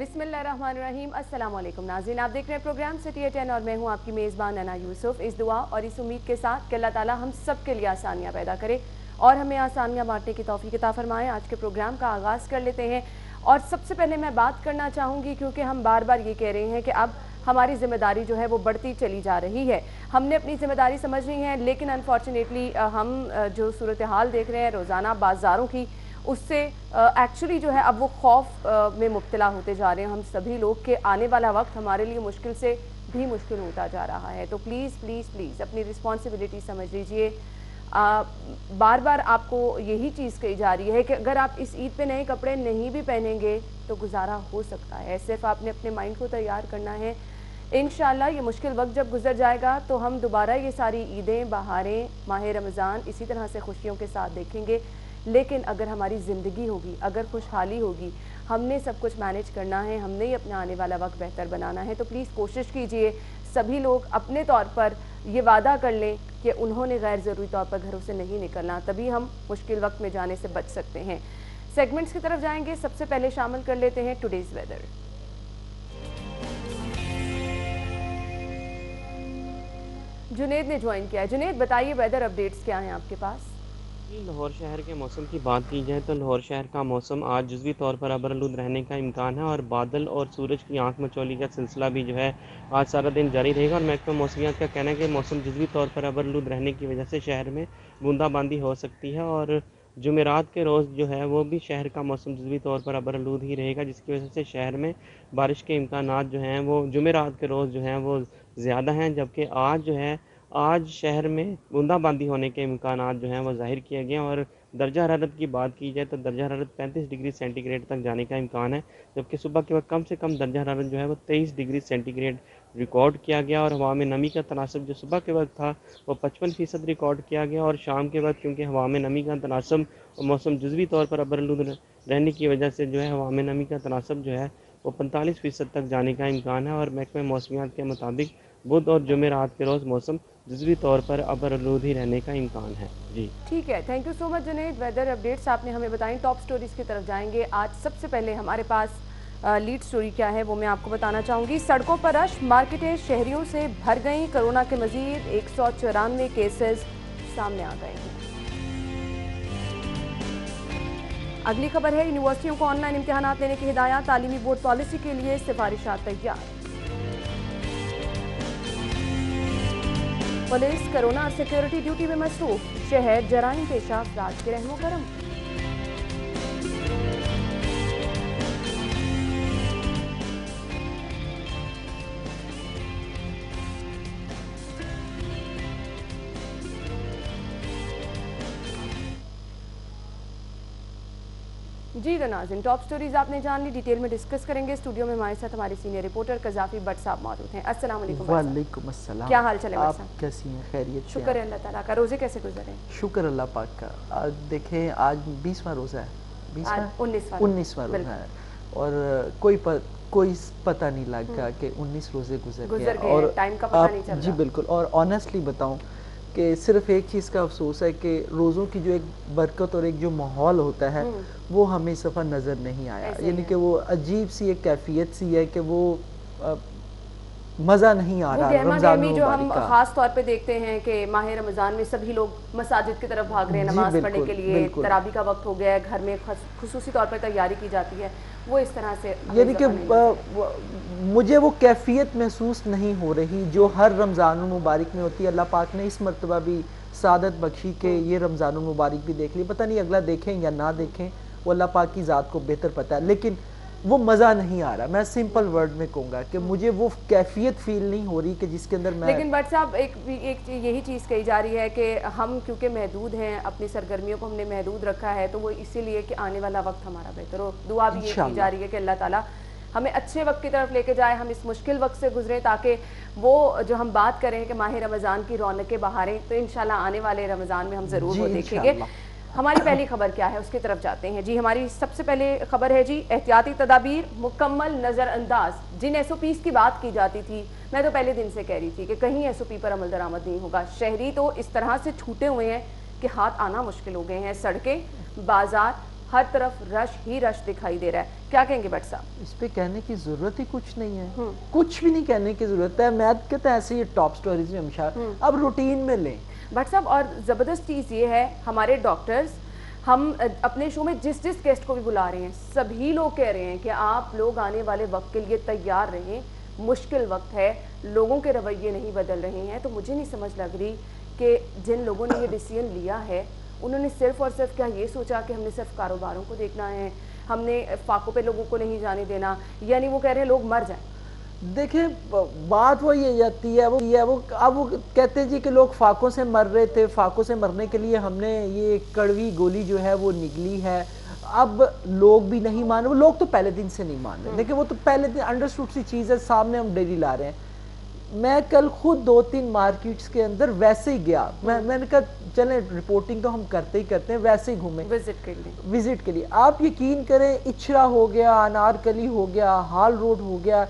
बिस्मिल्लाहिर्रहमानिर्रहीम। अस्सलाम वालेकुम नाज़रीन, आप देख रहे हैं प्रोग्राम सिटी एट 10 और मैं हूं आपकी मेज़बान अना यूसुफ। इस दुआ और इस उम्मीद के साथ कि अल्लाह ताला हम सब के लिए आसानियां पैदा करे और हमें आसानियां बांटने की तौफीक अता फरमाए। आज के प्रोग्राम का आगाज़ कर लेते हैं और सबसे पहले मैं बात करना चाहूँगी क्योंकि हम बार बार ये कह रहे हैं कि अब हमारी ज़िम्मेदारी जो है वो बढ़ती चली जा रही है। हमने अपनी ज़िम्मेदारी समझ ली है, लेकिन अनफॉर्चुनेटली हम जो सूरत हाल देख रहे हैं रोज़ाना बाज़ारों की, उससे एक्चुअली जो है अब वो खौफ में मुब्तला होते जा रहे हैं हम सभी लोग के आने वाला वक्त हमारे लिए मुश्किल से भी मुश्किल होता जा रहा है। तो प्लीज़ प्लीज़ प्लीज़ अपनी रिस्पॉन्सिबिलिटी समझ लीजिए। बार बार आपको यही चीज़ कही जा रही है कि अगर आप इस ईद पे नए कपड़े नहीं भी पहनेंगे तो गुजारा हो सकता है। सिर्फ आपने अपने माइंड को तैयार करना है। इंशाल्लाह ये मुश्किल वक्त जब गुजर जाएगा तो हम दोबारा ये सारी ईदें, बहारें, माह रमज़ान इसी तरह से खुशियों के साथ देखेंगे। लेकिन अगर हमारी ज़िंदगी होगी, अगर खुशहाली होगी, हमने सब कुछ मैनेज करना है, हमने ही अपना आने वाला वक्त बेहतर बनाना है। तो प्लीज़ कोशिश कीजिए, सभी लोग अपने तौर पर ये वादा कर लें कि उन्होंने गैर ज़रूरी तौर पर घरों से नहीं निकलना, तभी हम मुश्किल वक्त में जाने से बच सकते हैं। सेगमेंट्स की तरफ जाएंगे। सबसे पहले शामिल कर लेते हैं टुडेज़ वेदर। जुनेद ने ज्वाइन किया है। जुनेद बताइए वेदर अपडेट्स क्या हैं आपके पास? लाहौर शहर के मौसम की बात की जाए तो लाहौर शहर का मौसम आज जुज़वी तौर पर अबरआलूद रहने का इम्कान है और बादल और सूरज की आंख मचौली का सिलसिला भी जो है आज सारा दिन जारी रहेगा। और महकमा मौसमियात का कहना है कि मौसम जुज़वी तौर पर अबरआलूद रहने की वजह से शहर में बूंदाबांदी हो सकती है और जुमेरात के रोज़ जो है वो भी शहर का मौसम जुज़वी तौर पर अबरआलूद ही रहेगा, जिसकी वजह से शहर में बारिश के इम्कानात जो हैं वो जुमेरात के रोज़ जो हैं वो ज़्यादा हैं। जबकि आज शहर में बूंदाबांदी होने के इम्कानात जो हैं वो ज़ाहिर किए गए हैं। और दर्जा हरारत की बात की जाए तो दर्जा हरारत 35 डिग्री सेंटीग्रेड तक जाने का इम्कान है, जबकि सुबह के वक्त कम से कम दर्जा हरारत जो है वो 23 डिग्री सेंटीग्रेड रिकॉर्ड किया गया। और हवा में नमी का तनासब जो सुबह के वक्त था वो 55% रिकॉर्ड किया गया। और शाम के वक्त क्योंकि हवा में नमी का तनासब और मौसम जुज़वी तौर पर अबरआलूद रहने की वजह से जो है हवा में नमी का तनासब जो है वो 45% तक जाने का इम्कान है। और महकमे मौसमियात के मुताबिक बुध और जुमेरात के रोज़ मौसम जुज़वी तौर पर अबरआलूद ही रहने का इम्कान है। जी ठीक है, thank you so much Junaid. Weather updates आपने हमें बताई। टॉप स्टोरीज़ की तरफ जाएंगे। आज सबसे पहले हमारे पास लीड स्टोरी क्या है वो मैं आपको बताना चाहूँगी। सड़कों पर रश, मार्केटें शहरियों से भर गईं। कोरोना के मजीद 194 केसेस सामने आ गए हैं। अगली खबर है यूनिवर्सिटियों को ऑनलाइन इम्तिहानात लेने की हिदायत, तालीमी बोर्ड पॉलिसी के लिए सिफारिशात तैयार। पुलिस कोरोना और सिक्योरिटी ड्यूटी में मसरूफ, शहर जराइम पेशा अफराद के रहमो करम। जी नाज़रीन, टॉप स्टोरीज आपने जान ली, डिटेल में डिस्कस करेंगे। स्टूडियो में हमारे साथ हमारे सीनियर रिपोर्टर कज़ाफ़ी भट्ट साहब मौजूद हैं। अस्सलाम वालेकुम। वालेकुम अस्सलाम। क्या हाल चले? आप कैसी हैं? खैरियत? शुक्र है अल्लाह ताला का। रोज़े कैसे गुजरे? शुक्र अल्लाह पाक का। आज देखें, आज 20वां रोज़ा है। 19वां रोज़ा है और कोई पता नहीं लगा कि 19 रोज़े गुजर गए और टाइम का पता नहीं चल रहा। जी बिल्कुल। और ऑनेस्टली बताऊं कि सिर्फ एक चीज़ का अफसोस है कि रोज़ों की जो एक बरकत और एक जो माहौल होता है वो हमें इस दफ़ा नज़र नहीं आया। यानी कि वो अजीब सी एक कैफियत सी है कि वो मज़ा नहीं आ रहा। रमज़ान जो हम खास तौर पे देखते हैं कि माह रमज़ान में सभी लोग मसाजिद की तरफ भाग रहे हैं नमाज पढ़ने के लिए, तरावी का वक्त हो गया है, घर में खुसूसी तौर पर तैयारी की जाती है, वो इस तरह से यानी कि मुझे वो कैफियत महसूस नहीं हो रही जो हर रमज़ान मुबारक में होती है। अल्लाह पाक ने इस मरतबा भी सादत बख्शी के ये रमज़ान मुबारक भी देख ली। पता नहीं अगला देखें या ना देखें, वो अल्लाह पाक की ज़ात को बेहतर पता है, लेकिन वो मज़ा नहीं आ रहा। मैं सिंपल वर्ड में कहूँगा कि मुझे वो कैफियत फील नहीं हो रही कि जिसके अंदर मैं। लेकिन भट्ट साहब एक यही चीज़ कही जा रही है कि हम क्योंकि महदूद हैं, अपनी सरगर्मियों को हमने महदूद रखा है, तो वो इसीलिए कि आने वाला वक्त हमारा बेहतर हो। दुआ भी ये की जा रही है कि अल्लाह ताला हमें अच्छे वक्त की तरफ लेके जाए, हम इस मुश्किल वक्त से गुजरें, ताकि वो जो हम बात करें कि माह रमज़ान की रौनकें बहारें, तो इंशाल्लाह आने वाले रमज़ान में हम ज़रूर वो देखेंगे। हमारी पहली खबर क्या है उसकी तरफ जाते हैं। जी हमारी सबसे पहले खबर है जी, एहतियाती तदाबीर मुकम्मल नज़रअंदाज। जिन SOPs की बात की जाती थी, मैं तो पहले दिन से कह रही थी कि कहीं SOP पर अमल दरामद नहीं होगा। शहरी तो इस तरह से छूटे हुए हैं कि हाथ आना मुश्किल हो गए हैं। सड़कें, बाजार, हर तरफ रश ही रश दिखाई दे रहा है, क्या कहेंगे भट्ट साहब? इस पे कहने की जरूरत ही कुछ नहीं है, कुछ भी नहीं कहने की जरूरत है। मैं कहता है ऐसे ये टॉप स्टोरीज में हमेशा अब रूटीन में लें। भट्ट साहब, और ज़बरदस्त चीज़ ये है, हमारे डॉक्टर्स, हम अपने शो में जिस जिस गेस्ट को भी बुला रहे हैं, सभी लोग कह रहे हैं कि आप लोग आने वाले वक्त के लिए तैयार रहें, मुश्किल वक्त है, लोगों के रवैये नहीं बदल रहे हैं। तो मुझे नहीं समझ लग रही कि जिन लोगों ने ये डिसीजन लिया है, उन्होंने सिर्फ और सिर्फ क्या ये सोचा कि हमने सिर्फ कारोबारों को देखना है, हमने फाकों पे लोगों को नहीं जाने देना, यानी वो कह रहे हैं लोग मर जाएं? देखिए बात वो ये जाती है, वो अब वो कहते हैं जी कि लोग फाकों से मर रहे थे, फाकों से मरने के लिए हमने ये कड़वी गोली जो है वो निकली है। अब लोग भी नहीं मान रहे, लोग तो पहले दिन से नहीं मान रहे, देखिए वो तो पहले दिन अंडरस्टूड सी चीज़ है, सामने हम डेली ला रहे हैं। मैं कल खुद 2-3 मार्केट्स के अंदर वैसे ही गया, मैंने कहा चलें रिपोर्टिंग तो हम करते ही करते हैं, वैसे ही घूमे विजिट के लिए। आप यकीन करें, इचरा हो गया, अनारकली हो गया, हाल रोड हो गया,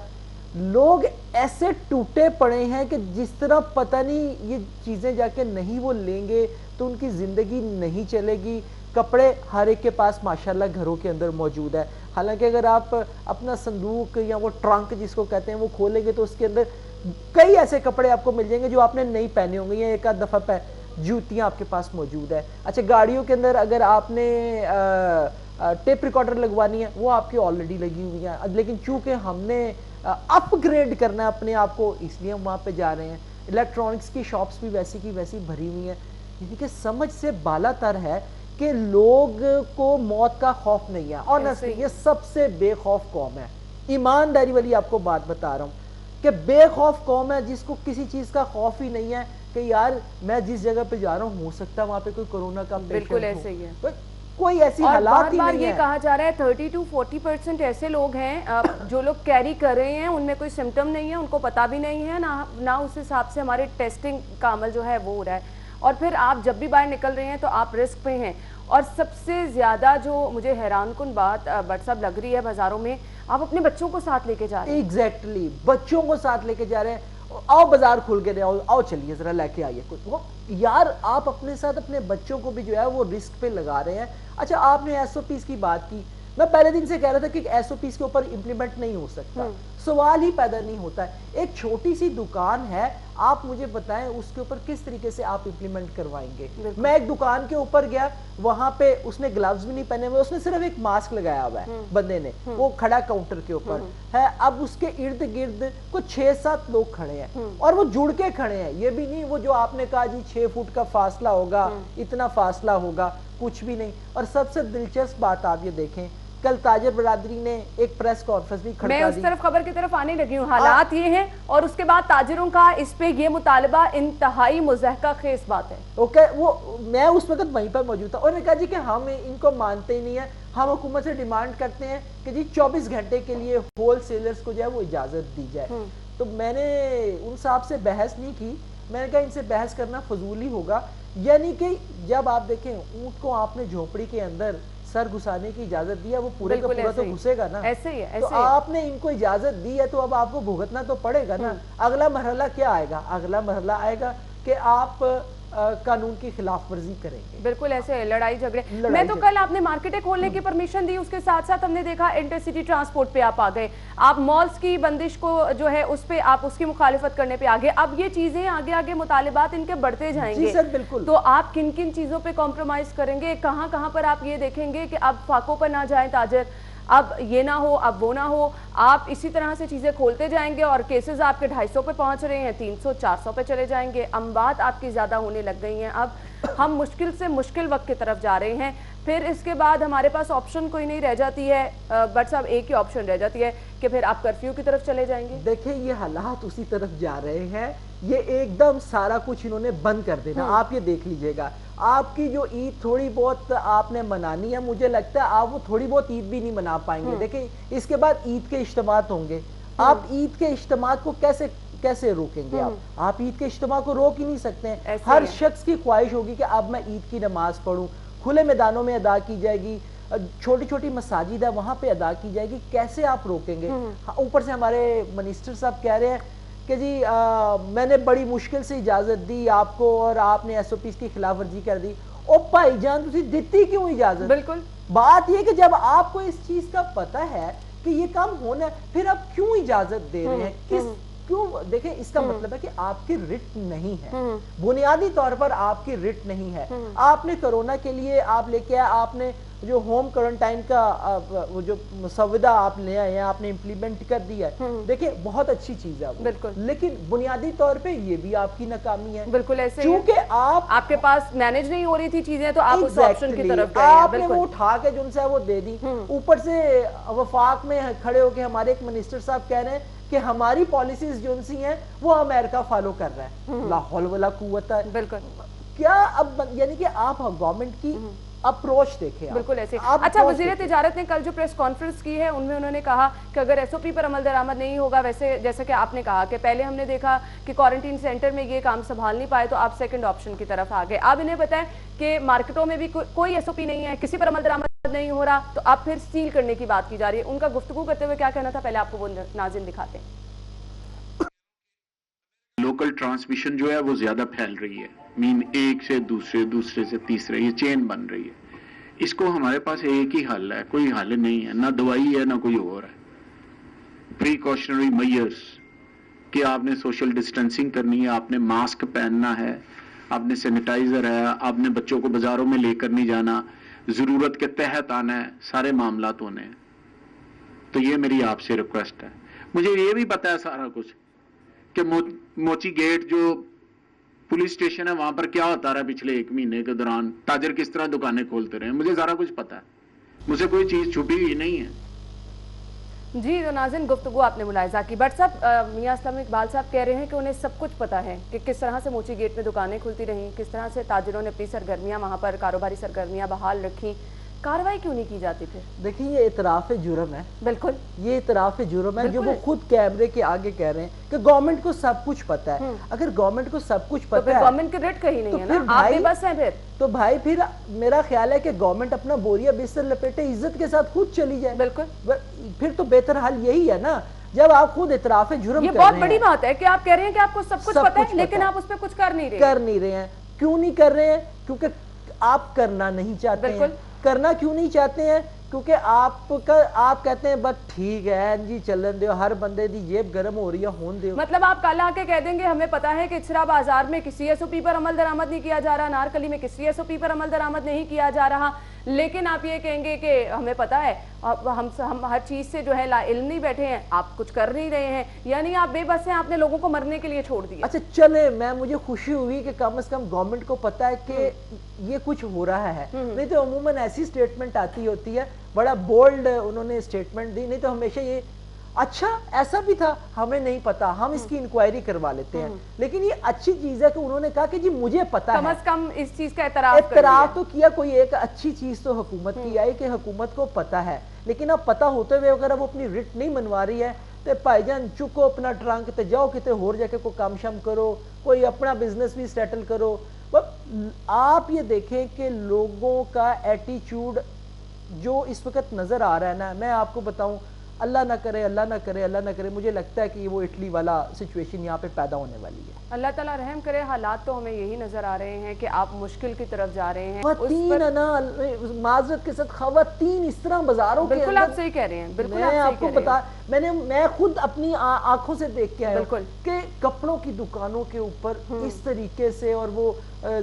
लोग ऐसे टूटे पड़े हैं कि जिस तरह पता नहीं ये चीज़ें जाके नहीं वो लेंगे तो उनकी ज़िंदगी नहीं चलेगी। कपड़े हर एक के पास माशाल्लाह घरों के अंदर मौजूद है, हालांकि अगर आप अपना संदूक या वो ट्रंक जिसको कहते हैं वो खोलेंगे तो उसके अंदर कई ऐसे कपड़े आपको मिल जाएंगे जो आपने नहीं पहने होंगे या एक आध दफ़ा जूतियाँ आपके पास मौजूद है। अच्छा, गाड़ियों के अंदर अगर आपने टेप रिकॉर्डर लगवानी है वो आपकी ऑलरेडी लगी हुई है, लेकिन चूंकि हमने अपग्रेड करना है अपने आप को, इसलिए हम वहाँ पे जा रहे हैं। इलेक्ट्रॉनिक्स की शॉप्स भी वैसी की वैसी भरी हुई हैं। यानी कि समझ से बालातर है कि लोग को मौत का खौफ नहीं है। ऑनेस्टली ये सबसे बेखौफ कौम है, ईमानदारी वाली आपको बात बता रहा हूँ कि बेखौफ कौम है जिसको किसी चीज़ का खौफ ही नहीं है कि यार मैं जिस जगह पे जा रहा हूँ हो सकता है वहाँ पे कोई कोरोना का बिल्कुल ऐसे ही है, कोई ऐसी हालात ही नहीं है। ये कहा जा रहा है 30 to 40% ऐसे लोग हैं जो लोग कैरी कर रहे हैं, उनमें कोई सिम्टम नहीं है, उनको पता भी नहीं है ना उस हिसाब से हमारे टेस्टिंग का अमल जो है वो हो रहा है। और फिर आप जब भी बाहर निकल रहे हैं तो आप रिस्क पे हैं। और सबसे ज़्यादा जो मुझे हैरानकुन बात भट्ट साहब लग रही है, बाज़ारों में आप अपने बच्चों को साथ लेके जा रहे हैं। एग्जैक्टली, बच्चों को साथ लेके जा रहे हैं। आओ बाजार खुल के रहे, आओ चलिए जरा लेके आइए कुछ। वो यार आप अपने साथ अपने बच्चों को भी जो है वो रिस्क पे लगा रहे हैं। अच्छा, आपने एसओपीज की बात की, मैं पहले दिन से कह रहा था कि एसओपीज के ऊपर इंप्लीमेंट नहीं हो सकता, सवाल ही पैदा नहीं होता है। एक छोटी सी दुकान है, आप मुझे बताएं उसके ऊपर किस तरीके से आप इंप्लीमेंट करवाएंगे। मैं एक दुकान के ऊपर गया, वहां पे उसने ग्लव्स भी नहीं पहने हुए, उसने सिर्फ एक मास्क लगाया हुआ है बंदे ने, वो खड़ा काउंटर के ऊपर है। अब उसके इर्द गिर्द कुछ 6-7 लोग खड़े हैं और वो जुड़ के खड़े हैं। ये भी नहीं वो जो आपने कहा जी 6 फुट का फासला होगा, इतना फासला होगा, कुछ भी नहीं। और सबसे दिलचस्प बात आप ये देखें, कल ताजर बरादरी ने एक प्रेस कॉन्फ्रेंस भी खड़का दी। मैं उस तरफ खबर की तरफ आने लगी हूँ। हालात ये हैं और उसके बाद ताजरों का इस पे ये मुतालबा इंतहाई मुज़हका खेज बात है। ओके, वो मैं उस वक्त वहीं पर मौजूद था और कहा जी कि हम इनको मानते ही नहीं है, हम हुकूमत से डिमांड करते हैं कि जी 24 घंटे के लिए होल सेलर्स को जो है वो इजाज़त दी जाए। तो मैंने उन साहब से बहस नहीं की, मैंने कहा इनसे बहस करना फजूल ही होगा। यानी कि जब आप देखें ऊँट को आपने झोपड़ी के अंदर सर घुसाने की इजाजत दी है, वो पूरे का पूरा तो घुसेगा ना। ऐसे ही है, तो आपने इनको इजाजत दी है तो अब आपको भुगतना तो पड़ेगा ना। अगला मरहला क्या आएगा? अगला मरहला आएगा कि आप कानून की खिलाफ वर्जी करेंगे। बिल्कुल ऐसे है, लड़ाई झगड़े। मैं तो कल आपने मार्केटें खोलने की परमिशन दी, उसके साथ साथ हमने देखा इंटरसिटी ट्रांसपोर्ट पे आप आ गए, आप मॉल्स की बंदिश को जो है उस पे आप उसकी मुखालिफत करने पे आ गए। अब ये चीजें आगे आगे मुतालिबात इनके बढ़ते जाएंगे। जी सर, बिल्कुल। तो आप किन किन चीजों पे कॉम्प्रोमाइज करेंगे? कहाँ कहाँ पर आप ये देखेंगे कि अब फाकों पर ना जाए ताजर, अब ये ना हो, अब वो ना हो, आप इसी तरह से चीज़ें खोलते जाएंगे और केसेस आपके 250 पे पहुंच रहे हैं, 300-400 पे चले जाएंगे, अम्बात आपकी ज़्यादा होने लग गई हैं। अब हम मुश्किल से मुश्किल वक्त की तरफ जा रहे हैं। फिर इसके बाद हमारे पास ऑप्शन कोई नहीं रह जाती है बट साहब, एक ही ऑप्शन रह जाती है कि फिर आप कर्फ्यू की तरफ चले जाएंगे। देखिए ये हालात उसी तरफ जा रहे हैं, ये एकदम सारा कुछ इन्होंने बंद कर देना। आप ये देख लीजिएगा, आपकी जो ईद थोड़ी बहुत आपने मनानी है, मुझे लगता है आप वो थोड़ी बहुत ईद भी नहीं मना पाएंगे। देखिए इसके बाद ईद के इज्तिमात होंगे, आप ईद के इज्तिमात को कैसे रोकेंगे? आप ईद के इज्तिमा को रोक ही नहीं सकते हैं। हर शख्स की ख्वाहिश होगी कि अब मैं ईद की नमाज पढ़ूं, खुले मैदानों में अदा की जाएगी, छोटी छोटी मसाजिद है वहां पे अदा की जाएगी, कैसे आप रोकेंगे? ऊपर से हमारे मिनिस्टर साहब कह रहे हैं कि जी मैंने बड़ी मुश्किल से इजाजत दी आपको और आपने एसओपीज की खिलाफ वर्जी कर दी। ओ भाईजान तुसी दिती क्यों इजाजत? बिल्कुल बात ये कि जब आपको इस चीज का पता है कि ये काम होना है, फिर आप क्यों इजाजत दे रहे हैं? क्यों? देखें, इसका मतलब है कि आपकी रिट नहीं है, बुनियादी तौर पर आपकी रिट नहीं है। आपने कोरोना के लिए आप लेके आए, आपने जो होम क्वारंटाइन का वो जो संविदा आप ले आए हैं, आपने इम्प्लीमेंट कर दिया है। देखिए, बहुत अच्छी चीज है वो, बिल्कुल, लेकिन बुनियादी तौर पे ये भी आपकी नाकामी है। बिल्कुल ऐसे, क्योंकि आपके पास मैनेज नहीं हो रही थी चीजें, तो आप उस ऑप्शन की तरफ गए। आपने वो उठा के जो उनसे वो दे दी, ऊपर से वफाक में खड़े होके हमारे एक मिनिस्टर साहब कह रहे हैं कि हमारी पॉलिसीज जो सी हैं वो अमेरिका फॉलो कर रहा है। ला हौल वला कुव्वत है। बिल्कुल, क्या अब यानी कि आप गवर्नमेंट की अप्रोच देखें। बिल्कुल ऐसे। अच्छा, वज़ीर तिजारत ने कल जो प्रेस कॉन्फ्रेंस की है उनमें उन्होंने कहा कि अगर एसओपी पर अमल दरामद नहीं होगा, वैसे जैसे कि आपने कहा कि पहले हमने देखा कि क्वारंटीन सेंटर में ये काम संभाल नहीं पाए तो आप सेकंड ऑप्शन की तरफ आ गए। आप इन्हें बताएं कि मार्केटों में भी कोई एसओपी नहीं है, किसी पर अमल दरामद नहीं हो रहा, तो आप फिर सील करने की बात की जा रही है। उनका गुफ्तगू करते हुए क्या कहना था, पहले आपको वो नाज़िन दिखाते हैं। लोकल ट्रांसमिशन जो है वो ज्यादा फैल रही है, मीन एक से दूसरे, दूसरे से तीसरे, ये चेन बन रही है। इसको हमारे पास एक ही हल है, कोई हल नहीं है, ना दवाई है ना कोई और है। प्रिकॉशनरी मेजर्स कि आपने सोशल डिस्टेंसिंग करनी है, आपने मास्क पहनना है, आपने सैनिटाइजर है, आपने बच्चों को बाजारों में लेकर नहीं जाना, जरूरत के तहत आना है, सारे मामलात होने हैं। तो ये मेरी आपसे रिक्वेस्ट है। मुझे ये भी पता है सारा कुछ कि मोची गेट जो पुलिस स्टेशन है वहां पर क्या होता रहा पिछले 1 महीने के दौरान, ताजर किस तरह दुकानें खोलते रहे, मुझे सारा कुछ पता है, मुझे कोई चीज छुपी हुई नहीं है। जी, तो नाज़िन गुफ्तगू आपने मुलाहिजा की। बट साहब, मियां असलम इकबाल साहब कह रहे हैं कि उन्हें सब कुछ पता है कि किस तरह से मोची गेट में दुकानें खुलती रहीं, किस तरह से ताजिरों ने अपनी सरगर्मियां वहां पर कारोबारी सरगर्मियां बहाल रखी, कार्रवाई क्यों नहीं की जाती फिर? देखिए, ये इतराफ़ जुर्म है। बिल्कुल, ये इतराफ़ जुर्म है जो वो खुद कैमरे के आगे कह रहे हैं कि गवर्नमेंट को सब कुछ पता है। अगर गवर्नमेंट को सब कुछ पता है, गवर्नमेंट की रेट कहीं नहीं है ना, आप बेबस हैं फिर। तो भाई फिर मेरा ख्याल है कि गवर्नमेंट अपना बोरिया बिस्तर लपेटे इज्जत के साथ खुद चली जाए। बिल्कुल, फिर तो बेहतर हाल यही है ना, जब आप खुद इतराफ़ जुर्म। ये बहुत बड़ी बात है कि आप कह रहे हैं कि आपको सब कुछ पता है, लेकिन आप उस पर कुछ कर नहीं रहे हैं। क्यों नहीं कर रहे हैं? क्योंकि आप करना नहीं चाहते हैं। करना क्यों नहीं चाहते हैं? क्योंकि आप कहते हैं बस ठीक है जी, चलन दो, हर बंदे दी जेब गर्म हो रही है, होन दो। मतलब आप कल आके कह देंगे हमें पता है कि इचरा बाजार में किसी एसओपी पर अमल दरामद नहीं किया जा रहा, नारकली में किसी एसओपी पर अमल दरामद नहीं किया जा रहा, लेकिन आप ये कहेंगे कि हमें पता है, हम हर चीज से जो है लाइल्म नहीं बैठे हैं, आप कुछ कर नहीं रहे हैं, यानी आप बेबस हैं, आपने लोगों को मरने के लिए छोड़ दिया। अच्छा चले, मुझे खुशी हुई कि कम से कम गवर्नमेंट को पता है कि ये कुछ हो रहा है। नहीं तो अमूमन ऐसी स्टेटमेंट आती होती है, बड़ा बोल्ड उन्होंने स्टेटमेंट दी, नहीं तो हमेशा ये अच्छा ऐसा भी था, हमें नहीं पता, हम इसकी इंक्वायरी करवा लेते हैं। लेकिन ये अच्छी चीज है कि उन्होंने कहा कि जी मुझे पता है, कम से कम इस चीज का एतराफ तो किया। कोई एक अच्छी चीज तो हुकूमत की आई कि हुकूमत को पता है, लेकिन अब पता होते हुए अगर वो अपनी रिट नहीं मनवा रही है तो भाईजान चुको अपना ट्रंक ते जाओ किते होर जाके कोई काम शाम करो, कोई अपना बिजनेस भी सेटल करो। आप ये देखें कि लोगों का एटीट्यूड जो इस वक्त नजर आ रहा है ना, मैं आपको बताऊं, अल्लाह ना करे, अल्लाह ना करे, अल्लाह ना करे, मुझे लगता है कि वो इटली वाला सिचुएशन यहाँ पे पैदा होने वाली है। अल्लाह ताला रहम करे। हालात तो हमें यही नजर आ रहे हैं कि आप मुश्किल की तरफ जा रहे हैं। माजरत के साथ खवातीन इस तरह बाजारों के, बिल्कुल आप सही कह रहे हैं, बिल्कुल मैं आपको बता, मैं खुद अपनी आंखों से देख के आया कि कपड़ों की दुकानों के ऊपर इस तरीके से, और वो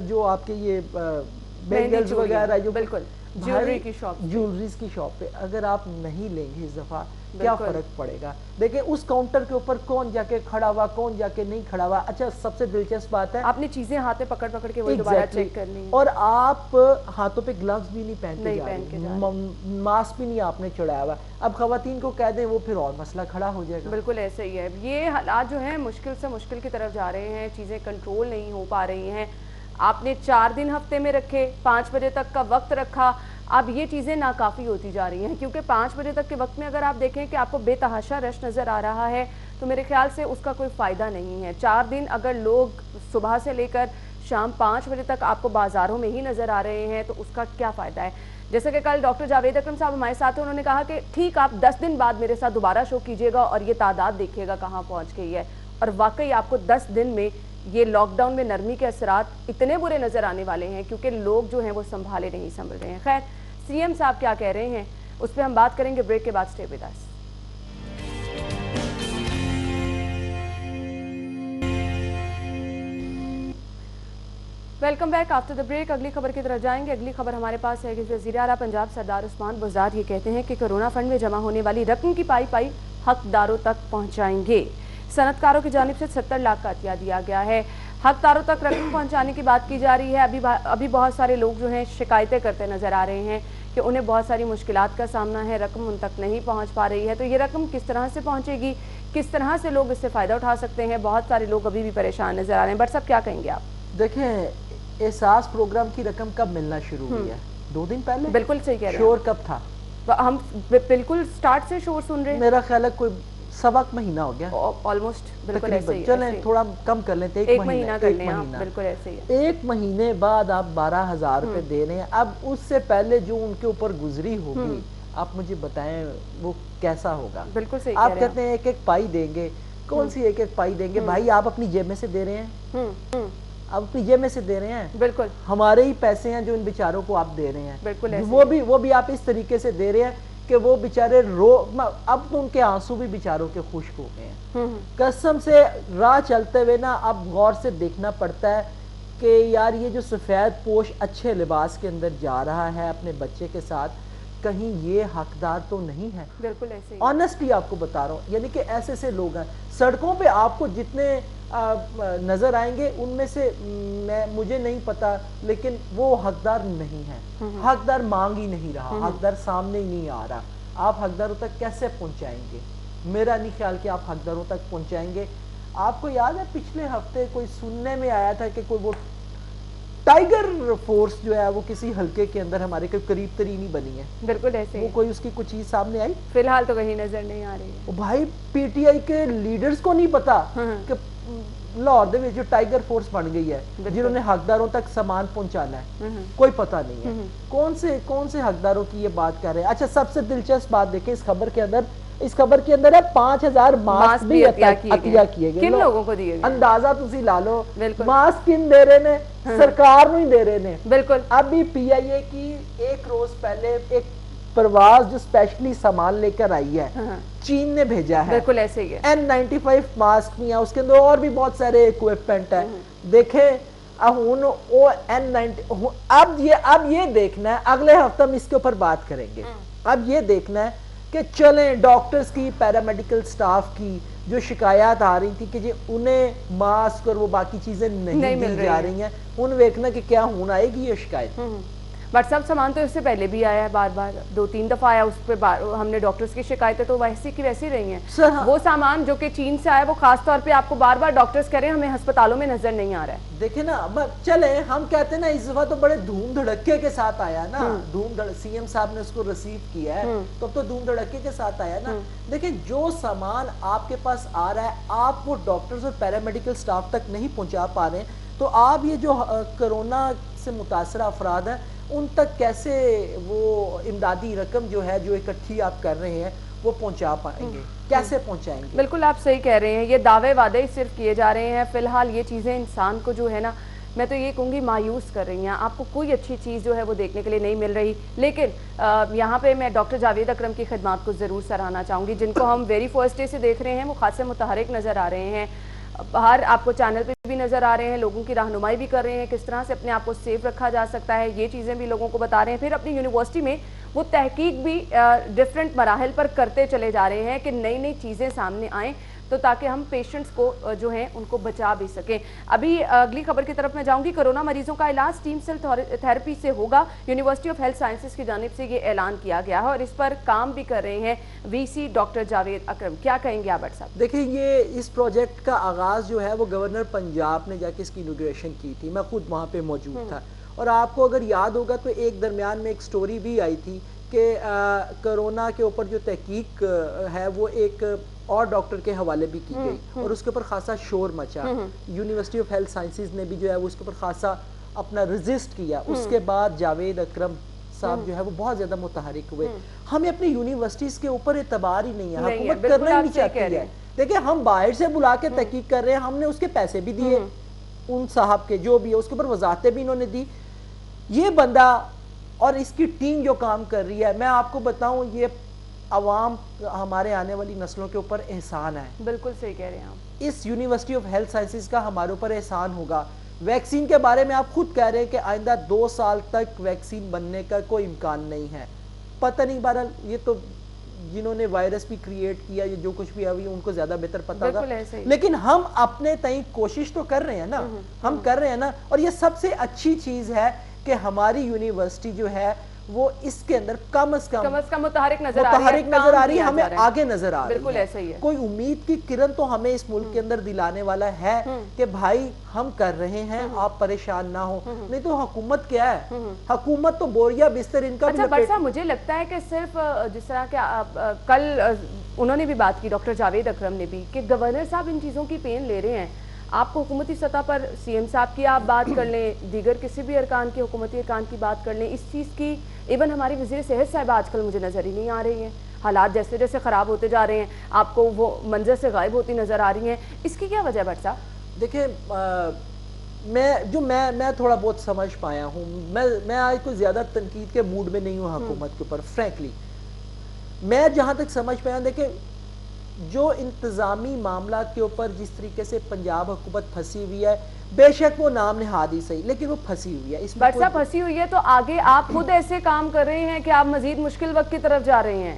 जो आपके ये बैंगल्स वगैरह जो बिल्कुल ज्वेलरी की शॉप, ज्वेलरीज की शॉप पे अगर आप नहीं लेंगे इस दफा, क्या फर्क पड़ेगा? देखिए उस काउंटर के ऊपर कौन जाके खड़ा हुआ, कौन जाके नहीं खड़ा हुआ। अच्छा, सबसे दिलचस्प बात है, आपने चीजें हाथ में पकड़ पकड़ के वही दोबारा चेक करनी है, और आप हाथों पे ग्लव्स भी नहीं पहन के जा रहे, मास्क भी नहीं आपने चढ़ाया हुआ। अब खवातीन को कह दें वो फिर और मसला खड़ा हो जाएगा। बिल्कुल ऐसे ही है। ये हालात जो है मुश्किल से मुश्किल की तरफ जा रहे हैं, चीजें कंट्रोल नहीं हो पा रही हैं। आपने 4 दिन हफ्ते में रखे, 5 बजे तक का वक्त रखा, अब ये चीज़ें नाकाफ़ी होती जा रही हैं, क्योंकि 5 बजे तक के वक्त में अगर आप देखें कि आपको बेतहाशा रश नज़र आ रहा है तो मेरे ख्याल से उसका कोई फ़ायदा नहीं है। 4 दिन अगर लोग सुबह से लेकर शाम 5 बजे तक आपको बाज़ारों में ही नज़र आ रहे हैं तो उसका क्या फ़ायदा है? जैसे कि कल डॉक्टर जावेद अकरम साहब हमारे साथ हैं, उन्होंने कहा कि ठीक आप 10 दिन बाद मेरे साथ दोबारा शो कीजिएगा और ये तादाद देखिएगा कहाँ पहुँच गई है। और वाकई आपको 10 दिन में ये लॉकडाउन में नरमी के असरात इतने बुरे नज़र आने वाले हैं क्योंकि लोग जो हैं वो संभाले नहीं संभल रहे हैं। खैर, सीएम साहब क्या कह रहे हैं, उस पर हम बात करेंगे ब्रेक के बाद। Stay with us. Welcome back after the break. अगली खबर की तरफ जाएंगे। अगली खबर हमारे पास है कि वज़ीर आला पंजाब सरदार उस्मान बुज़दार ये कहते हैं कि कोरोना फंड में जमा होने वाली रकम की पाई हकदारों तक पहुंचाएंगे। सनतकारों की जानिब से 70 लाख का अतिया दिया गया है। हकदारों तक रकम पहुंचाने की बात की जा रही है। अभी बहुत सारे लोग जो हैं शिकायतें करते नजर आ रहे हैं कि उन्हें बहुत सारी मुश्किलात का सामना है, रकम उन तक नहीं पहुंच पा रही है। तो ये रकम किस तरह से पहुंचेगी, किस तरह से लोग इससे फ़ायदा उठा सकते हैं, बहुत सारे लोग अभी भी परेशान नजर आ रहे हैं। बट साहब क्या कहेंगे आप? देखें, एहसास प्रोग्राम की रकम कब मिलना शुरू हुई है? 2 दिन पहले। बिल्कुल सही कह रहे हैं। शोर कब था? हम बिल्कुल स्टार्ट से शोर सुन रहे हैं। मेरा ख्याल है कोई सवा महीना हो गया ऑलमोस्ट। बिल्कुल ऐसे ही। चलें थोड़ा कम कर लेते हैं, एक महीना कर लें आप। बिल्कुल ऐसे ही है। 1 महीने बाद आप 12,000 रुपए दे रहे हैं। अब उससे पहले जो उनके ऊपर गुजरी होगी, आप मुझे बताएं वो कैसा होगा? बिल्कुल सही। आप कहते हैं एक एक पाई देंगे, कौन सी एक एक पाई देंगे? भाई आप अपनी जेब में से दे रहे हैं, आप अपनी जेब में से दे रहे हैं। बिल्कुल हमारे ही पैसे हैं जो इन बेचारों को आप दे रहे हैं। बिल्कुल वो भी आप इस तरीके से दे रहे हैं कि वो बेचारे अब तो उनके आंसू भी बेचारों के खुश्क हो गए हैं। कसम से राह चलते हुए ना अब गौर से देखना पड़ता है कि यार ये जो सफ़ेद पोश अच्छे लिबास के अंदर जा रहा है अपने बच्चे के साथ, कहीं ये हकदार तो नहीं है। बिल्कुल ऐसे ही। ऑनेस्टली आपको बता रहा हूँ, यानी कि ऐसे ऐसे लोग हैं सड़कों पे आपको जितने नजर आएंगे उनमें से मुझे नहीं पता, लेकिन वो हकदार नहीं है। हकदार मांग ही नहीं रहा, हकदार सामने ही नहीं आ रहा। आप हकदारों तक कैसे पहुंचाएंगे? मेरा नहीं ख्याल कि आप हकदारों तक पहुंचाएंगे। आपको याद है पिछले हफ्ते कोई सुनने में आया था कि कोई वो टाइगर फोर्स जो है वो किसी हलके के अंदर हमारे कोई करीब तरीन ही बनी है। बिल्कुल ऐसे वो कोई उसकी कुछ चीज सामने आई? फिलहाल तो कहीं नजर नहीं आ रही है। भाई पीटीआई के लीडर्स को नहीं पता कि लाहौर दे विच जो टाइगर फोर्स बन गई है जिन्होंने हकदारों तक सामान पहुंचाना है, कोई पता नहीं है। कौन से हकदारों की ये बात कर रहे हैं? अच्छा, सबसे दिलचस्प बात देखें इस खबर के अंदर है 5,000 मास्क भी अतिया किए गए। किन लोगों को दिए गए? अंदाजा तुसी ला लो। मास्क किन दे रहे ने? सरकार नहीं दे रहे ने। बिल्कुल। अभी पीआईए की एक रोज पहले एक परवाज जो स्पेशली सामान लेकर आई है, चीन ने भेजा है। बिल्कुल ऐसे ही है। N95 मास्क भी है, उसके अंदर और भी बहुत सारे इक्विपमेंट है। देखें अब ये देखना है, अगले हफ्ते हम इसके ऊपर बात करेंगे। अब ये देखना है कि चलें डॉक्टर्स की, पैरामेडिकल स्टाफ की जो शिकायत आ रही थी कि जी उन्हें मास्क और वो बाकी चीजें नहीं दी जा रही हैं, उन देखना कि क्या होना आएगी ये शिकायत। बट सब सामान तो इससे पहले भी आया है, बार 2-3 दफा आया। उस पर हमने डॉक्टर्स की शिकायतें तो वैसी की वैसी रही हैं। वो सामान जो कि चीन से आया वो खास तौर पे आपको बार डॉक्टर्स कह रहे हैं हमें अस्पतालों में नजर नहीं आ रहा है। देखे ना, अब चले हम कहते हैं ना इस दफा तो बड़े धूम धड़के के साथ आया ना, सीएम साहब ने उसको रिसीव किया है तो अब तो धूम धड़के के साथ आया ना। देखिए जो सामान आपके पास आ रहा है आप वो डॉक्टर्स और पैरामेडिकल स्टाफ तक नहीं पहुंचा पा रहे, तो आप ये जो कोरोना से मुतासर अफराद हैं उन तक कैसे वो इमदादी रकम जो है जो इकट्ठी आप कर रहे हैं वो पहुंचा पाएंगे? कैसे पहुंचाएंगे? बिल्कुल आप सही कह रहे हैं। ये दावे वादे सिर्फ किए जा रहे हैं। फिलहाल ये चीज़ें इंसान को जो है ना, मैं तो ये कहूँगी मायूस कर रही हैं। आपको कोई अच्छी चीज़ जो है वो देखने के लिए नहीं मिल रही। लेकिन यहाँ पे मैं डॉक्टर जावेद अकरम की खिदमत को ज़रूर सराहना चाहूँगी, जिनको हम वेरी फर्स्ट डे से देख रहे हैं। वो खासे मुतहरिक नज़र आ रहे हैं, बाहर आपको चैनल पे भी नज़र आ रहे हैं, लोगों की रहनुमाई भी कर रहे हैं, किस तरह से अपने आप को सेफ रखा जा सकता है ये चीज़ें भी लोगों को बता रहे हैं। फिर अपनी यूनिवर्सिटी में वो तहकीक भी डिफरेंट मराहल पर करते चले जा रहे हैं कि नई नई चीज़ें सामने आएँ तो ताकि हम पेशेंट्स को जो है उनको बचा भी सकें। अभी अगली खबर की तरफ मैं जाऊंगी। कोरोना मरीजों का इलाज स्टीम सेल थेरेपी से होगा। यूनिवर्सिटी ऑफ हेल्थ साइंसेज की जानिब से ये ऐलान किया गया है और इस पर काम भी कर रहे हैं वीसी डॉक्टर जावेद अकरम। क्या कहेंगे आप साहब? देखिए ये इस प्रोजेक्ट का आगाज़ जो है वो गवर्नर पंजाब ने जाके इसकी इनॉग्रेशन की थी, मैं खुद वहाँ पे मौजूद था। और आपको अगर याद होगा तो एक दरमियान में एक स्टोरी भी आई थी कि कोरोना के ऊपर जो तहकीक है वो एक और डॉक्टर के हवाले भी की गई और उसके ऊपर खासा शोर मचा। यूनिवर्सिटी ऑफ हेल्थ साइंसेज ने भी जो है वो उसके ऊपर खासा अपना रेजिस्ट किया। उसके बाद जावेद अकरम साहब जो है वो बहुत ज्यादा मुतहरिक हुए। हमें अपनी यूनिवर्सिटीज के ऊपर एतबार ही नहीं है, हुकूमत करना ही नहीं चाहती है। देखिए हम बाहर से बुला के तहकीक कर रहे हैं, हमने उसके पैसे भी दिए उन साहब के जो भी है, उसके ऊपर वजाहतें भी इन्होंने दी। ये बंदा اور اس کی ٹیم جو کام کر رہی ہے، میں آپ کو بتاؤں یہ عوام ہمارے آنے والی نسلوں کے اوپر احسان ہے. بالکل صحیح کہہ رہے ہیں آپ. اس یونیورسٹی آف ہیلتھ سائنسز کا ہمارے اوپر احسان ہوگا. ویکسین کے بارے میں آپ خود کہہ رہے ہیں کہ آئندہ 2 سال تک ویکسین بننے کا کوئی امکان نہیں ہے. پتہ نہیں، بہرحال یہ تو جنہوں نے وائرس بھی کریٹ کیا، یہ جو کچھ بھی ابھی ان کو زیادہ بہتر پتہ ہوگا. لیکن ہم اپنے تئیں کوشش تو کر رہے ہیں نا، ہم کر رہے ہیں نا. اور یہ سب سے اچھی چیز ہے کہ ہماری یونیورسٹی جو ہے وہ اس کے اندر کم از کم متحرک نظر آ رہی ہے، ہمیں آگے نظر آ رہی ہے. بالکل ایسا ہی ہے. کوئی امید کی کرن تو ہمیں اس ملک کے اندر دلانے والا ہے کہ بھائی ہم کر رہے ہیں، آپ پریشان نہ ہو. نہیں تو حکومت کیا ہے؟ حکومت تو بوریا بستر ان کا. اچھا بٹ صاحب، مجھے لگتا ہے کہ صرف جس طرح کہ کل انہوں نے بھی بات کی، ڈاکٹر جاوید اکرم نے بھی، کہ گورنر صاحب ان چیزوں کی پین لے رہے ہیں. آپ کو حکومتی سطح پر سی ایم صاحب کی آپ بات کر لیں، دیگر کسی بھی ارکان کی، حکومتی ارکان کی بات کر لیں، اس چیز کی ایون ہماری وزیر صحت صاحبہ آج کل مجھے نظر ہی نہیں آ رہی ہیں. حالات جیسے جیسے خراب ہوتے جا رہے ہیں، آپ کو وہ منظر سے غائب ہوتی نظر آ رہی ہیں. اس کی کیا وجہ ہے بٹ صاحب؟ دیکھیں، میں تھوڑا بہت سمجھ پایا ہوں. میں آج کوئی زیادہ تنقید کے موڈ میں نہیں ہوں حکومت کے اوپر. فرینکلی میں جہاں تک سمجھ پایا، دیکھیں جو انتظامی معاملات کے اوپر جس طریقے سے پنجاب حکومت پھنسی ہوئی ہے، بے شک وہ نام نہاد ہی صحیح، لیکن وہ پھنسی ہوئی ہے. بٹ صاحب پھنسی ہوئی ہے تو آگے آپ خود ایسے کام کر رہے ہیں کہ آپ مزید مشکل وقت کی طرف جا رہے ہیں.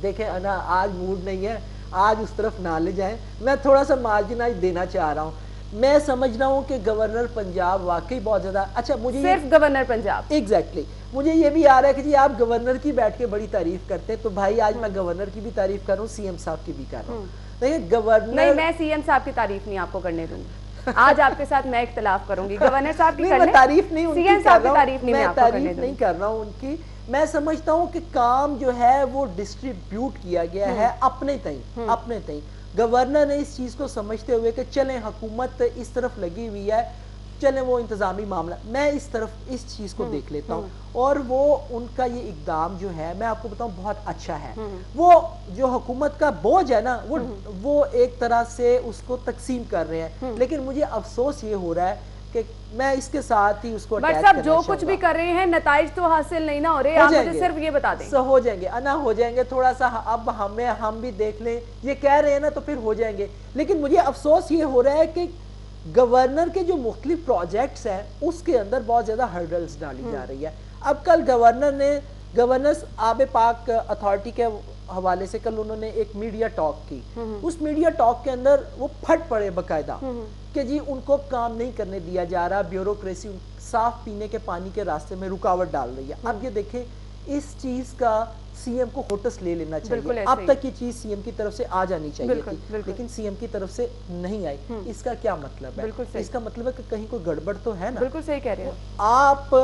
دیکھیں انا، آج موڈ نہیں ہے، آج اس طرف نہ لے جائیں. میں تھوڑا سا مارجن آج دینا چاہ رہا ہوں. میں سمجھ رہا ہوں کہ گورنر پنجاب واقعی بہت زیادہ اچھا. مجھے صرف گورنر پنجاب، ایگزیکٹلی مجھے یہ بھی آ رہا ہے کہ جی آپ گورنر کی بیٹھ کے بڑی تعریف کرتے ہیں، تو بھائی آج میں گورنر کی بھی تعریف کر رہا ہوں، سی ایم صاحب کی بھی کر رہا ہوں. دیکھیں گورنر، نہیں میں سی ایم صاحب کی تعریف نہیں آپ کو کرنے دوں گی. آج آپ کے ساتھ میں اختلاف کروں گی. گورنر صاحب کی میں تعریف نہیں، سی ایم صاحب کی تعریف نہیں، میں تعریف نہیں کر رہا ہوں ان کی. میں سمجھتا ہوں کہ کام جو ہے وہ ڈسٹریبیوٹ کیا گیا ہے اپنے تئیں. گورنر نے اس چیز کو سمجھتے ہوئے کہ چلیں حکومت اس طرف لگی ہوئی ہے، چلیں وہ انتظامی معاملہ، میں اس طرف اس چیز کو دیکھ لیتا ہوں. اور وہ ان کا یہ اقدام جو ہے میں آپ کو بتاؤں بہت اچھا ہے. وہ جو حکومت کا بوجھ ہے نا وہ ایک طرح سے اس کو تقسیم کر رہے ہیں. لیکن مجھے افسوس یہ ہو رہا ہے کہ میں اس کے ساتھ ہی اس کو بٹ صاحب جو کچھ بھی کر رہے ہیں نتائج تو حاصل نہیں نہ ہو رہے. آپ مجھے صرف یہ بتا دیں. ہو جائیں گے انا، ہو جائیں گے. تھوڑا سا اب ہم بھی دیکھ لیں، یہ کہہ رہے ہیں نا تو پھر ہو جائیں گے. لیکن مجھے افسوس یہ ہو رہا ہے کہ گورنر کے جو مختلف پروجیکٹس ہیں اس کے اندر بہت زیادہ ہرڈلز ڈالی جا رہی ہے. اب کل گورنرز آب پاک اتھارٹی کے حوالے سے کل انہوں نے ایک میڈیا ٹاک کی. اس میڈیا ٹاک کے اندر وہ پھٹ پڑے باقاعدہ کہ جی ان کو کام نہیں کرنے دیا جا رہا، بیوروکریسی صاف پینے کے پانی کے راستے میں رکاوٹ ڈال رہی ہے. اب یہ دیکھیں اس چیز کا سی ایم کو نوٹس لے لینا چاہیے. اب تک یہ چیز سی ایم کی طرف سے آ جانی چاہیے تھی، لیکن سی ایم کی طرف سے نہیں آئی. اس کا کیا مطلب ہے؟ اس کا مطلب ہے کہ کہیں کوئی گڑبڑ تو ہے نا. بالکل صحیح کہہ رہے ہیں آپ.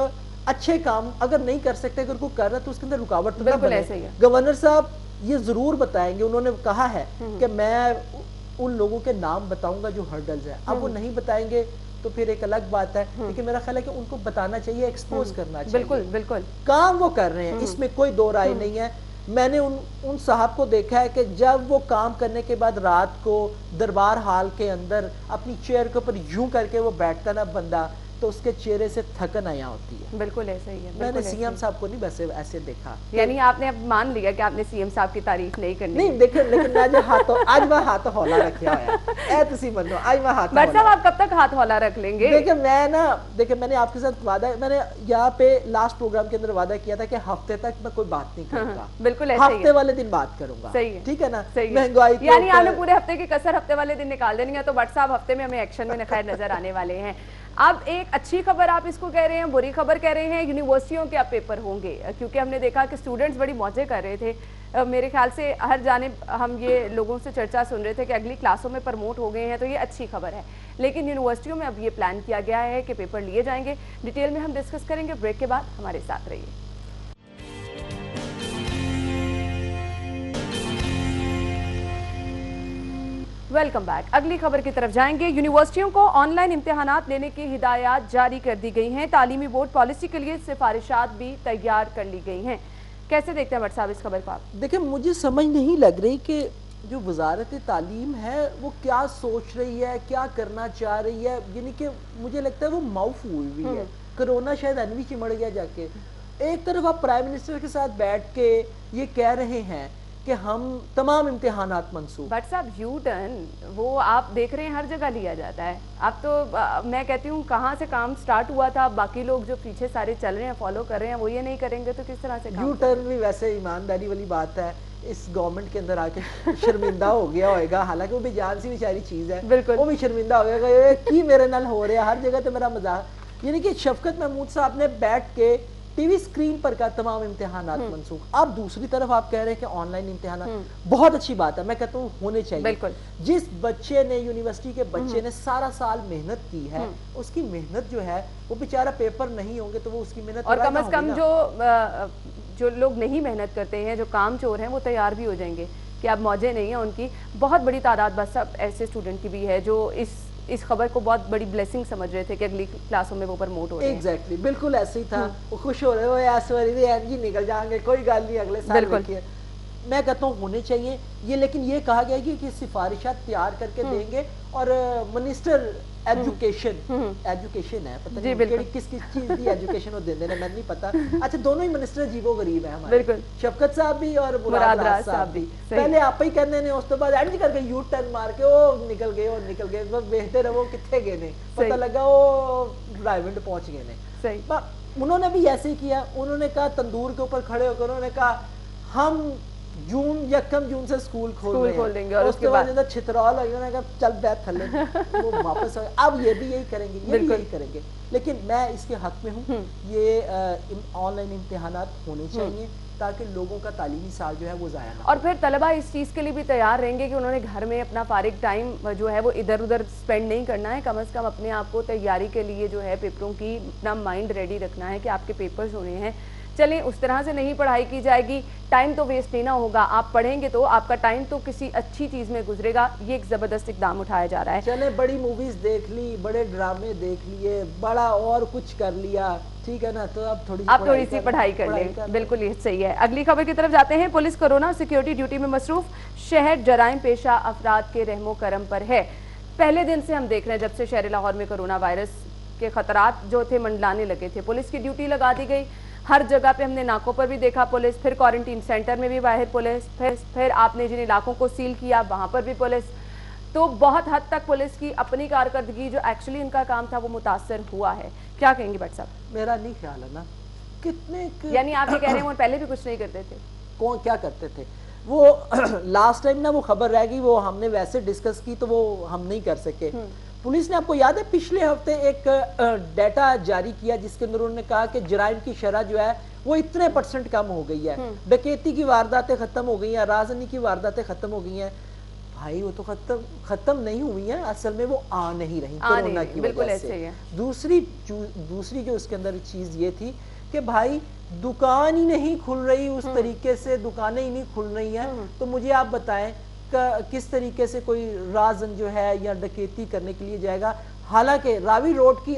اچھے کام اگر نہیں کر سکتے، اگر کوئی کر رہا تو اس کے اندر رکاوٹ تو نہ بنے. گورنر صاحب یہ ضرور بتائیں گے، انہوں نے کہا ہے کہ میں ان لوگوں کے نام بتاؤں گا جو ہرڈلز ہیں. اب وہ نہیں بتائیں گے تو پھر ایک الگ بات ہے، لیکن میرا خیال ہے کہ ان کو بتانا چاہیے، ایکسپوز کرنا چاہیے. بالکل کام وہ کر رہے ہیں، اس میں کوئی دو رائے نہیں ہے. میں نے ان صاحب کو دیکھا ہے کہ جب وہ کام کرنے کے بعد رات کو دربار ہال کے اندر اپنی چیئر کے اوپر یوں کر کے وہ بیٹھتا نا بندہ، تو اس کے چہرے سے تھکن آیا ہوتی ہے. بالکل ایسا ہی ہے. میں نے سی ایم صاحب کو نہیں بس ایسے دیکھا. یعنی آپ نے اب مان لیا کہ آپ نے سی ایم صاحب کی تعریف نہیں کرنی. نہیں دیکھیں، لیکن آج میں ہاتھ ہولا رکھا ہوا ہے. اے تسی منو آج میں ہاتھ. بٹ صاحب آپ کب تک ہاتھ ہولا رکھ لیں گے؟ دیکھیں میں نے آپ کے ساتھ وعدہ، میں نے یہاں پہ لاسٹ پروگرام کے اندر وعدہ کیا تھا کہ ہفتے تک میں کوئی بات نہیں کروں گا. بالکل ہفتے والے دن بات کروں گا. صحیح ہے، ٹھیک ہے نا. مہنگائی یعنی آپ نے پورے ہفتے کی کسر ہفتے والے دن نکال دینی ہے. تو بٹ صاحب ہفتے میں ہمیں ایکشن میں خیر نظر آنے والے ہیں. اب ایک اچھی خبر آپ اس کو کہہ رہے ہیں، بری خبر کہہ رہے ہیں. یونیورسٹیوں کے اب پیپر ہوں گے، کیونکہ ہم نے دیکھا کہ اسٹوڈنٹس بڑی موجیں کر رہے تھے. میرے خیال سے ہر جانب ہم یہ لوگوں سے چرچا سن رہے تھے کہ اگلی کلاسوں میں پروموٹ ہو گئے ہیں، تو یہ اچھی خبر ہے. لیکن یونیورسٹیوں میں اب یہ پلان کیا گیا ہے کہ پیپر لیے جائیں گے. ڈیٹیل میں ہم ڈسکس کریں گے. بریک کے بعد ہمارے ساتھ رہیے. Welcome back. اگلی خبر کی طرف جائیں گے. یونیورسٹیوں کو آن لائن امتحانات لینے کی ہدایات جاری کر دی گئی ہیں. تعلیمی بورڈ پالیسی کے لیے سفارشات بھی تیار کر لی گئی ہیں. کیسے دیکھتے ہیں بٹ صاحب اس خبر کو آپ؟ دیکھیں مجھے سمجھ نہیں لگ رہی کہ جو وزارت تعلیم ہے وہ کیا سوچ رہی ہے، کیا کرنا چاہ رہی ہے. یعنی کہ مجھے لگتا ہے وہ معاف ہوئی ہے. کرونا شاید انوی چمڑ گیا جا کے. ایک طرف آپ پرائم منسٹر کے ساتھ بیٹھ کے یہ کہہ رہے ہیں کہ ہم تمام امتحانات منسوخ. بٹ صاحب یو ٹرن وہ آپ دیکھ رہے ہیں ہر جگہ لیا جاتا ہے. اب تو میں کہتی ہوں کہاں سے کام سٹارٹ ہوا تھا, باقی لوگ جو پیچھے سارے چل رہے ہیں فالو کر رہے ہیں وہ یہ نہیں کریں گے تو کس طرح سے یو ٹرن بھی ویسے ایمانداری والی بات ہے, اس گورنمنٹ کے اندر آ کے شرمندہ ہو گیا ہوئے گا, حالانکہ وہ بھی جان سی بیچاری چیز ہے, بالکل وہ بھی شرمندہ ہو گیا گا کی میرے نال ہو رہا ہر جگہ تو میرا مزاق. یعنی کہ شفقت محمود صاحب نے بیٹھ کے ٹی وی سکرین پر کا تمام امتحانات منسوخ. اب دوسری طرف آپ کہہ رہے ہیں کہ آن لائن امتحانات بہت اچھی بات ہے, میں کہتا ہوں ہونے چاہیے. بالکل جس بچے نے یونیورسٹی کے بچے نے سارا سال محنت کی ہے, اس کی محنت جو ہے وہ بیچارہ پیپر نہیں ہوں گے تو وہ اس کی محنت, اور کم از کم جو لوگ نہیں محنت کرتے ہیں, جو کام چور ہیں, وہ تیار بھی ہو جائیں گے کہ اب موجیں نہیں ہیں ان کی. بہت بڑی تعداد بس اب ایسے اسٹوڈنٹ کی بھی ہے جو اس خبر کو بہت بڑی بلیسنگ سمجھ رہے تھے کہ اگلی کلاسوں میں وہ پروموٹ ہو رہے ہیں. ایگزیکٹلی بالکل ایسے ہی تھا, وہ خوش ہو رہے, وہ ایس وری این جی نکل جائیں گے, کوئی گل نہیں اگلے سال دیکھیے. میں کہتا ہوں ہونے چاہیے یہ, لیکن یہ کہا گیا کہ سفارشات تیار کر کے دیں گے. اور منسٹر ایجوکیشن ہے, پتہ نہیں کس چیز کی ایجوکیشن وہ دے دینا میں نہیں پتا. اچھا دونوں ہی منسٹر عجیب و غریب ہیں ہمارے, شفقت صاحب بھی اور مراد راز صاحب بھی. پہلے آپ ہی کہنے نے, اس تو بعد اینڈ کر کے یو ٹرن مار کے وہ نکل گئے بہتے رہو کتنے گئے نے, پتہ لگا وہ ڈرائیونڈ پہنچ گئے نے. انہوں نے بھی ایسے ہی کیا, انہوں نے کہا تندور کے اوپر کھڑے ہو کر انہوں نے کہا ہم جون 1 جون سے سکول کھول دیں گے, اور اس کے بعد چھترال ہوئی, انہوں نے کہا چل بیٹھ تھلے, وہ واپس ہوئے. اب یہ بھی یہی کریں گے, یہ بھی یہی کریں گے. لیکن میں اس کے حق میں ہوں, یہ آن لائن امتحانات ہونے چاہیے تاکہ لوگوں کا تعلیمی سال جو ہے وہ ضائع نہ ہو. اور پھر طلبہ اس چیز کے لیے بھی تیار رہیں گے کہ انہوں نے گھر میں اپنا فارغ ٹائم جو ہے وہ ادھر ادھر سپینڈ نہیں کرنا ہے, کم از کم اپنے آپ کو تیاری کے لیے جو ہے پیپروں کی اپنا مائنڈ ریڈی رکھنا ہے کہ آپ کے پیپرز ہونے ہیں. چلیں اس طرح سے نہیں پڑھائی کی جائے گی, ٹائم تو ویسٹ نہیں نہ ہوگا, آپ پڑھیں گے تو آپ کا ٹائم تو کسی اچھی چیز میں گزرے گا. یہ ایک زبردست اقدام اٹھایا جا رہا ہے. چلیں بڑی موویز دیکھ لی, بڑے ڈرامے دیکھ لیے, بڑا اور کچھ کر لیا, ٹھیک ہے نا, تو اب تھوڑی سی پڑھائی کر لیں. بالکل یہ صحیح ہے. اگلی خبر کی طرف جاتے ہیں. پولیس کورونا سیکیورٹی ڈیوٹی میں مصروف, شہر جرائم پیشہ افراد کے رحم و کرم پر ہے. پہلے دن سے ہم دیکھ رہے ہیں جب سے شہر لاہور میں کورونا وائرس کے خطرات جو تھے منڈلانے لگے تھے, پولیس کی ڈیوٹی لگا دی گئی. ہر جگہ پہ ہم نے ناکوں پر بھی دیکھا پولیس, پھر کوارنٹین سینٹر میں بھی باہر پولیس, پھر آپ نے جن علاقوں کو سیل کیا وہاں پر بھی پولیس. تو بہت حد تک پولیس کی اپنی کارکردگی جو ایکچولی ان کا کام تھا وہ متاثر ہوا ہے. کیا کہیں گے بٹ صاحب؟ میرا نہیں خیال ہے نا, کتنے یعنی آپ یہ کہہ رہے ہیں وہ پہلے بھی کچھ نہیں کرتے تھے؟ کون کیا کرتے تھے وہ لاسٹ ٹائم نا وہ خبر رہ گئی, وہ ہم نے ویسے ڈسکس کی تو وہ ہم نہیں کر سکے. پولیس نے آپ کو یاد ہے پچھلے ہفتے ایک ڈیٹا جاری کیا جس کے اندر انہوں نے کہا کہ جرائم کی شرح جو ہے وہ اتنے % کم ہو گئی ہے, ڈکیتی کی وارداتیں ختم ہو گئی ہیں, رازنی کی وارداتیں ختم ہو گئی ہیں. بھائی وہ تو ختم نہیں ہوئی ہیں, اصل میں وہ آ نہیں رہی کورونا کی وجہ سے. دوسری جو اس کے اندر چیز یہ تھی کہ بھائی دکان ہی نہیں کھل رہی اس طریقے سے, دکانیں ہی نہیں کھل رہی ہیں, تو مجھے آپ بتائیں کس طریقے سے کوئی رازن جو ہے یا ڈکیتی کرنے کے لیے جائے گا. حالانکہ راوی روڈ کی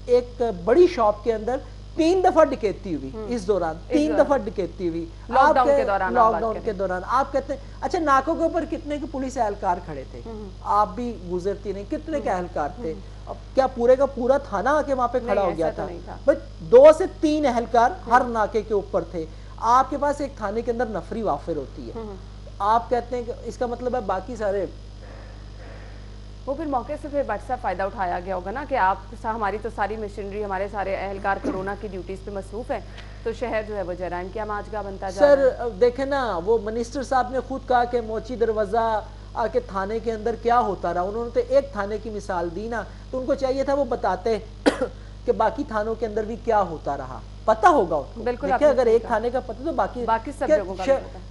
ایک بڑی شاپ کے اندر 3 دفعہ ڈکیتی ہوئی اس دوران, 3 دفعہ ڈکیتی ہوئی لاک ڈاؤن کے دوران. آپ کہتے ہیں اچھا ناکوں کے اوپر کتنے کے پولیس اہلکار کھڑے تھے, آپ بھی گزرتی نہیں, کتنے کے اہلکار تھے؟ اب کیا پورے کا پورا تھانہ آ کے وہاں پہ کھڑا ہو گیا تھا؟ بس 2 سے 3 اہلکار ہر ناکے کے اوپر تھے. آپ کے پاس ایک تھانے کے اندر نفری وافر ہوتی ہے, آپ کہتے ہیں کہ اس کا مطلب ہے باقی سارے وہ پھر موقع سے پھر بٹ صاحب فائدہ اٹھایا گیا ہوگا نا کہ آپ ہماری تو ساری مشینری, ہمارے سارے اہلکار کورونا کی ڈیوٹیز پہ مصروف ہیں, تو شہر جو ہے وہ جرائم کی آماجگاہ بنتا جا رہا ہے. سر دیکھیں نا, وہ منسٹر صاحب نے خود کہا کہ موچی دروازہ آ کے تھانے کے اندر کیا ہوتا رہا, انہوں نے تو ایک تھانے کی مثال دی نا, تو ان کو چاہیے تھا وہ بتاتے کہ باقی تھانوں کے اندر بھی کیا ہوتا رہا, پتہ ہوگا ان کو. دیکھیں اگر ایک تھانے کا پتہ تو باقی سب جگہوں کا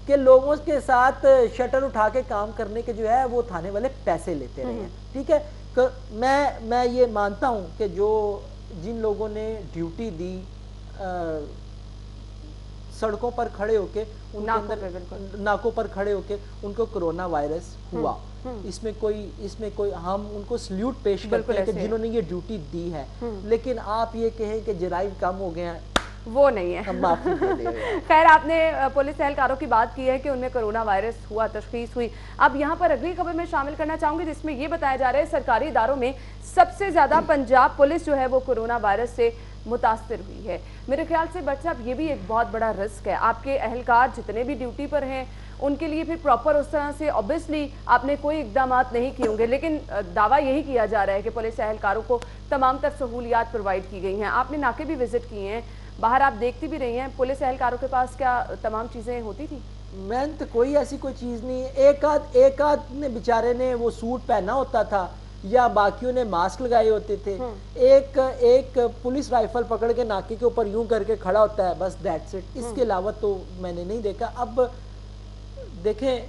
کہ لوگوں کے ساتھ شٹر اٹھا کے کام کرنے کے جو ہے وہ تھانے والے پیسے لیتے رہے ہیں. ٹھیک ہے, میں یہ مانتا ہوں کہ جن لوگوں نے ڈیوٹی دی سڑکوں پر کھڑے ہو کے, ناکوں پر کھڑے ہو کے, ان کو کورونا وائرس ہوا, اس میں کوئی ہم ان کو سلیوٹ پیش کرتے ہیں کہ جنہوں نے یہ ڈیوٹی دی ہے. لیکن آپ یہ کہیں کہ جرائم کم ہو گئے ہیں, وہ نہیں ہے. خیر آپ نے پولیس اہلکاروں کی بات کی ہے کہ ان میں کورونا وائرس ہوا, تشخیص ہوئی. اب یہاں پر اگلی خبر میں شامل کرنا چاہوں گی جس میں یہ بتایا جا رہا ہے سرکاری اداروں میں سب سے زیادہ پنجاب پولیس جو ہے وہ کورونا وائرس سے मुतासिर हुई है। मेरे ख्याल से बट साहब ये भी एक बहुत बड़ा रिस्क है, आपके अहलकार जितने भी ड्यूटी पर हैं उनके लिए फिर प्रॉपर उस तरह से ऑब्वियसली आपने कोई इकदाम नहीं किए होंगे, लेकिन दावा यही किया जा रहा है कि पुलिस अहलकारों को तमाम तर सहूलियात प्रोवाइड की गई हैं। आपने नाके भी विजिट किए हैं, बाहर आप देखती भी रही हैं, पुलिस अहलकारों के पास क्या तमाम चीज़ें होती थी? मैंने तो कोई ऐसी कोई चीज़ नहीं है। एक आध ने बेचारे ने वो सूट पहना होता था या बाकियों ने मास्क लगाए होते थे। एक पुलिस राइफल पकड़ के नाके के ऊपर यूं करके खड़ा होता है, बस दैट्स इट। इसके अलावा तो मैंने नहीं देखा। अब देखें,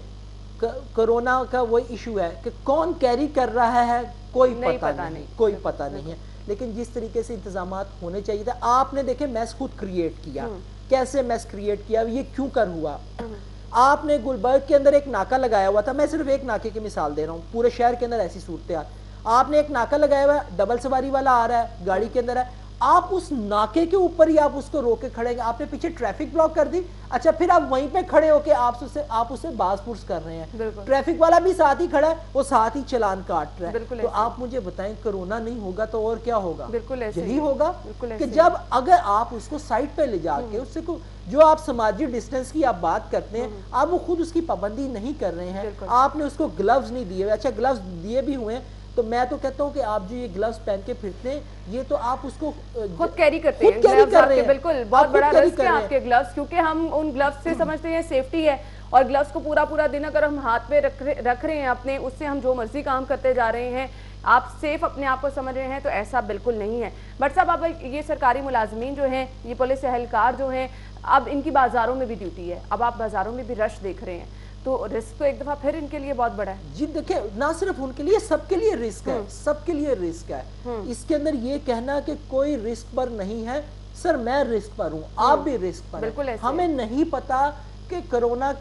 कोरोना का वही इशू है कि कौन कैरी कर रहा है कोई पता नहीं, कोई पता नहीं है। लेकिन जिस तरीके से इंतजामात होने चाहिए था, आपने देखे मैस खुद क्रिएट किया, कैसे मैस क्रिएट किया, ये क्यों कर हुआ। आपने गुलबर्ग के अंदर एक नाका लगाया हुआ था, मैं सिर्फ एक नाके की मिसाल दे रहा हूँ, पूरे शहर के अंदर ऐसी सूरत। आपने एक नाका लगाया हुआ है, डबल सवारी वाला आ रहा है, गाड़ी के अंदर है, आप उस नाके के ऊपर ही आप उसको रोक के खड़े हैं। आपने पीछे ट्रैफिक ब्लॉक कर दी, अच्छा फिर आप वहीं पे खड़े होके आप उसे बास पुर्स कर रहे हैं। ट्रैफिक वाला भी साथ ही खड़ा है, वो साथ ही चलान काट रहा है। तो आप मुझे बताएं, कोरोना नहीं होगा तो और क्या होगा? यही होगा कि जब अगर आप उसको साइड पे ले जाके उससे को जो आप समाजी डिस्टेंस की आप बात करते हैं, आप वो खुद उसकी पाबंदी नहीं कर रहे हैं। आपने उसको ग्लव्स नहीं दिए, अच्छा ग्लव्स दिए भी हुए हैं तो मैं तो कहता हूँ कि आप जो ये ग्लव्स पहन के फिरते हैं, ये तो आप उसको खुद कैरी करते हैं, ग्लव्स आपके बिल्कुल बहुत बड़ा रिस्क है आपके ग्लव्स, क्योंकि हम उन ग्लव्स से समझते हैं सेफ्टी है, और ग्लव्स को पूरा दिन अगर हम हाथ पे रख रहे हैं अपने, उससे हम जो मर्जी काम करते जा रहे हैं, आप सेफ अपने आप को समझ रहे हैं, तो ऐसा बिल्कुल नहीं है। बट साहब, अब ये सरकारी मुलाजमीन जो हैं, ये पुलिस एहलकार जो हैं, अब इनकी बाजारों में भी ड्यूटी है, अब आप बाजारों में भी रश देख रहे हैं, तो रिस्क तो एक दफा फिर इनके लिए बहुत बड़ा है। जी देखिए, ना सिर्फ उनके लिए, सबके लिए रिस्क है, सबके लिए रिस्क है। इसके अंदर ये कहना कि कोई रिस्क पर नहीं है, सर मैं रिस्क पर हूँ, आप भी रिस्क पर हैं। हमें नहीं पता कि कोरोना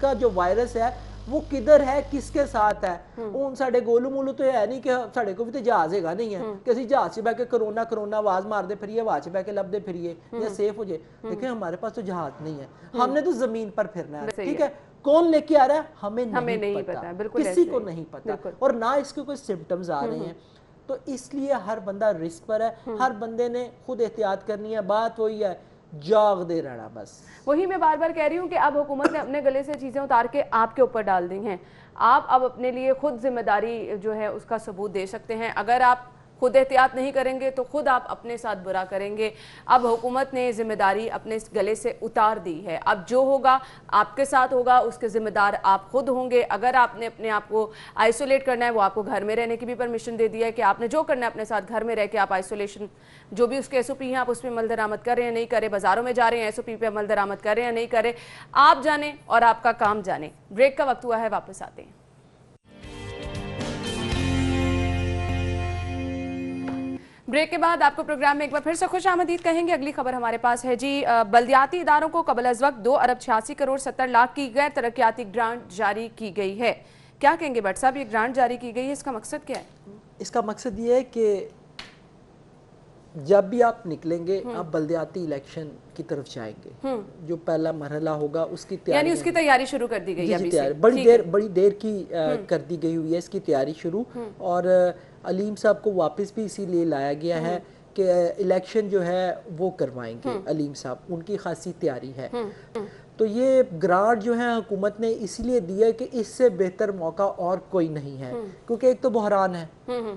का जो वायरस है वो किधर है, किसके साथ है। उन साढ़े गोलू मोलू तो है नहीं कि साढ़े को भी तो जहाज हैगा नहीं है कि असं जहाज से बह के कोरोना कोरोना आवाज मार दे फिरिए, आवाज बह के लभदे फिरिए या सेफ हो जाए। देखिए हमारे पास तो जहाज नहीं है, हमने तो जमीन पर फिरना है, ठीक है। कौन लेके आ रहा है हमें नहीं पता, किसी को नहीं पता, और ना इसके कोई सिम्टम्स आ रहे हैं। तो इसलिए हर बंदा रिस्क पर है, हर बंदे ने खुद एहतियात करनी है। बात वही है, जाग दे रहना बस। वही मैं बार बार कह रही हूँ कि अब हुकूमत ने अपने गले से चीज़ें उतार के आपके ऊपर डाल दी हैं। आप अब अपने लिए खुद जिम्मेदारी जो है उसका सबूत दे सकते हैं। अगर आप खुद एहतियात नहीं करेंगे तो खुद आप अपने साथ बुरा करेंगे। अब हुकूमत ने जिम्मेदारी अपने गले से उतार दी है, अब जो होगा आपके साथ होगा, उसके जिम्मेदार आप खुद होंगे। अगर आपने अपने आप को आइसोलेट करना है, वो आपको घर में रहने की भी परमिशन दे दिया है कि आपने जो करना है अपने साथ घर में रह के आप आइसोलेशन, जो भी उसके SOP हैं आप उस पर अमल दरामद कर रहे हैं नहीं करें, बाजारों में जा रहे हैं SOP पे अमल दरामद कर रहे हैं नहीं करें, आप जाने और आपका काम जाने। ब्रेक का वक्त हुआ है, वापस आते हैं। ब्रेक के बाद आपको प्रोग्राम में एक बार फिर से खुश आमदीद कहेंगे। अगली खबर हमारे पास है जी, बल्दियाती इदारों को कबल अज वक्त 2 अरब 86 करोड़ 70 लाख की गैर तरक्याती ग्रांट जारी की गई है। क्या कहेंगे भट्ट साहब, ये ग्रांट जारी की गई है, इसका मकसद क्या है? इसका मकसद ये है कि जब भी आप निकलेंगे आप बल्दियाती इलेक्शन की तरफ जाएंगे, जो पहला मरहला होगा उसकी तैयारी, यानी उसकी तैयारी शुरू कर दी गई है। बड़ी देर की कर दी गई हुई है इसकी तैयारी शुरू। और अलीम साहब को वापस भी इसीलिए लाया गया है कि इलेक्शन जो है वो करवाएंगे अलीम साहब, उनकी खासी तैयारी है। तो ये ग्रांट जो है हुकूमत ने इसीलिए दिया कि इससे बेहतर मौका और कोई नहीं है, क्योंकि एक तो बहरान है,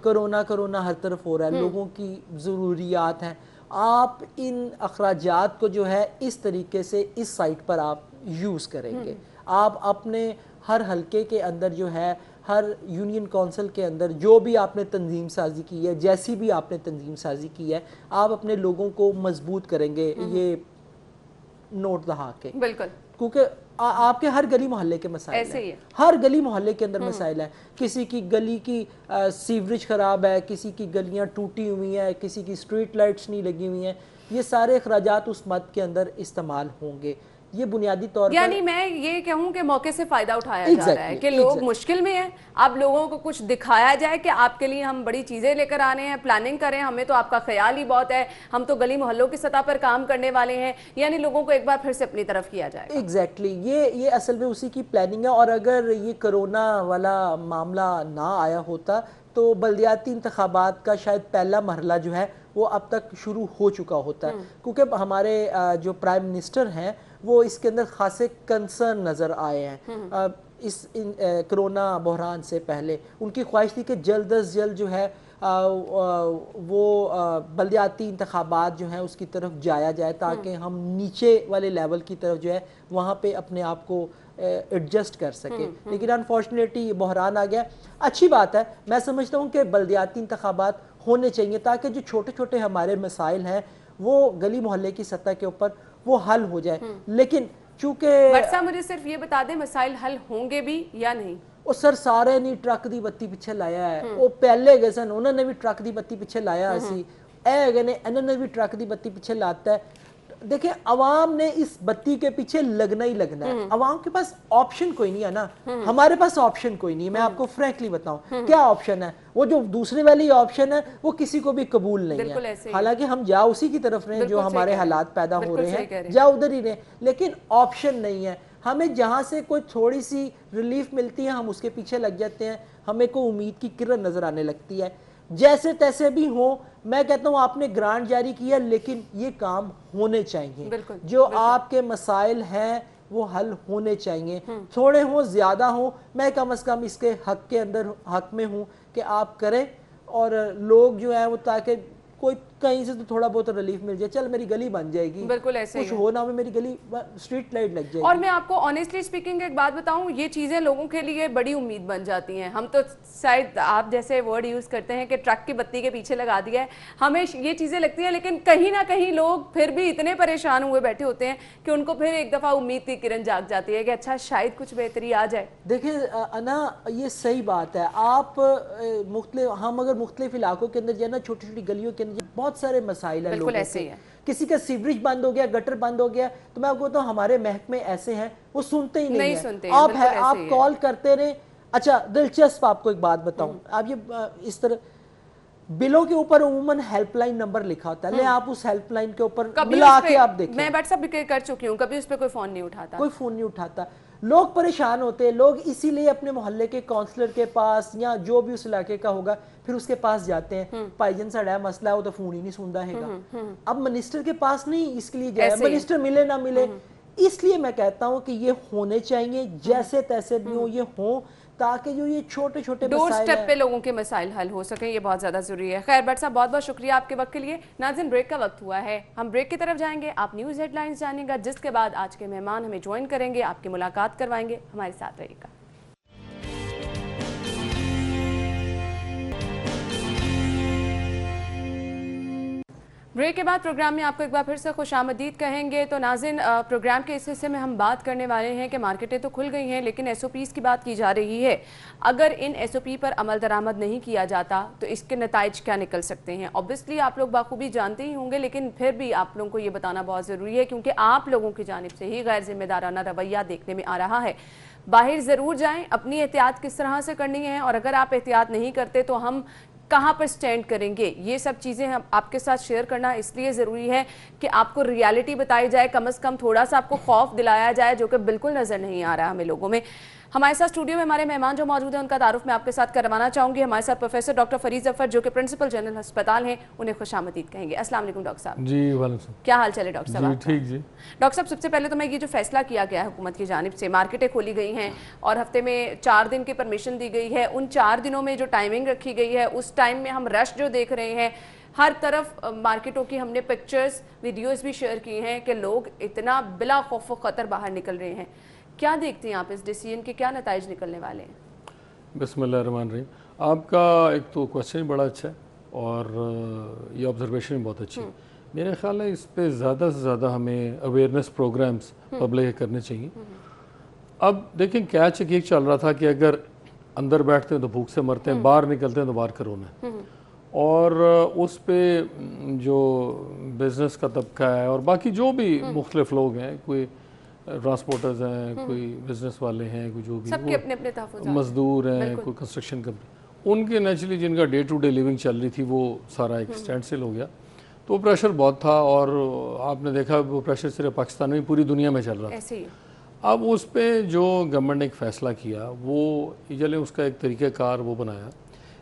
कोरोना हर तरफ हो रहा है, लोगों की ज़रूरियात हैं। आप इन अखराजात को जो है इस तरीके से इस साइट पर आप यूज़ करेंगे, आप अपने हर हलके के अंदर जो है, हर यूनियन काउंसिल के अंदर जो भी आपने तंजीम साजी की है, जैसी भी आपने तंजीम साजी की है, आप अपने लोगों को मजबूत करेंगे ये नोट दहा के। बिल्कुल, क्योंकि आपके हर गली मोहल्ले के मसाइल ऐसे ही है, हर गली मोहल्ले के अंदर मसाइल है। किसी की गली की सीवरेज खराब है, किसी की गलियां टूटी हुई हैं, किसी की स्ट्रीट लाइट्स नहीं लगी हुई हैं, ये सारे अखराजात उस मद के अंदर इस्तेमाल होंगे। ये बुनियादी तौर पर, यानी मैं ये कहूँ कि मौके से फायदा उठाया जा रहा है कि लोग मुश्किल में हैं, आप लोगों को कुछ दिखाया जाए कि आपके लिए हम बड़ी चीजें लेकर आने हैं, प्लानिंग करें, हमें तो आपका ख्याल ही बहुत है, हम तो गली मोहल्लों की सतह पर काम करने वाले हैं, यानी लोगों को एक बार फिर से अपनी तरफ किया जाए। एग्जैक्टली, ये असल में उसी की प्लानिंग है। और अगर ये कोरोना वाला मामला ना आया होता तो बल्दियाती इंतखाबात का शायद पहला मरहला जो है وہ اب تک شروع ہو چکا ہوتا ہے، کیونکہ ہمارے جو پرائم منسٹر ہیں وہ اس کے اندر خاصے کنسرن نظر آئے ہیں اس کرونا بحران سے پہلے۔ ان کی خواہش تھی کہ جلد از جلد جو ہے وہ بلدیاتی انتخابات جو ہیں اس کی طرف جایا جائے تاکہ ہم نیچے والے لیول کی طرف جو ہے وہاں پہ اپنے آپ کو ایڈجسٹ کر سکے، لیکن انفارچونیٹلی بحران آ گیا۔ اچھی بات ہے، میں سمجھتا ہوں کہ بلدیاتی انتخابات ہونے چاہیے تاکہ جو چھوٹے چھوٹے ہمارے مسائل ہیں وہ گلی محلے کی سطح کے اوپر وہ حل ہو جائے، لیکن چونکہ بٹ صاحب مجھے صرف یہ بتا دیں مسائل حل ہوں گے بھی یا نہیں؟ وہ سر سارے نہیں ٹرک دی بتی پیچھے لایا ہے، وہ پہلے گئے سن انہوں نے بھی ٹرک دی بتی پیچھے لایا اسی اے گئے نے انہوں نے بھی ٹرک دی بتی پیچھے لاتا ہے۔ دیکھیں عوام نے اس بتی کے پیچھے لگنا ہی لگنا ہے، عوام کے پاس آپشن کوئی نہیں ہے نا، ہمارے پاس آپشن کوئی نہیں ہے۔ میں آپ کو فرینکلی بتاؤں کیا آپشن ہے، وہ جو دوسرے والی آپشن ہے وہ کسی کو بھی قبول نہیں ہے، حالانکہ ہم جا اسی کی طرف رہے جو ہمارے حالات پیدا ہو رہے ہیں، جا ادھر ہی رہے، لیکن آپشن نہیں ہے۔ ہمیں جہاں سے کوئی تھوڑی سی ریلیف ملتی ہے ہم اس کے پیچھے لگ جاتے ہیں، ہمیں کوئی امید کی کرن نظر آنے لگتی ہے۔ جیسے تیسے بھی ہوں، میں کہتا ہوں آپ نے گرانٹ جاری کیا لیکن یہ کام ہونے چاہیے، جو آپ کے مسائل ہیں وہ حل ہونے چاہیے، تھوڑے ہوں زیادہ ہوں، میں کم از کم اس کے حق کے اندر حق میں ہوں کہ آپ کریں، اور لوگ جو ہیں وہ تاکہ کوئی کہیں سے تو تھوڑا بہت ریلیف مل جائے، چل میری گلی بن جائے گی، بالکل ایسے کچھ ہو نہ ہو میری گلی اسٹریٹ لائٹ لگ جائے گی۔ اور میں آپ کو آنیسٹلی اسپیکنگ ایک بات بتاؤں، یہ چیزیں لوگوں کے لیے بڑی امید بن جاتی ہیں۔ ہم تو شاید آپ جیسے ورڈ یوز کرتے ہیں کہ ٹرک کی بتی کے پیچھے لگا دیا ہے، ہمیں یہ چیزیں لگتی ہیں، لیکن کہیں نہ کہیں لوگ پھر بھی اتنے پریشان ہوئے بیٹھے ہوتے ہیں کہ ان کو پھر ایک دفعہ امید کی کرن جاگ جاتی ہے کہ اچھا شاید کچھ بہتری آ جائے۔ دیکھیں انا یہ صحیح بات ہے، آپ ہم اگر مختلف علاقوں کے اندر جو ہے نا چھوٹی چھوٹی گلیوں کے اندر بہت سارے مسائل ہیں لوگوں کے، کسی کا سیوریج بند ہو گیا، گٹر بند ہو گیا، تو میں آپ کو بتاؤں ہمارے محکمے ایسے ہیں وہ سنتے ہی نہیں ہیں، آپ کال کرتے رہے۔ اچھا دلچسپ آپ کو ایک بات بتاؤں، آپ یہ اس طرح بلوں کے اوپر عموماً ہیلپ لائن نمبر لکھا ہوتا ہے، لے آپ اس ہیلپ لائن کے اوپر ملا کے آپ دیکھیں، میں واٹس ایپ بھی کر چکی ہوں، کبھی اس پہ کوئی فون نہیں اٹھاتا، کوئی فون نہیں اٹھاتا، لوگ پریشان ہوتے ہیں، لوگ اسی لیے اپنے محلے کے کونسلر کے پاس یا جو بھی اس علاقے کا ہوگا پھر اس کے پاس جاتے ہیں، بھائی جان ساڑا ہے مسئلہ ہے وہ تو فون ہی نہیں سنتا ہے گا، اب منسٹر کے پاس نہیں اس کے لیے جائے، منسٹر ملے نہ ملے، اس لیے میں کہتا ہوں کہ یہ ہونے چاہیے، جیسے تیسے بھی ہوں یہ ہوں، تاکہ جو یہ چھوٹے چھوٹے ڈور سٹیپ پہ لوگوں کے مسائل حل ہو سکیں، یہ بہت زیادہ ضروری ہے۔ خیر بٹ صاحب بہت بہت شکریہ آپ کے وقت کے لیے۔ ناظرین بریک کا وقت ہوا ہے، ہم بریک کی طرف جائیں گے، آپ نیوز ہیڈ لائنز جانیں گا، جس کے بعد آج کے مہمان ہمیں جوائن کریں گے، آپ کی ملاقات کروائیں گے، ہمارے ساتھ رہیے گا۔ بریک کے بعد پروگرام میں آپ کو ایک بار پھر سے خوش آمدید کہیں گے۔ تو ناظرین پروگرام کے اس حصے میں ہم بات کرنے والے ہیں کہ مارکیٹیں تو کھل گئی ہیں لیکن ایس او پیز کی بات کی جا رہی ہے، اگر ان ایس او پی پر عمل درآمد نہیں کیا جاتا تو اس کے نتائج کیا نکل سکتے ہیں؟ اوبویسلی آپ لوگ بخوبی جانتے ہی ہوں گے، لیکن پھر بھی آپ لوگوں کو یہ بتانا بہت ضروری ہے کیونکہ آپ لوگوں کی جانب سے ہی غیر ذمہ دارانہ رویہ دیکھنے میں آ رہا ہے۔ باہر ضرور جائیں، اپنی احتیاط کس طرح سے کرنی ہے، اور اگر آپ احتیاط نہیں کرتے تو ہم کہاں پر سٹینڈ کریں گے، یہ سب چیزیں ہم آپ کے ساتھ شیئر کرنا اس لیے ضروری ہے کہ آپ کو ریالٹی بتائی جائے، کم از کم تھوڑا سا آپ کو خوف دلایا جائے جو کہ بالکل نظر نہیں آ رہا ہمیں لوگوں میں۔ ہمارے ساتھ اسٹوڈیو میں ہمارے مہمان جو موجود ہیں ان کا تعارف میں آپ کے ساتھ کروانا چاہوں گی۔ ہمارے ساتھ پروفیسر ڈاکٹر فرید ظفر جو کہ پرنسپل جنرل ہسپتال ہیں، انہیں خوش آمدید کہیں گے۔ السلام علیکم ڈاکٹر صاحب۔ جی وعلیکم السلام، کیا حال چال ہے ڈاکٹر صاحب؟ ٹھیک جی۔ ڈاکٹر صاحب سب سے پہلے تو میں یہ جو فیصلہ کیا گیا ہے حکومت کی جانب سے، مارکیٹیں کھولی گئی ہیں اور ہفتے میں 4 دن کی پرمیشن دی گئی ہے، ان 4 دنوں میں جو ٹائمنگ رکھی گئی ہے اس ٹائم میں ہم رش جو دیکھ رہے ہیں ہر طرف مارکیٹوں کی، ہم نے پکچرز ویڈیوز بھی شیئر کی ہیں کہ لوگ اتنا بلا خوف و خطر باہر نکل رہے ہیں، کیا دیکھتے ہیں آپ اس ڈیسیژن کے کیا نتائج نکلنے والے ہیں؟ بسم اللہ الرحمن الرحیم۔ آپ کا ایک تو کوشچن بڑا اچھا ہے اور یہ آبزرویشن بہت اچھی ہے، میرے خیال ہے اس پہ زیادہ سے زیادہ ہمیں اویئرنیس پروگرامز پبلک کرنے چاہیے۔ اب دیکھیں کیچ ایک چل رہا تھا کہ اگر اندر بیٹھتے ہیں تو بھوک سے مرتے ہیں، باہر نکلتے ہیں تو باہر کرونا ہے، اور اس پہ جو بزنس کا طبقہ ہے اور باقی جو بھی مختلف لوگ ہیں، کوئی ٹرانسپورٹرز ہیں، کوئی بزنس والے ہیں، کوئی جو بھی سب کے اپنے اپنے تحفظات، مزدور ہیں، کوئی کنسٹرکشن کمپنی، ان کے نیچرلی جن کا ڈے ٹو ڈے لیونگ چل رہی تھی وہ سارا ایک اسٹینڈ سل ہو گیا، تو پریشر بہت تھا، اور آپ نے دیکھا وہ پریشر صرف پاکستان میں پوری دنیا میں چل رہا تھا۔ ایسے ہی اب اس پہ جو گورنمنٹ نے ایک فیصلہ کیا وہ چلے اس کا ایک طریقہ کار وہ بنایا،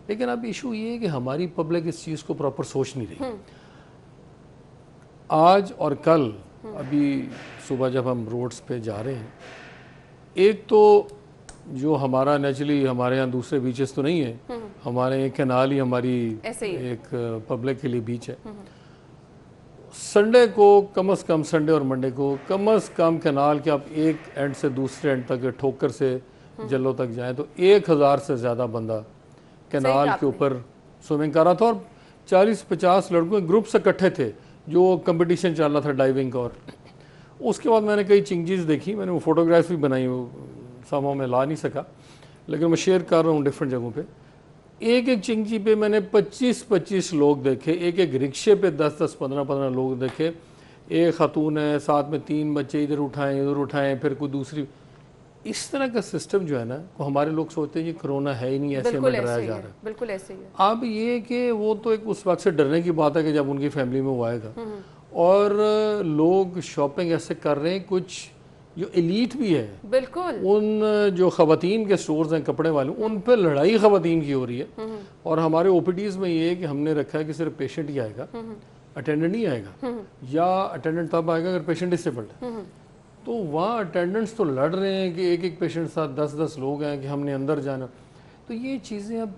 لیکن اب ایشو یہ ہے کہ ہماری پبلک اس چیز کو پراپر سوچ نہیں رہی۔ آج اور کل ابھی صبح جب ہم روڈز پہ جا رہے ہیں، ایک تو جو ہمارا نیچرلی ہمارے یہاں دوسرے بیچز تو نہیں ہیں، ہمارے ایک کینال ہی ہماری ایک پبلک کے لیے بیچ ہے. سنڈے کو کم از کم، سنڈے اور منڈے کو کم از کم کینال کے آپ ایک اینڈ سے دوسرے اینڈ تک، ٹھوکر سے جلو تک جائیں تو 1000 سے زیادہ بندہ کینال کے اوپر سوئمنگ کر رہا تھا، اور 40-50 لڑکوں کے گروپ سے اکٹھے تھے جو کمپٹیشن چل رہا تھا ڈائیونگ کا. اور اس کے بعد میں نے کئی چینجز دیکھی، میں نے وہ فوٹوگرافس بھی بنائی، وہ ساموں میں لا نہیں سکا لیکن میں شیئر کر رہا ہوں ڈفرینٹ جگہوں پہ. ایک چنگی پہ میں نے 25 لوگ دیکھے، ایک رکشے پہ 10 15 لوگ دیکھے. ایک خاتون ہے، ساتھ میں 3 بچے، ادھر اٹھائیں پھر کوئی دوسری. اس طرح کا سسٹم جو ہے نا، وہ ہمارے لوگ سوچتے ہیں یہ کرونا ہے ہی نہیں، ایسے میں ڈرایا جا رہا ہے. بالکل ایسے ہی ہے. اب یہ کہ وہ تو ایک اس وقت سے ڈرنے کی بات ہے کہ جب ان کی فیملی میں وہ آئے گا. اور لوگ شاپنگ ایسے کر رہے ہیں، کچھ جو ایلیٹ بھی ہے، بالکل ان جو خواتین کے سٹورز ہیں کپڑے والے، ان پہ لڑائی خواتین کی ہو رہی ہے. اور ہمارے او پی ڈیز میں یہ ہے کہ ہم نے رکھا ہے کہ صرف پیشنٹ ہی آئے گا، اٹینڈنٹ نہیں آئے گا، یا اٹینڈنٹ تب آئے گا اگر پیشنٹ ڈسیبلڈ ہے. تو وہاں اٹینڈنٹس تو لڑ رہے ہیں کہ ایک پیشنٹ ساتھ 10 لوگ ہیں کہ ہم نے اندر جانا. تو یہ چیزیں اب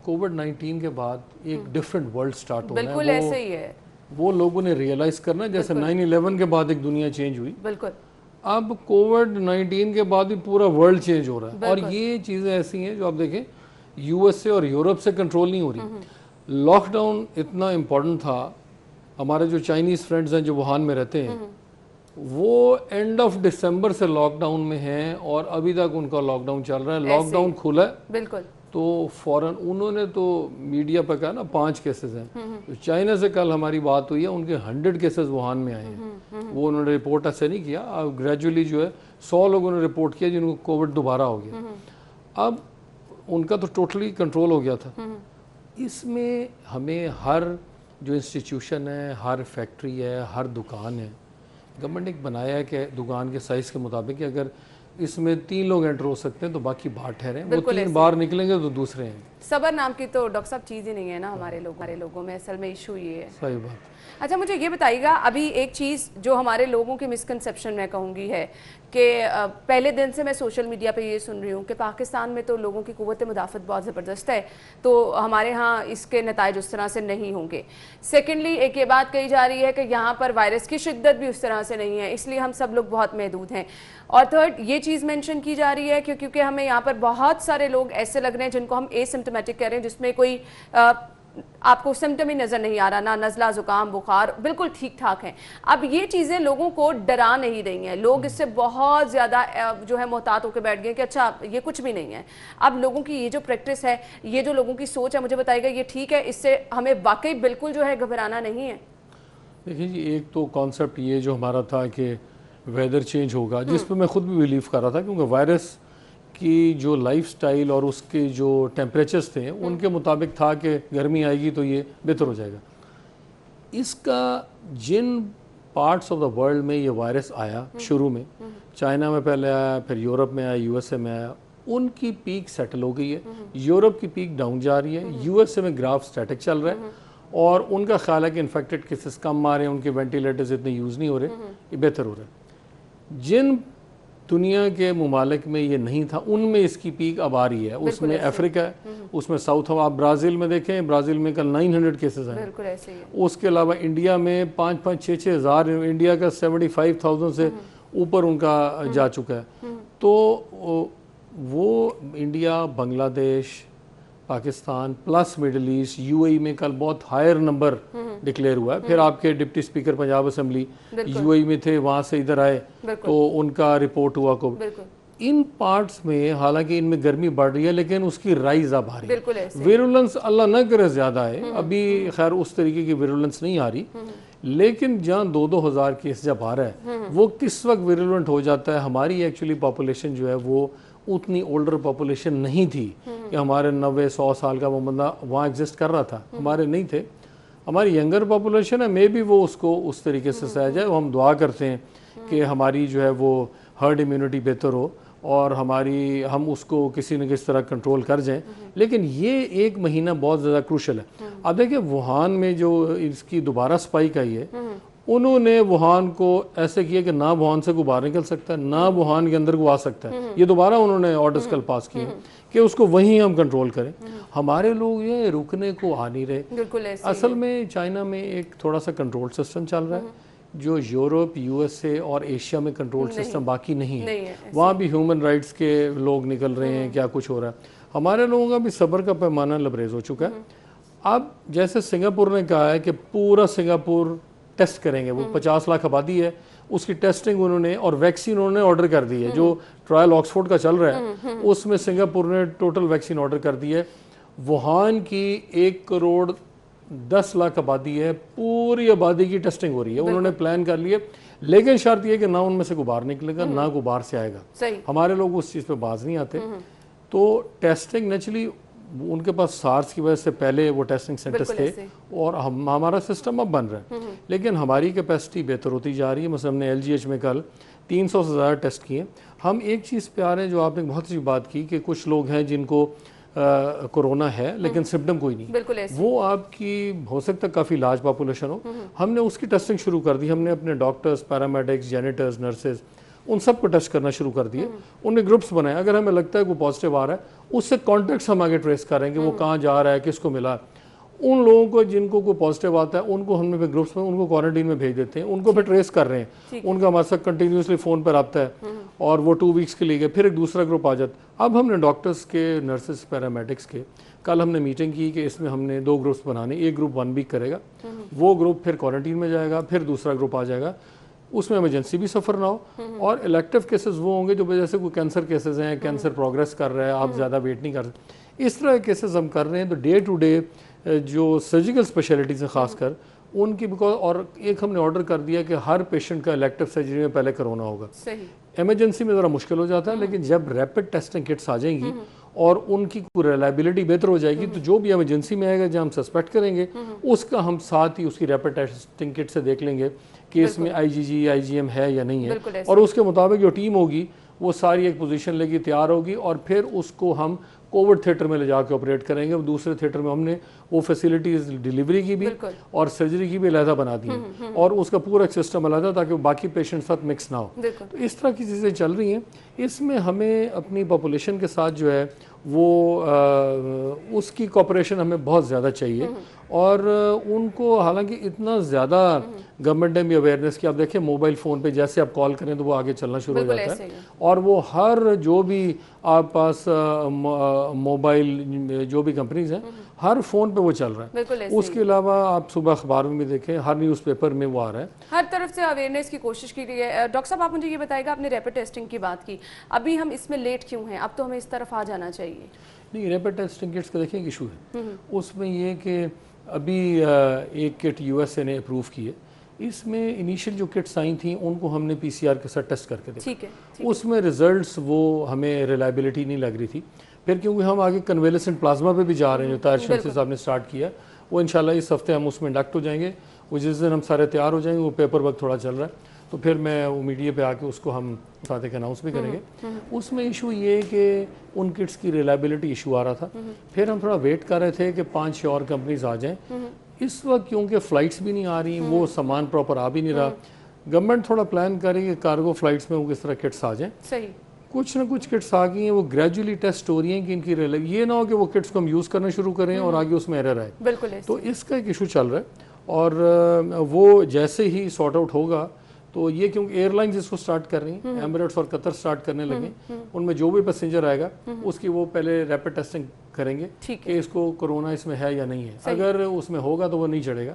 کووڈ-19 کے بعد ایک ڈفرینٹ ورلڈ سٹارٹ ہونا ہے. بالکل ایسے ہی ہے. وہ لوگوں نے ریئلائز کرنا، جیسے 9/11 کے بعد ایک دنیا چینج ہوئی، بالکل اب کووڈ-19 کے بعد بھی پورا ورلڈ چینج ہو رہا ہے. اور یہ چیزیں ایسی ہیں جو آپ دیکھیں یو ایس اے اور یورپ سے کنٹرول نہیں ہو رہی. لاک ڈاؤن اتنا امپورٹنٹ تھا. ہمارے جو چائنیز فرینڈز ہیں جو ووہان میں رہتے ہیں، وہ اینڈ آف دسمبر سے لاک ڈاؤن میں ہیں اور ابھی تک ان کا لاک ڈاؤن چل رہا ہے. لاک ڈاؤن کھلا ہے بالکل تو فوراً انہوں نے تو میڈیا پہ کہا نا 5 کیسز ہیں. چائنا سے کل ہماری بات ہوئی ہے، ان کے 100 کیسز ووہان میں آئے ہیں. وہ انہوں نے رپورٹ ایسے نہیں کیا، اب گریجولی جو ہے 100 لوگوں نے رپورٹ کیا جن کو کووڈ دوبارہ ہو گیا. اب ان کا تو ٹوٹلی کنٹرول ہو گیا تھا. اس میں ہمیں ہر جو انسٹیٹیوشن ہے، ہر فیکٹری ہے، ہر دکان ہے، گورنمنٹ نے ایک بنایا ہے کہ دکان کے سائز کے مطابق کہ اگر اس میں 3 لوگ انٹر ہو سکتے ہیں تو باقی باہر ٹھہرے ہیں. وہ 3 باہر نکلیں گے تو دوسرے ہیں. صبر نام کی تو ڈاکٹر صاحب چیز ہی نہیں ہے نا ہمارے لوگوں میں. اصل میں ایشو یہ ہے. صحیح بات. اچھا مجھے یہ بتائیے گا، ابھی ایک چیز جو ہمارے لوگوں کی مسکنسیپشن میں کہوں گی ہے کہ پہلے دن سے میں سوشل میڈیا پہ یہ سن رہی ہوں کہ پاکستان میں تو لوگوں کی قوت مدافعت بہت زبردست ہے، تو ہمارے ہاں اس کے نتائج اس طرح سے نہیں ہوں گے. سیکنڈلی ایک یہ بات کہی جا رہی ہے کہ یہاں پر وائرس کی شدت بھی اس طرح سے نہیں ہے، اس لیے ہم سب لوگ بہت محدود ہیں. اور تھرڈ یہ چیز مینشن کی جا رہی ہے کیونکہ ہمیں یہاں پر بہت سارے لوگ ایسے لگ رہے ہیں جن کو ہم اسمپٹومیٹک کہہ رہے ہیں، جس میں کوئی آپ کو سمٹم ہی نظر نہیں آ رہا، نہ نزلہ، زکام، بخار، بالکل ٹھیک ٹھاک ہیں. اب یہ چیزیں لوگوں کو ڈرا نہیں رہی ہیں، لوگ اس سے بہت زیادہ جو ہے محتاط ہو کے بیٹھ گئے کہ اچھا یہ کچھ بھی نہیں ہے. اب لوگوں کی یہ جو پریکٹس ہے، یہ جو لوگوں کی سوچ ہے، مجھے بتائیے گا یہ ٹھیک ہے؟ اس سے ہمیں واقعی بالکل جو ہے گھبرانا نہیں ہے؟ دیکھیں جی، ایک تو کانسیپٹ یہ جو ہمارا تھا کہ ویدر چینج ہوگا، جس پہ میں خود بھی بلیو کر رہا تھا، کیونکہ وائرس کی جو لائف سٹائل اور اس کے جو ٹیمپریچرز تھے ان کے مطابق تھا کہ گرمی آئے گی تو یہ بہتر ہو جائے گا. اس کا جن پارٹس آف دا ورلڈ میں یہ وائرس آیا شروع میں، چائنا میں پہلے آیا، پھر یورپ میں آیا، یو ایس اے میں آیا، ان کی پیک سیٹل ہو گئی ہے. یورپ کی پیک ڈاؤن جا رہی ہے، یو ایس اے میں گراف سٹیٹک چل رہا ہے، اور ان کا خیال ہے کہ انفیکٹڈ کیسز کم آ رہے ہیں، ان کے وینٹیلیٹرز اتنے یوز نہیں ہو رہے، یہ بہتر ہو رہا ہے. جن دنیا کے ممالک میں یہ نہیں تھا ان میں اس کی پیک اب آ رہی ہے. اس میں افریقہ ہے، اس میں ساؤتھ، آپ برازیل میں دیکھیں، برازیل میں کل 900 کیسز ہیں. بالکل ایسے ہی ہے. اس کے علاوہ انڈیا میں 5-6 ہزار، انڈیا کا 75,000 سے اوپر ان کا جا چکا ہے. تو وہ India, Bangladesh, Pakistan plus Middle East, U A E میں کل بہت ہائر نمبر ڈکلیئر ہوا ہے. پھر آپ کے deputy speaker Punjab assembly U A E میں تھے، وہاں سے ادھر آئے تو ان کا رپورٹ ہوا کو. ان پارٹس میں حالانکہ ان میں گرمی بڑھ رہی ہے لیکن اس کی رائز اب آ رہی ہے. ویرولنس اللہ نہ کرے زیادہ ہے، ابھی خیر اس طریقے کی ویرولنس نہیں آ رہی، لیکن جہاں 2-2 ہزار کیس جب آ رہا ہے وہ کس وقت ویرولنٹ ہو جاتا ہے. ہماری ایکچولی پاپولیشن جو ہے وہ اتنی اولڈر پاپولیشن نہیں تھی کہ ہمارے 90-100 سال کا وہ بندہ وہاں ایگزسٹ کر رہا تھا، ہمارے نہیں تھے. ہماری ینگر پاپولیشن ہے، مے بی وہ اس کو اس طریقے سے سہ جائے. ہم دعا کرتے ہیں کہ ہماری جو ہے وہ ہرڈ امیونٹی بہتر ہو اور ہم اس کو کسی نہ کسی طرح کنٹرول کر جائیں. لیکن یہ 1 مہینہ بہت زیادہ کروشل ہے. اب دیکھیں ووہان میں جو اس کی دوبارہ سپائک آئی ہے، انہوں نے ووہان کو ایسے کیا کہ نہ ووہان سے کوئی باہر نکل سکتا ہے نہ ووہان کے اندر کو آ سکتا ہے. یہ دوبارہ انہوں نے آرڈرز کل پاس کیے کہ اس کو وہیں ہم کنٹرول کریں. ہمارے لوگ یہ رکنے کو آ نہیں رہے. بالکل اصل میں چائنا میں ایک تھوڑا سا کنٹرول سسٹم چل رہا ہے جو یورپ یو ایس اے اور ایشیا میں کنٹرول سسٹم باقی نہیں ہے. وہاں بھی ہیومن رائٹس کے لوگ نکل رہے ہیں, کیا کچھ ہو رہا ہے. ہمارے لوگوں کا بھی صبر کا پیمانہ لبریز ہو چکا ہے. اب جیسے سنگاپور نے کہا ہے کہ پورا سنگاپور ٹیسٹ کریں گے, وہ 50 لاکھ آبادی ہے, اس کی ٹیسٹنگ انہوں نے اور ویکسین انہوں نے آرڈر کر دی ہے. جو ٹرائل آکسفورڈ کا چل رہا ہے اس میں سنگاپور نے ٹوٹل ویکسین آرڈر کر دی ہے. ووہان کی 1.10 کروڑ آبادی ہے, پوری آبادی کی ٹیسٹنگ ہو رہی ہے. انہوں نے پلان کر لیے, لیکن شرط یہ کہ نہ ان میں سے کوئی باہر نکلے گا نہ کوئی باہر سے آئے گا. ہمارے لوگ اس چیز پہ باز نہیں آتے. تو ٹیسٹنگ نیچرلی ان کے پاس سارس کی وجہ سے پہلے وہ ٹیسٹنگ سینٹرز تھے اور ہمارا سسٹم اب بن رہا ہے, لیکن ہماری کیپیسٹی بہتر ہوتی جا رہی ہے. مثلا ہم نے ایل جی ایچ میں کل 300 سے زیادہ ٹیسٹ کیے. ہم ایک چیز پہ آ رہے ہیں جو آپ نے بہت اچھی بات کی کہ کچھ لوگ ہیں جن کو کورونا ہے لیکن سمپٹم کوئی نہیں, وہ آپ کی ہو سکتا ہے کافی لارج پاپولیشن ہو. ہم نے اس کی ٹیسٹنگ شروع کر دی. ہم نے اپنے ڈاکٹرز, پیرامیڈکس, جینیٹرز, نرسز ان سب کو ٹیسٹ کرنا شروع کر دیے. ان نے گروپس بنائے. اگر ہمیں لگتا ہے کوئی پازیٹیو آ رہا ہے اس سے کانٹیکٹس ہم آگے ٹریس کریں گے, وہ کہاں جا رہا ہے, کس کو ملا. ان لوگوں کو جن کو کوئی پازیٹیو آتا ہے ان کو ہم نے پھر گروپس میں ان کو کوارنٹین میں بھیج دیتے ہیں, ان کو پھر ٹریس کر رہے ہیں. ان کا ہمارے ساتھ کنٹینیوسلی فون پر رابطہ ہے اور وہ 2 ویکس کے لیے گئے, پھر ایک دوسرا گروپ آ جاتا. اب ہم نے ڈاکٹرز کے, نرسز, پیرامیڈکس کے کل ہم نے میٹنگ کی کہ اس میں ہم نے 2 گروپس بنانے. ایک گروپ 1 ویک کرے گا, وہ گروپ پھر کوارنٹین میں جائے گا, پھر دوسرا گروپ آ جائے گا. اس میں ایمرجنسی بھی سفر نہ ہو, اور الیکٹیو کیسز وہ ہوں گے جو جیسے کوئی کینسر کیسز ہیں, کینسر پروگریس کر رہا ہے, آپ زیادہ ویٹ نہیں کر سکتے, اس طرح کے کیسز ہم کر رہے ہیں. تو ڈے ٹو ڈے جو سرجیکل اسپیشلٹیز ہیں خاص کر ان کی, اور ایک ہم نے آرڈر کر دیا کہ ہر پیشنٹ کا الیکٹیو سرجری میں پہلے کرونا ہوگا. ایمرجنسی میں ذرا مشکل ہو جاتا ہے, لیکن جب ریپڈ ٹیسٹنگ کٹس آ جائیں گی اور ان کی ریلائبلٹی بہتر ہو جائے گی تو جو بھی ایمرجنسی میں آئے گا جہاں ہم سسپیکٹ کریں گے اس کا ہم ساتھ ہی اس کی ریپڈ ٹیسٹنگ کٹ سے دیکھ لیں گے کہ اس میں آئی جی جی, آئی جی ایم ہے یا نہیں ہے, اور اس کے مطابق جو ٹیم ہوگی وہ ساری ایک پوزیشن لے کے تیار ہوگی, اور پھر اس کو ہم کووڈ تھیٹر میں لے جا کے آپریٹ کریں گے. دوسرے تھیٹر میں ہم نے وہ فیسلٹیز ڈیلیوری کی بھی اور سرجری کی بھی علیحدہ بنا دی ہیں, اور اس کا پورا ایک سسٹم علیحدہ تاکہ باقی پیشنٹ ساتھ مکس نہ ہو. تو اس طرح کی چیزیں چل رہی ہیں. اس میں ہمیں اپنی پاپولیشن کے ساتھ جو ہے وہ اس کی کوپریشن ہمیں بہت زیادہ چاہیے, اور ان کو حالانکہ اتنا زیادہ گورنمنٹ نے بھی اویئرنیس کی. آپ دیکھیں موبائل فون پہ جیسے آپ کال کریں تو وہ آگے چلنا شروع ہو جاتا ہے, اور وہ ہر جو بھی آپ پاس موبائل جو بھی کمپنیز ہیں ہر فون پہ وہ چل رہا ہے. اس کے علاوہ آپ صبح اخبار میں بھی دیکھیں, ہر نیوز پیپر میں وہ آ رہا ہے. ہر طرف سے اویئرنیس کی کوشش کی گئی ہے. ڈاکٹر صاحب آپ مجھے یہ بتائیے گا, آپ نے ریپڈ ٹیسٹنگ کی بات کی, ابھی ہم اس میں لیٹ کیوں ہیں؟ اب تو ہمیں اس طرف آ جانا چاہیے. نہیں, ریپڈ ٹیسٹنگ کٹس کا دیکھیں ایک ایشو ہے. اس میں یہ کہ ابھی ایک کٹ یو ایس اے نے اپروو کی ہے. اس میں انیشیل جو کٹس آئی تھیں ان کو ہم نے پی سی آر کے ساتھ ٹیسٹ کر کے دیکھا. اس میں ریزلٹس وہ ہمیں ریلائبلٹی نہیں لگ رہی تھی. پھر کیونکہ ہم آگے کنویلسنٹ پلازما پہ بھی جا رہے ہیں جو طاہر شمسی صاحب نے سٹارٹ کیا, وہ انشاءاللہ اس ہفتے ہم اس میں انڈکٹ ہو جائیں گے. وہ جس دن ہم سارے تیار ہو جائیں گے, وہ پیپر ورک تھوڑا چل رہا ہے, تو پھر میں وہ میڈیا پہ آ کے اس کو ہم ساتھ ایک اناؤنس بھی کریں گے. اس میں ایشو یہ کہ ان کٹس کی ریلائبلٹی ایشو آ رہا تھا. پھر ہم تھوڑا ویٹ کر رہے تھے کہ 5-6 اور کمپنیز آ جائیں. اس وقت کیونکہ فلائٹس بھی نہیں آ رہی, وہ سامان پراپر آ بھی نہیں رہا, گورنمنٹ تھوڑا پلان کرے کہ کارگو فلائٹس میں وہ کس طرح کٹس آ جائیں. صحیح, کچھ نہ کچھ کٹس آ گئی ہیں, وہ گریجولی ٹیسٹ ہو رہی ہیں کہ ان کی یہ نہ ہو کہ وہ کٹس کو ہم یوز کرنا شروع کریں اور آگے اس میں ایرر آئے. بالکل. تو اس کا ایک ایشو چل رہا ہے, اور وہ جیسے ہی سارٹ آؤٹ ہوگا تو یہ کیونکہ ایئر لائنز اس کو سٹارٹ کر رہی ہیں, ایمریٹس اور قطر سٹارٹ کرنے لگے, ان میں جو بھی پیسنجر آئے گا اس کی وہ پہلے ریپڈ ٹیسٹنگ کریں گے کہ اس کو کورونا اس میں ہے یا نہیں ہے. اگر اس میں ہوگا تو وہ نہیں چڑھے گا,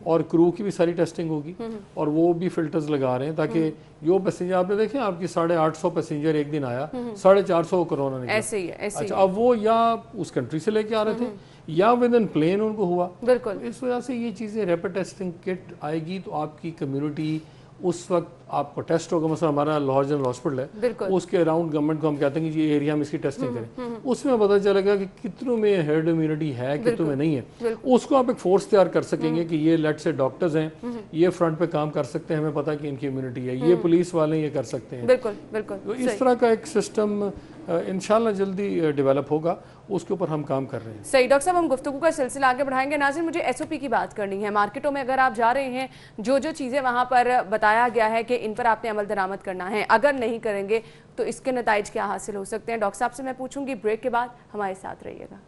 اور کرو کی بھی ساری ٹیسٹنگ ہوگی, اور وہ بھی فلٹرز لگا رہے ہیں تاکہ جو پیسنجر آپ نے دیکھیں آپ کی 850 پیسنجر ایک دن آیا, 450 کورونا نہیں. اچھا, اب وہ یا اس کنٹری سے لے کے آ رہے تھے یا ود ان پلین ان کو ہوا. بالکل, اس وجہ سے یہ چیزیں ریپڈ ٹیسٹنگ کٹ آئے گی تو آپ کی کمیونٹی اس وقت आपको टेस्ट होगा, मतलब हमारा लाहौर जनरल हॉस्पिटल है, उसके अराउंड गवर्नमेंट को हम कहते हैं कि ये एरिया में इसकी टेस्टिंग करें, उसमें पता चलेगा कि कितनों में हर्ड इम्यूनिटी है, कितनों में नहीं है। उसको आप एक फोर्स तैयार कर सकेंगे कि ये लेट से डॉक्टर्स हैं, ये फ्रंट पे काम कर सकते हैं, हमें पता है कि इनकी इम्यूनिटी है, ये पुलिस वाले ये कर सकते हैं। बिल्कुल बिल्कुल, तो इस तरह का एक सिस्टम इंशाल्लाह जल्दी डेवलप होगा, उसके ऊपर हम काम कर रहे हैं। सही। डॉक्टर साहब, हम गुफ्तगू का सिलसिला आगे बढ़ाएंगे। नाज़रीन, मुझे एसओपी की बात करनी है। मार्केटों में अगर आप जा रहे हैं, जो जो चीज़ें वहाँ पर बताया गया है कि इन पर आपने अमल दरामद करना है, अगर नहीं करेंगे तो इसके नताइज क्या हासिल हो सकते हैं, डॉक्टर साहब से मैं पूछूंगी। ब्रेक के बाद हमारे साथ रहिएगा।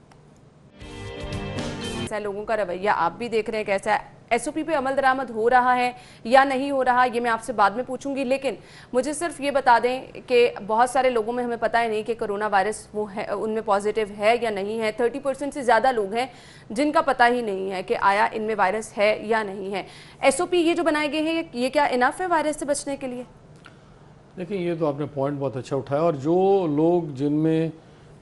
लोगों का रवैया आप भी देख रहे हैं कैसा है, एसओपी पे अमल दरामद हो रहा है या नहीं हो रहा, ये मैं आपसे बाद में पूछूंगी। लेकिन मुझे सिर्फ ये बता दें कि बहुत सारे लोगों में हमें पता ही नहीं कि कोरोना वायरस वो है, उनमें पॉजिटिव है या नहीं है। 30% से ज़्यादा लोग हैं जिनका पता ही नहीं है कि आया इनमें वायरस है या नहीं है। एसओपी ये जो बनाए गए हैं, ये क्या इनफ है वायरस से बचने के लिए? देखिए, ये तो आपने पॉइंट बहुत अच्छा उठाया, और जो लोग जिनमें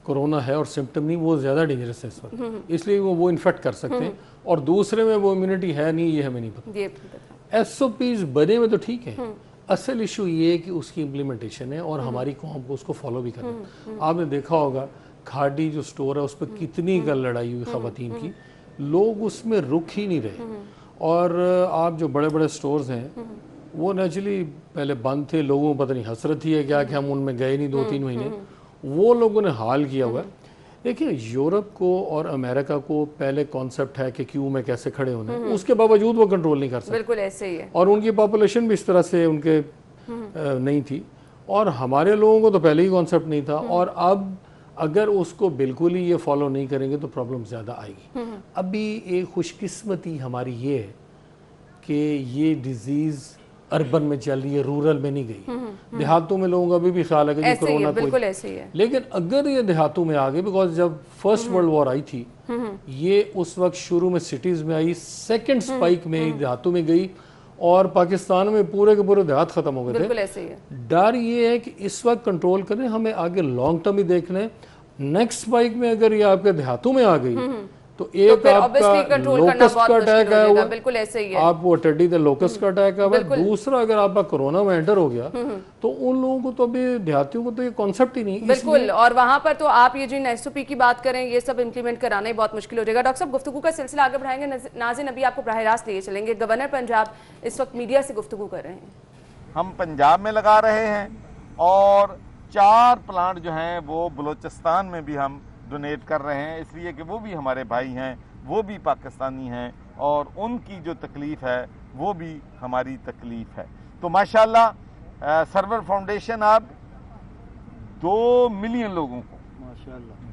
कोरोना है और सिम्टम नहीं, वो ज़्यादा डेंजरस है इस वक्त, इसलिए वो इन्फेक्ट कर सकते हैं, और दूसरे में वो इम्यूनिटी है नहीं, ये हमें नहीं पता। एसओपीज बने में तो ठीक है, असल इशू ये है कि उसकी इम्प्लीमेंटेशन है और हमारी कौम को उसको फॉलो भी करना। आपने देखा होगा खाड़ी जो स्टोर है उस पर कितनी कल लड़ाई हुई खवातीन की, लोग उसमें रुक ही नहीं रहे। और आप जो बड़े बड़े स्टोर्स हैं वो नेचुरली पहले बंद थे, लोगों को पता नहीं हसरत ही है क्या कि हम उनमें गए नहीं 2-3 महीने, वो लोगों ने हाल किया हुआ है। देखिए, यूरोप को और अमेरिका को पहले कॉन्सेप्ट है कि क्यू में कैसे खड़े होना है, उसके बावजूद वो कंट्रोल नहीं कर सकते। बिल्कुल ऐसे ही है। और उनकी पॉपुलेशन भी इस तरह से उनके नहीं थी, और हमारे लोगों को तो पहले ही कॉन्सेप्ट नहीं था, और अब अगर उसको बिल्कुल ही ये फॉलो नहीं करेंगे तो प्रॉब्लम ज़्यादा आएगी। अभी एक खुशकिस्मती हमारी ये है कि ये डिजीज़ अर्बन में चल रही है, रूरल में नहीं गई। देहातों में लोगों का अभी भी ख्याल है कि कोरोना बिल्कुल ऐसे ही है। लेकिन अगर ये देहातों में आ गई, बिकॉज जब फर्स्ट वर्ल्ड वॉर आई थी ये उस वक्त शुरू में सिटीज में आई, सेकंड स्पाइक में देहातों में गई, और पाकिस्तान में पूरे के पूरे देहात खत्म हो गए थे। बिल्कुल ऐसे ही है। डर ये है कि इस वक्त कंट्रोल करें, हमें आगे लॉन्ग टर्म ही देखना है। नेक्स्ट स्पाइक में अगर ये आपके देहातों में आ गई तो एक आपका लोकस का अटैक है हुआ, बिल्कुल ऐसे ही है, आप वो टेडी द लोकस का अटैक है। दूसरा, अगर आपका कोरोना में एंटर हो गया तो उन लोगों को तो अभी देहातियों को तो ये कॉन्सेप्ट ही नहीं। बिल्कुल, और वहां पर तो आप ये जो एसओपी की बात करें, ये सब इंप्लीमेंट कराना ही बहुत मुश्किल हो जाएगा। डॉक्टर साहब, गुफ्तगू का सिलसिला आगे बढ़ाएंगे। नाज़रीन, अभी आपको बराह रास्त लिए चलेंगे। गवर्नर पंजाब इस वक्त मीडिया से गुफ्तगू कर रहे हैं। हम पंजाब में लगा रहे हैं, और 4 प्लांट जो हैं वो बलूचिस्तान में भी हम डोनेट कर रहे हैं, इसलिए कि वो भी हमारे भाई हैं, वो भी पाकिस्तानी हैं, और उनकी जो तकलीफ़ है वो भी हमारी तकलीफ़ है। तो माशाल्लाह सर्वर फाउंडेशन अब 2 मिलियन लोगों को,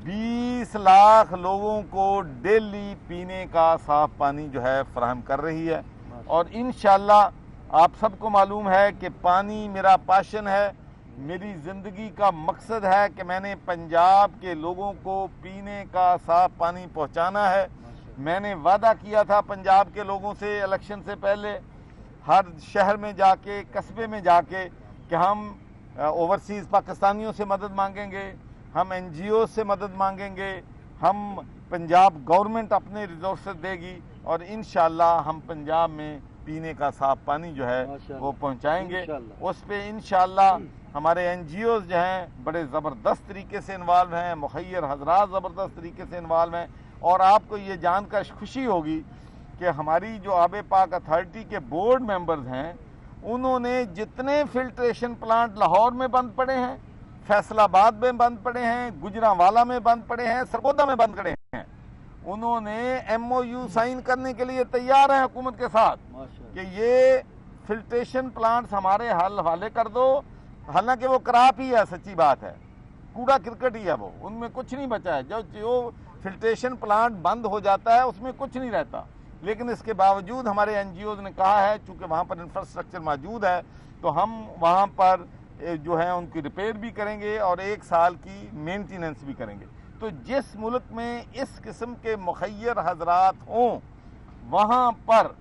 20 लाख लोगों को डेली पीने का साफ पानी जो है फराहम कर रही है। और इंशाल्लाह आप सबको मालूम है कि पानी मेरा पैशन है, मेरी ज़िंदगी का मकसद है कि मैंने पंजाब के लोगों को पीने का साफ पानी पहुंचाना है। मैंने वादा किया था पंजाब के लोगों से इलेक्शन से पहले, हर शहर में जाके, कस्बे में जाके, कि हम ओवरसीज़ पाकिस्तानियों से मदद मांगेंगे, हम NGO से मदद मांगेंगे, हम पंजाब गवर्नमेंट अपने रिसोर्सेज देगी, और इंशाल्लाह हम पंजाब में पीने का साफ पानी जो है वो पहुंचाएंगे। उस पे इंशाल्लाह हमारे NGOs जो हैं बड़े ज़बरदस्त तरीके से इन्वॉल्व हैं, मुखैर हजरात ज़बरदस्त तरीके से इन्वॉल्व हैं। और आपको ये जानकर खुशी होगी कि हमारी जो आबे पाक अथॉरिटी के बोर्ड मेंबर्स हैं, उन्होंने जितने फिल्ट्रेशन प्लांट लाहौर में बंद पड़े हैं, फैसलाबाद में बंद पड़े हैं, गुजरांवाला में बंद पड़े हैं, सरगोदा में बंद पड़े हैं, उन्होंने MOU साइन करने के लिए तैयार है हुकूमत के साथ कि ये फिल्ट्रेशन प्लांट्स हमारे हवाले कर दो। हालांकि वो कराप ही है, सच्ची बात है, कूड़ा क्रिकेट ही है वो, उनमें कुछ नहीं बचा है। जो फिल्ट्रेशन प्लांट बंद हो जाता है उसमें कुछ नहीं रहता, लेकिन इसके बावजूद हमारे NGOs ने कहा है चूँकि वहाँ पर इंफ्रास्ट्रक्चर मौजूद है तो हम वहाँ पर जो है उनकी रिपेयर भी करेंगे और 1 साल की मेंटेनेंस भी करेंगे। तो जिस मुल्क में इस किस्म के मुखैर हजरात हों, वहाँ पर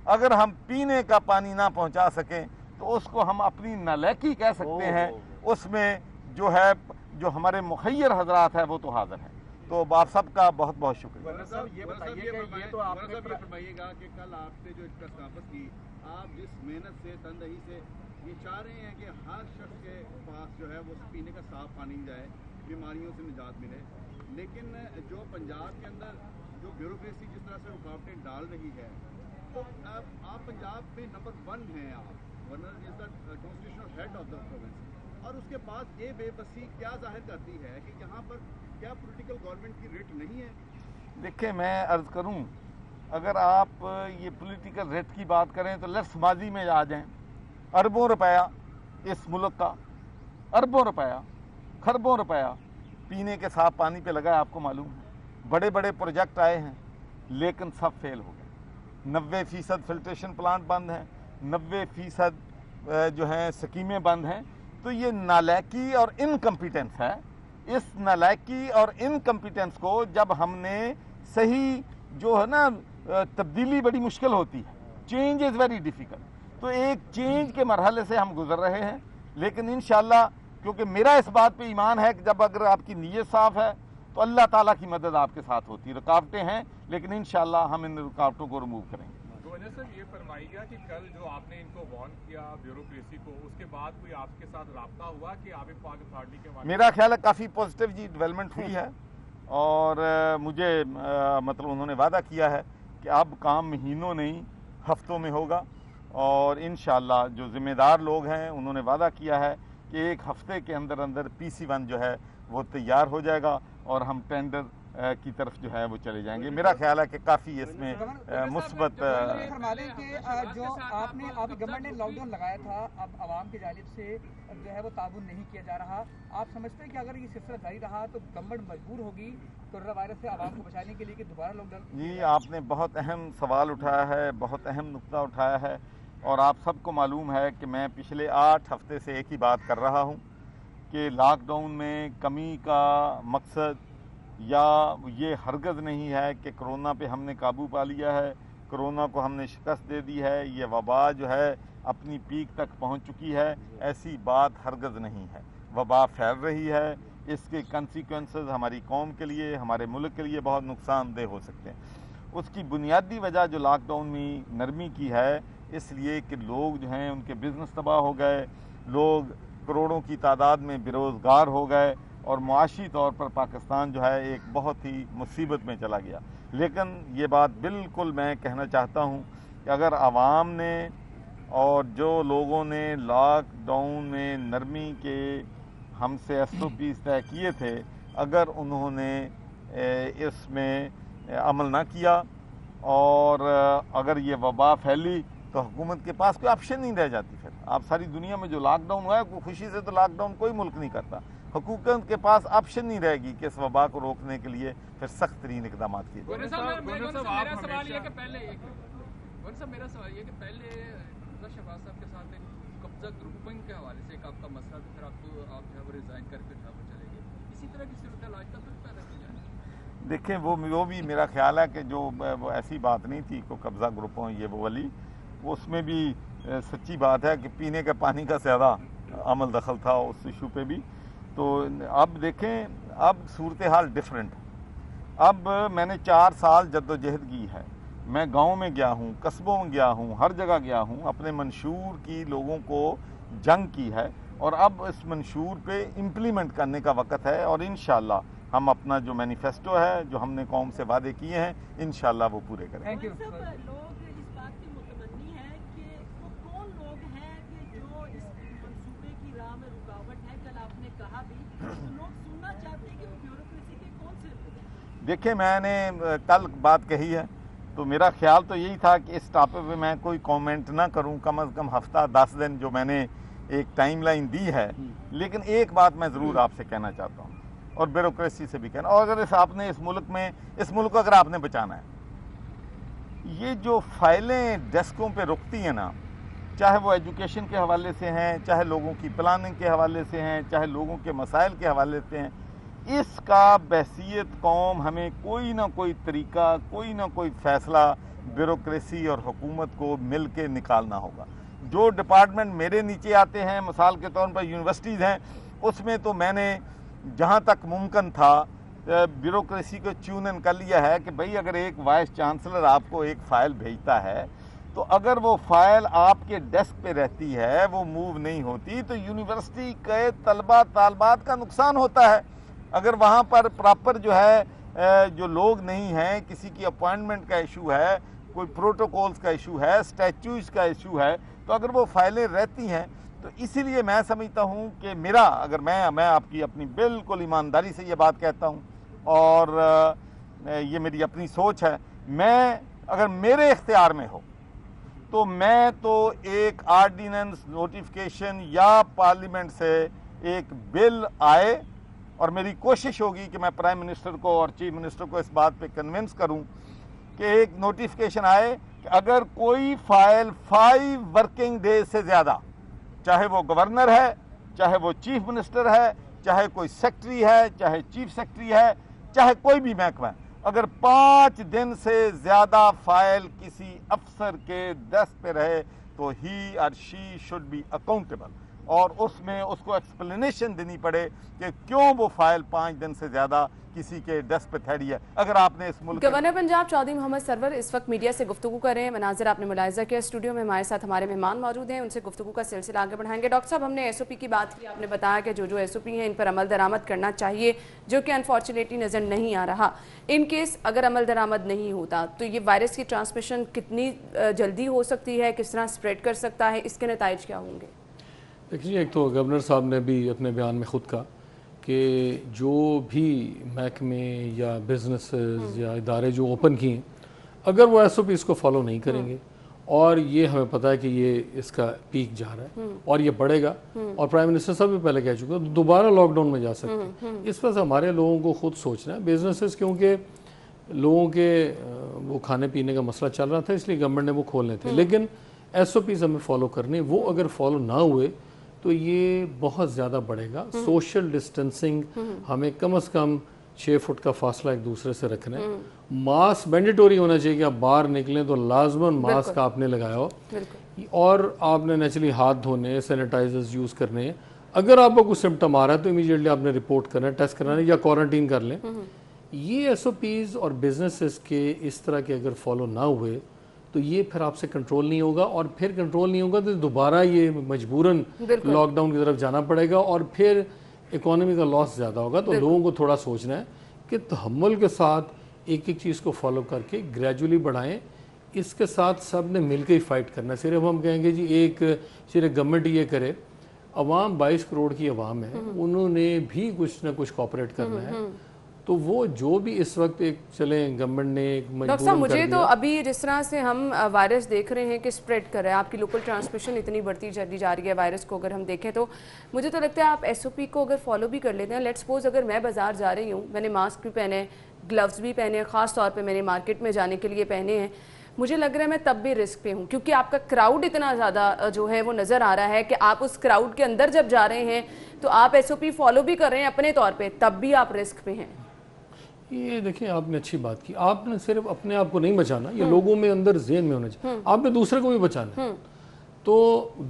अगर हम पीने का पानी ना पहुँचा सकें तो उसको हम अपनी नालायकी कह सकते हैं। उसमें जो है, जो हमारे मुखैर हजरात है वो तो हाजिर हैं। तो आप सबका बहुत बहुत शुक्रिया। ये बताइए कि ये तो आपने भी फरमाइएगा कि कल आपने जो प्रेस कॉन्फ्रेंस की, आप जिस मेहनत से, तनदही से ये चाह रहे हैं कि हर शख्स के पास जो है वो पीने का साफ पानी जाए, बीमारियों से निजात मिले, लेकिन जो पंजाब के अंदर जो ब्यूरोक्रेसी जिस तरह से रुकावटें डाल रही है, तो आप पंजाब में नंबर 1 हैं, आप governor is the constitutional head of the province, और उसके बाद ये बेबसी क्या जाहिर करती है कि यहाँ पर क्या पॉलिटिकल गवर्नमेंट की रेट नहीं है? देखिए, मैं अर्ज़ करूं, अगर आप ये पॉलिटिकल रेट की बात करें तो लेट्स माजी में आ जाएं। अरबों रुपया इस मुल्क का, अरबों रुपया, खरबों रुपया पीने के साफ पानी पे लगा है, आपको मालूम है। बड़े बड़े प्रोजेक्ट आए हैं लेकिन सब फेल हो गए। 90% फिल्ट्रेशन प्लांट बंद हैं, 90% जो हैं स्कीमें बंद हैं। तो ये नालायकी और इनकम्पिटेंस है। इस नालायकी और इनकम्पिटेंस को जब हमने सही जो है ना, तब्दीली बड़ी मुश्किल होती है, चेंज इज़ वेरी डिफ़िकल्ट। तो एक चेंज के मरहले से हम गुजर रहे हैं, लेकिन इंशाल्लाह, क्योंकि मेरा इस बात पे ईमान है कि जब अगर आपकी नीयत साफ है तो अल्लाह ताला की मदद आपके साथ होती है। रुकावटें हैं लेकिन इंशाल्लाह हम इन रुकावटों को रिमूव करेंगे। गवर्नर साहब, ये फरमाइएगा कि कल जो आपने इनको वार्न किया ब्यूरोक्रेसी को, उसके बाद कोई आपके साथ राब्ता हुआ कि आप पाक अथॉरिटी के? मेरा ख्याल है काफ़ी पॉजिटिव जी डेवलपमेंट हुई है, और मुझे मतलब उन्होंने वादा किया है कि अब काम महीनों नहीं हफ्तों में होगा, और इंशाल्लाह जो ज़िम्मेदार लोग हैं उन्होंने वादा किया है कि एक हफ्ते के अंदर अंदर PC1 जो है वो तैयार हो जाएगा और हम टेंडर की तरफ जो है वो चले जाएंगे। मेरा ख्याल है कि काफ़ी इसमें मुस्बत फरमा दें कि जो आपने अभी गवर्नमेंट ने लॉकडाउन लगाया था, अब आवाम की जानिब से जो है वो ताबून नहीं किया जा रहा। आप समझते हैं कि अगर ये सिलसिला जारी रहा तो गवर्नमेंट मजबूर होगी कोरोना वायरस से आवाम को बचाने के लिए कि दोबारा लॉकडाउन? जी, आपने बहुत अहम सवाल उठाया है, बहुत अहम नुक्ता उठाया है, और आप सबको मालूम है कि मैं पिछले 8 हफ्ते से एक ही बात कर रहा हूँ कि लॉकडाउन में कमी का मकसद या ये हरगज़ नहीं है कि कोरोना पे हमने काबू पा लिया है, कोरोना को हमने शिकस्त दे दी है, ये वबा जो है अपनी पीक तक पहुंच चुकी है। ऐसी बात हरगज़ नहीं है। वबा फैल रही है, इसके कंसिक्वेंसेस हमारी कौम के लिए, हमारे मुल्क के लिए बहुत नुकसानदेह हो सकते हैं। उसकी बुनियादी वजह जो लॉकडाउन में नरमी की है, इसलिए कि लोग जो हैं उनके बिज़नेस तबाह हो गए, लोग करोड़ों की तादाद में बेरोज़गार हो गए, और मुआशी तौर पर पाकिस्तान जो है एक बहुत ही मुसीबत में चला गया। लेकिन ये बात बिल्कुल मैं कहना चाहता हूँ कि अगर आवाम ने और जो लोगों ने लॉकडाउन में नरमी के हमसे SOPs तय किए थे, अगर उन्होंने इसमें अमल ना किया और अगर ये वबा फैली तो हुकूमत के पास कोई ऑप्शन नहीं रह जाती। फिर आप सारी दुनिया में जो लॉकडाउन हुआ है, खुशी से तो लॉकडाउन कोई मुल्क नहीं करता, हुकूमत के पास ऑप्शन नहीं रहेगी कि इस वबा को रोकने के लिए फिर सख्त तरीन इकदाम किए जाए। मेरा सवाल ये कि पहले शहबाज साहब के साथ कब्जा ग्रुपिंग के हवाले से एक आपका मसला था, फिर आप जो है वो रिजाइन करके उठाकर चले गए, इसी तरह की सूरत आज तक पैदा की जाए? देखें, वो भी मेरा ख्याल है कि जो वो ऐसी बात नहीं थी को कब्जा ग्रुपों ये वो वाली, वो उसमें भी सच्ची बात है कि पीने के पानी का ज़्यादा अमल दखल था उस इशू पे भी। तो अब देखें, अब सूरत हाल डिफरेंट है। अब मैंने 4 साल जद्दोजहद की है, मैं गांव में गया हूं, कस्बों में गया हूं, हर जगह गया हूं, अपने मंशूर की लोगों को जंग की है, और अब इस मंशूर पे इम्प्लीमेंट करने का वक्त है। और इंशाल्लाह हम अपना जो मैनिफेस्टो है, जो हमने कौम से वादे किए हैं, इंशाल्लाह वो पूरे करेंगे। देखिए, मैंने कल बात कही है, तो मेरा ख्याल तो यही था कि इस टॉपिक पे मैं कोई कमेंट ना करूं, कम से कम हफ्ता 10 दिन जो मैंने एक टाइमलाइन दी है। लेकिन एक बात मैं ज़रूर आपसे कहना चाहता हूं, और ब्यूरोक्रेसी से भी कहना, और अगर आपने इस मुल्क को अगर आपने बचाना है, ये जो फाइलें डेस्कों पे रुकती हैं ना, चाहे वो एजुकेशन के हवाले से हैं, चाहे लोगों की प्लानिंग के हवाले से हैं, चाहे लोगों के मसाइल के हवाले से हैं, इसका बहसीत कौम हमें कोई ना कोई तरीका, कोई ना कोई फ़ैसला ब्यूरोक्रेसी और हुकूमत को मिल के निकालना होगा। जो डिपार्टमेंट मेरे नीचे आते हैं, मिसाल के तौर पर यूनिवर्सिटीज़ हैं, उसमें तो मैंने जहाँ तक मुमकिन था ब्यूरोक्रेसी को ट्यून इन कर लिया है कि भाई अगर एक वाइस चांसलर आपको एक फ़ाइल भेजता है تو اگر وہ فائل آپ کے ڈیسک پہ رہتی ہے، وہ موو نہیں ہوتی، تو یونیورسٹی کے طلبہ طالبات کا نقصان ہوتا ہے۔ اگر وہاں پر پراپر جو ہے جو لوگ نہیں ہیں، کسی کی اپوائنٹمنٹ کا ایشو ہے، کوئی پروٹوکولز کا ایشو ہے، اسٹیچوز کا ایشو ہے، تو اگر وہ فائلیں رہتی ہیں تو اسی لیے میں سمجھتا ہوں کہ میرا اگر میں آپ کی اپنی بالکل ایمانداری سے یہ بات کہتا ہوں اور یہ میری اپنی سوچ ہے، میں اگر میرے اختیار میں ہو تو میں تو ایک آرڈیننس نوٹیفیکیشن یا پارلیمنٹ سے ایک بل آئے، اور میری کوشش ہوگی کہ میں پرائم منسٹر کو اور چیف منسٹر کو اس بات پہ کنونس کروں کہ ایک نوٹیفیکیشن آئے کہ اگر کوئی فائل 5 ورکنگ ڈیز سے زیادہ، چاہے وہ گورنر ہے، چاہے وہ چیف منسٹر ہے، چاہے کوئی سیکٹری ہے، چاہے چیف سیکٹری ہے، چاہے کوئی بھی محکمہ ہے، اگر 5 دن سے زیادہ فائل کسی افسر کے ڈیسک پہ رہے تو ہی اور شی شوڈ بی اکاؤنٹیبل، اور اس میں اس کو ایکسپلینیشن دینی پڑے کہ کیوں وہ فائل 5 دن سے زیادہ کسی کے ڈیسک پہ ٹھہری ہے۔ اگر آپ نے اس ملک گورنر پنجاب چودھری محمد سرور اس وقت میڈیا سے گفتگو کر رہے ہیں، مناظر آپ نے ملاحظہ کیا، اسٹوڈیو میں ہمارے ساتھ ہمارے مہمان موجود ہیں، ان سے گفتگو کا سلسلہ آگے بڑھائیں گے۔ ڈاکٹر صاحب، ہم نے ایس او پی کی بات کی، آپ نے بتایا کہ جو ایس او پی ہیں ان پر عمل درآمد کرنا چاہیے، جو کہ انفارچونیٹلی نظر نہیں آ رہا۔ ان کیس اگر عمل درآمد نہیں ہوتا تو یہ وائرس کی ٹرانسمیشن کتنی جلدی ہو سکتی ہے، کس طرح اسپریڈ کر سکتا ہے، اس کے نتائج کیا ہوں گے؟ دیکھیے، ایک تو گورنر صاحب نے بھی اپنے بیان میں خود کہا کہ جو بھی محکمے یا بزنسز یا ادارے جو اوپن کیے ہیں، اگر وہ ایس او پی اس کو فالو نہیں کریں گے، اور یہ ہمیں پتہ ہے کہ یہ اس کا پیک جا رہا ہے اور یہ بڑھے گا، اور پرائم منسٹر صاحب بھی پہلے کہہ چکے ہیں دوبارہ لاک ڈاؤن میں جا سکتے ہیں۔ اس وجہ سے ہمارے لوگوں کو خود سوچنا ہے، بزنسز کیونکہ لوگوں کے وہ کھانے پینے کا مسئلہ چل رہا تھا، اس لیے گورنمنٹ نے وہ کھولنے تھے، لیکن ایس او پیز ہمیں فالو کرنے، وہ اگر فالو نہ ہوئے تو یہ بہت زیادہ بڑھے گا۔ سوشل ڈسٹنسنگ ہمیں کم از کم 6 فٹ کا فاصلہ ایک دوسرے سے رکھنا ہے۔ ماسک مینڈیٹوری ہونا چاہیے کہ آپ باہر نکلیں تو لازماً ماسک آپ نے لگایا ہو، اور آپ نے نیچرلی ہاتھ دھونے، سینیٹائزرز یوز کرنے۔ اگر آپ کو کچھ سمٹم آ رہا ہے تو امیڈیٹلی آپ نے رپورٹ کرنا ہے، ٹیسٹ کرنا ہے یا کوارنٹین کر لیں۔ یہ ایس او پیز اور بزنسز کے اس طرح کے اگر فالو نہ ہوئے تو یہ پھر آپ سے کنٹرول نہیں ہوگا، اور پھر کنٹرول نہیں ہوگا تو دوبارہ یہ مجبوراً لاک ڈاؤن کی طرف جانا پڑے گا، اور پھر اکانومی کا لاس زیادہ ہوگا۔ تو لوگوں کو تھوڑا سوچنا ہے کہ تحمل کے ساتھ ایک ایک چیز کو فالو کر کے گریجولی بڑھائیں۔ اس کے ساتھ سب نے مل کے ہی فائٹ کرنا ہے۔ صرف ہم کہیں گے جی ایک صرف گورنمنٹ یہ کرے، عوام 22 کروڑ کی عوام ہے، انہوں نے بھی کچھ نہ کچھ کوآپریٹ کرنا ہے۔ تو وہ جو بھی اس وقت ایک چلیں گورنمنٹ نے ایک ڈاکٹر صاحب، مجھے تو ابھی جس طرح سے ہم وائرس دیکھ رہے ہیں کہ اسپریڈ کر رہا ہے، آپ کی لوکل ٹرانسمیشن اتنی بڑھتی چلی جا رہی ہے وائرس کو اگر ہم دیکھیں، تو مجھے تو لگتا ہے آپ ایس او پی کو اگر فالو بھی کر لیتے ہیں، لیٹ سپوز اگر میں بازار جا رہی ہوں، میں نے ماسک بھی پہنے، گلوز بھی پہنے، خاص طور پہ میں نے مارکیٹ میں جانے کے لیے پہنے ہیں، مجھے لگ رہا ہے میں تب بھی رسک پہ ہوں، کیونکہ آپ کا کراؤڈ اتنا زیادہ جو ہے وہ نظر آ رہا ہے کہ آپ اس کراؤڈ کے اندر جب جا رہے ہیں تو آپ ایس او پی فالو بھی کر رہے ہیں اپنے طور پہ، تب بھی آپ رسک پہ ہیں۔ یہ دیکھیں، آپ نے اچھی بات کی، آپ نے صرف اپنے آپ کو نہیں بچانا، یہ لوگوں میں اندر ذہن میں ہونا چاہیے، آپ نے دوسرے کو بھی بچانا ہے۔ تو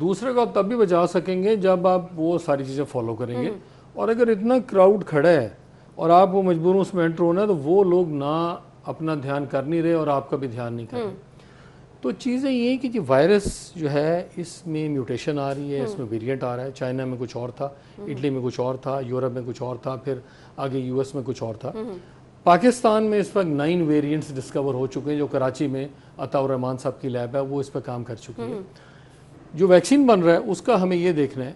دوسرے کو آپ تب بھی بچا سکیں گے جب آپ وہ ساری چیزیں فالو کریں گے، اور اگر اتنا کراؤڈ کھڑا ہے اور آپ کو مجبور اس میں انٹر ہونا ہے تو وہ لوگ نہ اپنا دھیان کر نہیں رہے اور آپ کا بھی دھیان نہیں کر رہے۔ تو چیزیں یہ کہ جو وائرس جو ہے اس میں میوٹیشن آ رہی ہے، اس میں ویریئنٹ آ رہا ہے، چائنا میں کچھ اور تھا، اٹلی میں کچھ اور تھا، یورپ میں کچھ اور تھا، پھر آگے یو ایس میں کچھ اور تھا۔ پاکستان میں اس وقت 9 ویریئنٹس ڈسکور ہو چکے ہیں، جو کراچی میں عطا الرحمان صاحب کی لیب ہے وہ اس پہ کام کر چکی ہے۔ جو ویکسین بن رہا ہے اس کا ہمیں یہ دیکھنا ہے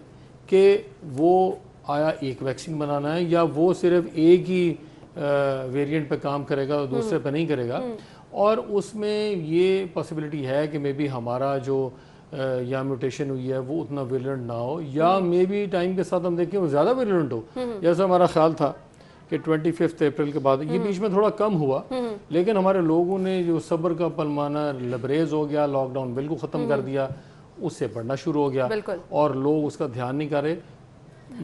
کہ وہ آیا ایک ویکسین بنانا ہے یا وہ صرف ایک ہی ویریئنٹ پہ کام کرے گا اور دوسرے پہ نہیں کرے گا، اور اس میں یہ پاسبلٹی ہے کہ مے بی ہمارا جو یا میوٹیشن ہوئی ہے وہ اتنا ویریئنٹ نہ ہو، یا مے بی ٹائم کے ساتھ ہم دیکھیں وہ زیادہ ویریئنٹ ہو، جیسا ہمارا خیال تھا کہ 25 اپریل کے بعد، یہ بیچ میں تھوڑا کم ہوا، لیکن ہمارے لوگوں نے جو صبر کا پلمانا لبریز ہو گیا، لاک ڈاؤن بالکل ختم کر دیا، اس سے بڑھنا شروع ہو گیا اور لوگ اس کا دھیان نہیں کر رہے۔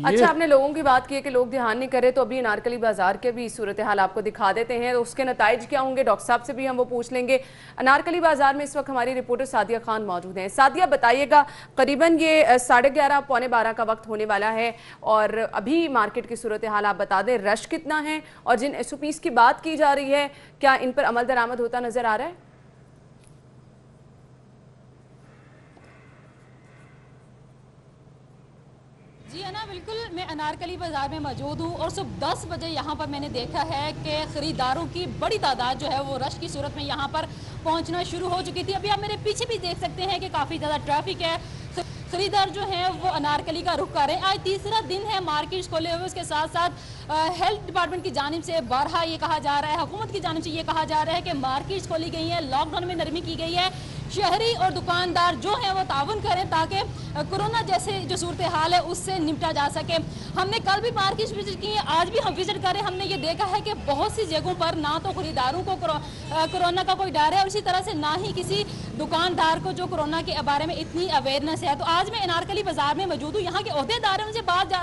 اچھا، آپ نے لوگوں کی بات کی ہے کہ لوگ دھیان نہیں کرے، تو ابھی انارکلی بازار کے بھی صورتحال آپ کو دکھا دیتے ہیں، اس کے نتائج کیا ہوں گے ڈاکٹر صاحب سے بھی ہم وہ پوچھ لیں گے۔ انارکلی بازار میں اس وقت ہماری رپورٹر سعدیہ خان موجود ہیں۔ سعدیہ، بتائیے گا، قریباً یہ 11:30 پونے 12 کا وقت ہونے والا ہے، اور ابھی مارکیٹ کی صورتحال آپ بتا دیں، رش کتنا ہے، اور جن ایس او پیز کی بات کی جا رہی ہے کیا ان پر عمل درآمد ہوتا نظر آ رہا ہے؟ جی ہے نا بالکل. میں انارکلی بازار میں موجود ہوں اور صبح 10 بجے یہاں پر میں نے دیکھا ہے کہ خریداروں کی بڑی تعداد جو ہے وہ رش کی صورت میں یہاں پر پہنچنا شروع ہو چکی تھی. ابھی آپ میرے پیچھے بھی دیکھ سکتے ہیں کہ کافی زیادہ ٹریفک ہے. خریدار جو ہیں وہ انارکلی کا رخ کر رہے ہیں. آج تیسرا دن ہے مارکیٹس کھولے ہوئے. اس کے ساتھ ساتھ ہیلتھ ڈپارٹمنٹ کی جانب سے بارہا یہ کہا جا رہا ہے, حکومت کی جانب سے یہ کہا جا رہا ہے کہ مارکیٹس کھولی گئی ہیں, لاک ڈاؤن میں نرمی کی گئی ہے. شہری اور دکاندار جو ہیں وہ تعاون کریں تاکہ کرونا جیسے جو صورتحال ہے اس سے نمٹا جا سکے. ہم نے کل بھی مارکیٹ وزٹ کی ہے, آج بھی ہم وزٹ کریں. ہم نے یہ دیکھا ہے کہ بہت سی جگہوں پر نہ تو خریداروں کو کرونا کا کوئی ڈر ہے اور اسی طرح سے نہ ہی کسی دکاندار کو جو کرونا کے بارے میں اتنی اویئرنیس ہے. تو آج میں انارکلی بازار میں موجود ہوں. یہاں کے عہدیدار ہیں, ان سے بات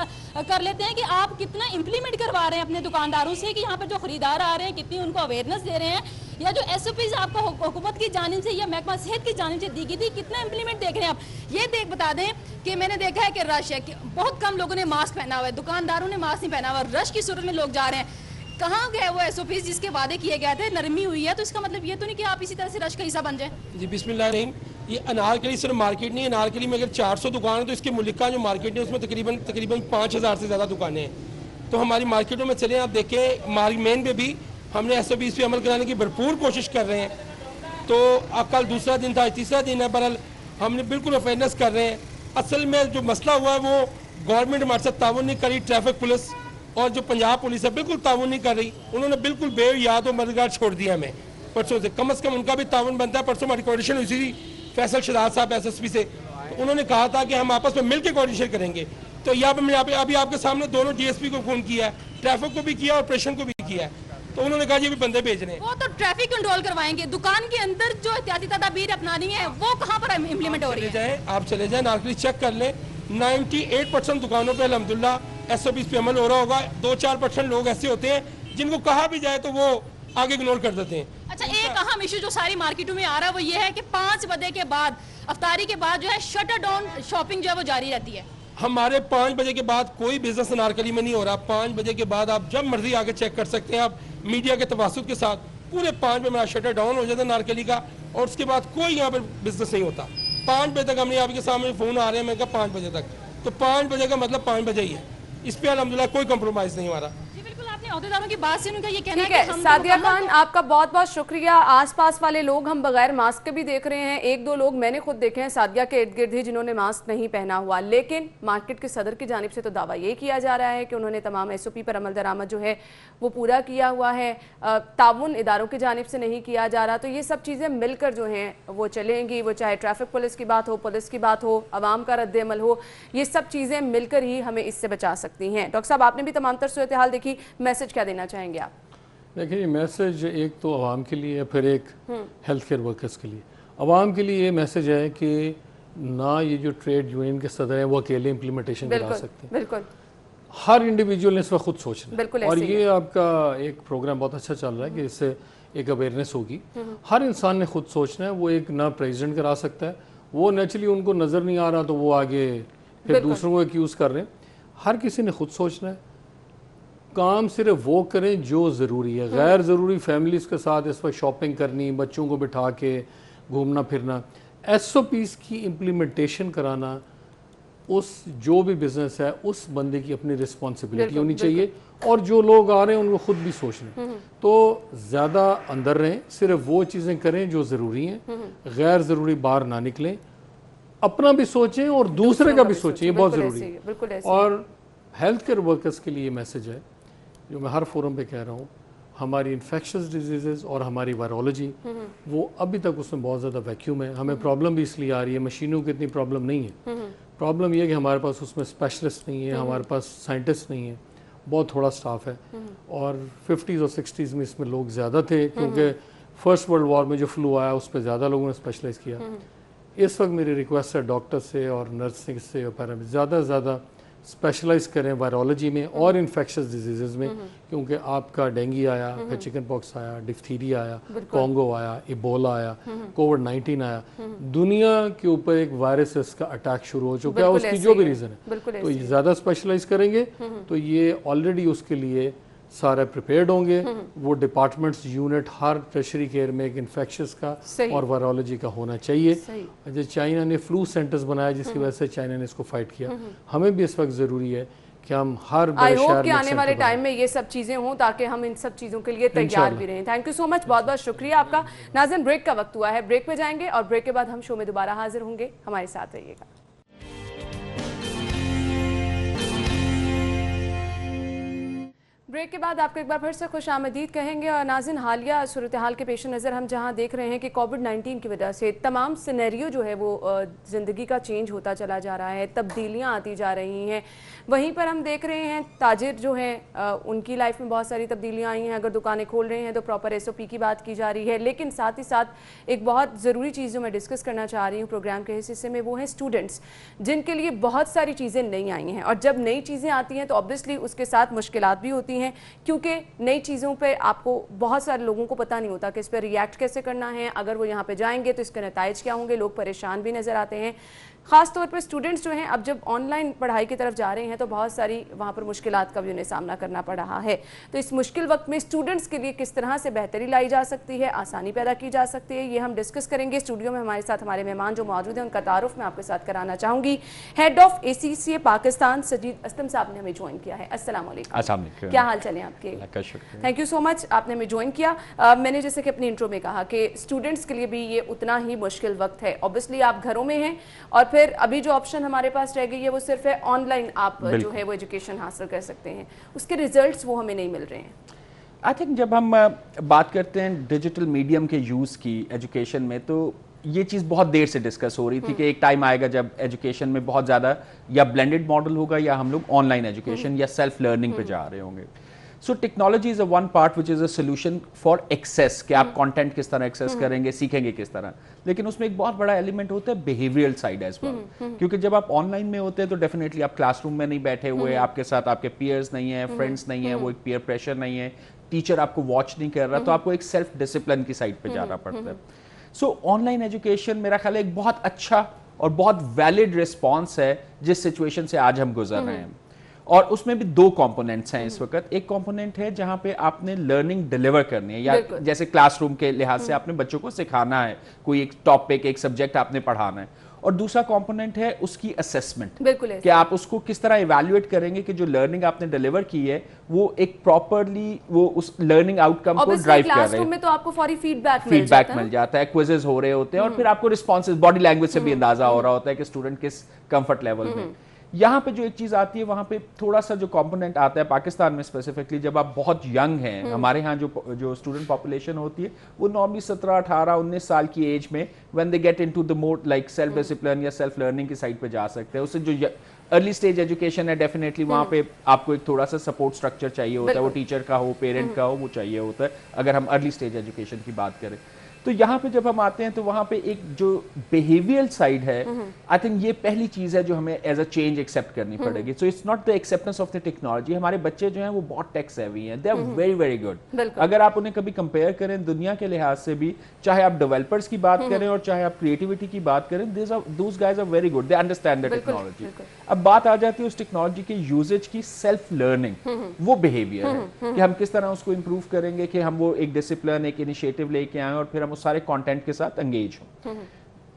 کر لیتے ہیں کہ آپ کتنا امپلیمنٹ کروا رہے ہیں اپنے دکانداروں سے, کہ یہاں پر جو خریدار آ رہے ہیں کتنی ان کو اویئرنیس دے رہے ہیں, یا جو ایس او پیز آپ کو حکومت کی جانب سے یا محکمہ صحت کی جانب سے دی گئی تھی کتنا امپلیمنٹ دیکھ رہے ہیں آپ. یہ بتا دیں کہ میں نے دیکھا ہے کہ رش ہے, کہ بہت کم لوگوں نے ماسک پہنا ہوا ہے, دکانداروں نے ماسک نہیں پہنا ہوا, رش کی صورت میں لوگ جا رہے ہیں. کہاں گئے وہ ایس او پیز جس کے وعدے کیے گئے تھے؟ نرمی ہوئی ہے تو اس کا مطلب یہ تو نہیں کہ آپ اسی طرح سے رش کا حصہ بن جائیں. جی بسم اللہ الرحیم. یہ انارکلی صرف مارکیٹ نہیں ہے. انارکلی میں اگر 400 دکان ہیں تو اس کے ملکہ جو مارکیٹ ہے اس میں تقریباً 5000 سے زیادہ دکانیں ہیں. تو ہماری مارکیٹوں میں چلیں آپ دیکھیں, مین پہ بھی ہم نے ایس او پیز پہ عمل کرانے کی بھرپور کوشش کر رہے ہیں. تو کل دوسرا دن تھا, تیسرا دن ہے, بہرحال ہم نے بالکل اویئرنیس کر رہے ہیں. اصل میں جو مسئلہ ہوا ہے وہ گورنمنٹ ہمارے ساتھ تعاون نہیں کری. ٹریفک پولیس اور جو پنجاب پولیس ہے بالکل تعاون نہیں کر رہی. انہوں نے بالکل بے یاد و مددگار چھوڑ دیا ہمیں پرسوں سے. کم از کم ان کا بھی تعاون بنتا ہے. پرسوں ہماری کوارڈینیشن ہوئی تھی فیصل شہزاد صاحب ایس ایس پی سے, تو انہوں نے کہا تھا کہ ہم آپس میں مل کے کوارڈینیشن کریں گے. تو یہاں پہ ابھی آپ کے سامنے دونوں ڈی ایس پی کو فون کیا ہے, ٹریفک کو بھی کیا اور آپریشن کو بھی کیا ہے. تو انہوں نے کہا یہ بھی بندے بھیج رہے ہیں. وہ تو ٹریفک کنٹرول کروائیں گے, دکان کے اندر جو احتیاطی تدابیر اپنانی ہے وہ کہاں پر امپلیمنٹ ہو رہی ہے؟ آپ چلے جائیں نارکلی چیک کر لیں, 98% دکانوں پہ الحمدللہ ایس او پیز پہ عمل ہو رہا ہوگا. 2-4% لوگ ایسے ہوتے ہیں جن کو کہا بھی جائے تو وہ آگے اگنور کر دیتے ہیں. اچھا, ایک اہم ایشو جو ساری مارکیٹوں میں آ رہا ہے وہ یہ ہے کہ 5 بجے کے بعد, افطاری کے بعد جو ہے شٹر ڈاؤن شاپنگ جو ہے وہ جاری رہتی ہے. ہمارے 5 بجے کے بعد کوئی بزنس انارکلی میں نہیں ہو رہا. 5 بجے کے بعد آپ جب مرضی آگے چیک کر سکتے ہیں. آپ میڈیا کے تواسط کے ساتھ پورے 5 بجے میرا شٹر ڈاؤن ہو جاتا ہے انارکلی کا, اور اس کے بعد کوئی یہاں پر بزنس نہیں ہوتا. 5 بجے تک ہم نے آپ کے سامنے فون آ رہے ہیں, میں کہا 5 بجے تک, تو 5 بجے کا مطلب 5 بجے ہی ہے. اس پہ الحمدللہ کوئی کمپرومائز نہیں ہمارا. عہدیداروں کی بات سے ان کا یہ کہنا ہے کہ سعدیہ خان آپ کا بہت بہت شکریہ. آس پاس والے لوگ ہم بغیر ماسک کے بھی دیکھ رہے ہیں. 1-2 لوگ میں نے خود دیکھے ہیں سعدیہ کے ارد گرد ہی جنہوں نے ماسک نہیں پہنا ہوا. لیکن مارکیٹ کے صدر کی جانب سے تو دعویٰ یہ کیا جا رہا ہے کہ انہوں نے تمام ایس او پی پر عمل درآمد جو ہے وہ پورا کیا ہوا ہے. تعاون اداروں کی جانب سے نہیں کیا جا رہا. تو یہ سب چیزیں مل کر جو ہیں وہ چلیں گی. وہ چاہے ٹریفک پولیس کی بات ہو, پولیس کی بات ہو, عوام کا رد عمل ہو, یہ سب چیزیں مل کر ہی ہمیں اس سے بچا سکتی ہیں. ڈاکٹر صاحب آپ نے بھی تمام تر صورتحال دیکھی, میسج کیا دینا چاہیں گے آپ؟ دیکھیں یہ میسج ایک تو عوام کے لیے, پھر ایک ہیلتھ کیئر ورکرز کے لیے. عوام کے لیے یہ میسج ہے کہ نہ یہ جو ٹریڈ یونین کے صدر ہیں وہ اکیلے امپلیمنٹیشن کرا سکتے ہیں. بالکل ہر انڈیویجول نے اس وقت خود سوچنا ہے. اور یہ آپ کا ایک پروگرام بہت اچھا چل رہا ہے کہ اس سے ایک اویئرنیس ہوگی. ہر انسان نے خود سوچنا ہے. وہ ایک نہ پریزیڈنٹ کرا سکتا ہے, وہ نیچرلی ان کو نظر نہیں آ رہا تو وہ آگے پھر دوسروں کو ایکیوز کر رہے ہیں. ہر کسی نے خود سوچنا ہے. کام صرف وہ کریں جو ضروری ہے. غیر ضروری فیملیز کے ساتھ اس وقت شاپنگ کرنی, بچوں کو بٹھا کے گھومنا پھرنا, ایس او پیز کی امپلیمنٹیشن کرانا, اس جو بھی بزنس ہے اس بندے کی اپنی رسپانسبلٹی ہونی چاہیے. اور جو لوگ آ رہے ہیں ان کو خود بھی سوچنا. تو زیادہ اندر رہیں, صرف وہ چیزیں کریں جو ضروری ہیں, غیر ضروری باہر نہ نکلیں, اپنا بھی سوچیں اور دوسرے کا بھی سوچیں, یہ بہت ضروری ہے. اور ہیلتھ کیئر ورکرز کے لیے یہ میسج ہے جو میں ہر فورم پہ کہہ رہا ہوں, ہماری انفیکشس ڈیزیزز اور ہماری وائرولوجی وہ ابھی تک اس میں بہت زیادہ ویکیوم ہے. ہمیں پرابلم بھی اس لیے آ رہی ہے, مشینوں کی اتنی پرابلم نہیں ہے. پرابلم یہ ہے کہ ہمارے پاس اس میں اسپیشلسٹ نہیں ہے, ہمارے پاس سائنٹسٹ نہیں ہے, بہت تھوڑا سٹاف ہے. اور 50s اور 60s میں اس میں لوگ زیادہ تھے کیونکہ فرسٹ ورلڈ وار میں جو فلو آیا اس پہ زیادہ لوگوں نے اسپیشلائز کیا. اس وقت میری ریکویسٹ ہے ڈاکٹر سے اور نرسنگ سے اور زیادہ سے زیادہ اسپیشلائز کریں وائرولوجی میں اور انفیکشس ڈیزیزز میں, کیونکہ آپ کا ڈینگی آیا, پھر چکن پاکس آیا, ڈفتیریا آیا, کانگو آیا, ایبولا آیا, کووڈ-19 آیا. دنیا کے اوپر ایک وائرس کا اٹیک شروع ہو چکا ہے, اس کی جو بھی ریزن ہے. تو یہ زیادہ اسپیشلائز کریں گے تو یہ آلریڈی اس کے لیے सारे प्रिपेयर्ड होंगे। वो डिपार्टमेंट्स यूनिट हर टर्शरी केयर में एक इन्फेक्शस का और वायरोलॉजी का होना चाहिए। जैसे चाइना ने फ्लू सेंटर्स बनाया जिसकी वजह से चाइना ने इसको फाइट किया, हमें भी इस वक्त ज़रूरी है कि हम हर बड़े शहर में आने वाले टाइम में ये सब चीज़ें हों ताकि हम इन सब चीज़ों के लिए तैयार भी रहें। थैंक यू सो मच, बहुत बहुत शुक्रिया आपका। नाज़रीन, ब्रेक का वक्त हुआ है, ब्रेक पे जाएंगे और ब्रेक के बाद हम शो में दोबारा हाजिर होंगे। हमारे साथ रहिएगा। ब्रेक के बाद आपको एक बार फिर से खुश आमदीद कहेंगे। और नाज़रीन, हालिया सूरत हाल के पेश नज़र हम जहां देख रहे हैं कि कोविड-19 की वजह से तमाम सिनेरियो जो है वो ज़िंदगी का चेंज होता चला जा रहा है, तब्दीलियां आती जा रही हैं। वहीं पर हम देख रहे हैं ताजिर जो हैं उनकी लाइफ में बहुत सारी तब्दीलियां आई हैं। अगर दुकानें खोल रहे हैं तो प्रॉपर SOP की बात की जा रही है। लेकिन साथ ही साथ एक बहुत ज़रूरी चीज़ जो मैं डिस्कस करना चाह रही हूँ प्रोग्राम के इस हिस्से में, वो है स्टूडेंट्स, जिनके लिए बहुत सारी चीज़ें नई आई हैं। और जब नई चीज़ें आती हैं तो ऑब्वियसली उसके साथ मुश्किलात भी होती हैं, क्योंकि नई चीज़ों पे आपको बहुत सारे लोगों को पता नहीं होता कि इस पर रिएक्ट कैसे करना है। अगर वो यहाँ पे जाएंगे तो इसके नताइज क्या होंगे, लोग परेशान भी नज़र आते हैं। ख़ास तौर पर स्टूडेंट्स जो हैं अब जब ऑनलाइन पढ़ाई की तरफ जा रहे हैं तो बहुत सारी वहाँ पर मुश्किलात का भी उन्हें सामना करना पड़ रहा है। तो इस मुश्किल वक्त में स्टूडेंट्स के लिए किस तरह से बेहतरी लाई जा सकती है, आसानी पैदा की जा सकती है, ये हम डिस्कस करेंगे। स्टूडियो में हमारे साथ हमारे मेहमान जो मौजूद हैं उनका तारुफ मैं आपके साथ कराना चाहूँगी। हेड ऑफ ACCA पाकिस्तान सजीद अस्तम साहब ने हमें ज्वाइन किया है। अस्सलाम वालेकुम, क्या हाल चले आपके? थैंक यू सो मच, आपने हमें ज्वाइन किया। मैंने जैसे कि अपनी इंट्रो में कहा कि स्टूडेंट्स के लिए भी ये उतना ही मुश्किल वक्त है। ऑब्वियसली आप घरों में हैं और फिर अभी जो ऑप्शन हमारे पास रह गई है वो सिर्फ है ऑनलाइन आप जो है वो एजुकेशन हासिल कर सकते हैं, उसके रिजल्ट्स वो हमें नहीं मिल रहे हैं। आई थिंक जब हम बात करते हैं डिजिटल मीडियम के यूज़ की एजुकेशन में, तो ये चीज़ बहुत देर से डिस्कस हो रही थी कि एक टाइम आएगा जब एजुकेशन में बहुत ज़्यादा या ब्लेंडेड मॉडल होगा या हम लोग ऑनलाइन एजुकेशन या सेल्फ लर्निंग पे जा रहे होंगे। So technology is a one part which is a solution for access, कि आप कंटेंट किस तरह एक्सेस करेंगे, सीखेंगे किस तरह। लेकिन उसमें एक बहुत बड़ा एलिमेंट होता है बिहेवियरल साइड एज वेल, क्योंकि जब आप ऑनलाइन में होते हैं तो डेफिनेटली आप क्लासरूम में नहीं बैठे हुए, आपके साथ आपके पीयर्स नहीं है, फ्रेंड्स नहीं है, वो एक पीयर प्रेशर नहीं है, टीचर आपको वॉच नहीं कर रहा, तो आपको एक सेल्फ डिसिप्लिन की साइड पे जाना पड़ता है। सो ऑनलाइन एजुकेशन मेरा ख्याल है एक बहुत अच्छा और बहुत वैलिड रिस्पॉन्स है जिस सिचुएशन से आज हम गुजर रहे हैं। और उसमें भी दो कंपोनेंट्स हैं इस वक्त। एक कंपोनेंट है जहां पे आपने लर्निंग डिलीवर करनी है, या जैसे क्लासरूम के लिहाज से आपने बच्चों को सिखाना है, कोई एक टॉपिक, एक सब्जेक्ट आपने पढ़ाना है। और दूसरा कंपोनेंट है उसकी असेसमेंट, कि आप उसको किस तरह इवैल्यूएट करेंगे कि जो लर्निंग आपने डिलीवर की है वो एक प्रॉपरली वो उस लर्निंग आउटकम को ड्राइव कर रहे हैं। क्लासरूम में तो आपको फौरी फीडबैक मिल जाता है, क्विजेस हो रहे होते हैं और फिर आपको रिस्पॉन्सेज बॉडी लैंग्वेज से भी अंदाजा हो रहा होता है कि स्टूडेंट किस कंफर्ट लेवल में। यहाँ पे जो एक चीज आती है, वहाँ पे थोड़ा सा जो कंपोनेंट आता है पाकिस्तान में स्पेसिफिकली, जब आप बहुत यंग हैं, हमारे यहाँ जो स्टूडेंट पॉपुलेशन होती है वो नॉर्मली 17, 18, 19 साल की एज में when they get into the more like self discipline या सेल्फ लर्निंग की साइड पे जा सकते हैं। उससे जो अर्ली स्टेज एजुकेशन है डेफिनेटली वहाँ पे आपको एक थोड़ा सा सपोर्ट स्ट्रक्चर चाहिए होता है, वो टीचर का हो, पेरेंट का हो, वो चाहिए होता है अगर हम अर्ली स्टेज एजुकेशन की बात करें। तो यहाँ पे जब हम आते हैं तो वहाँ पे एक जो बिहेवियरल साइड है, आई थिंक ये पहली चीज है जो हमें एज अ चेंज एक्सेप्ट करनी पड़ेगी। So it's not the acceptance of the technology. हमारे बच्चे जो हैं वो बहुत टेक सेवी हैं, they are very very good. अगर आप उन्हें कभी कंपेयर करें दुनिया के लिहाज से भी, चाहे आप डेवलपर्स की बात करें और चाहे आप क्रिएटिविटी की बात करें, those guys are very good, they understand the technology. अब बात आ जाती है उस टेक्नोलॉजी के यूजेज की, सेल्फ लर्निंग, वो बिहेवियर है कि हम किस तरह उसको इंप्रूव करेंगे, कि हम वो एक डिसिप्लिन, एक इनिशिएटिव लेके आए और फिर हम उस सारे कंटेंट के साथ एंगेज हो।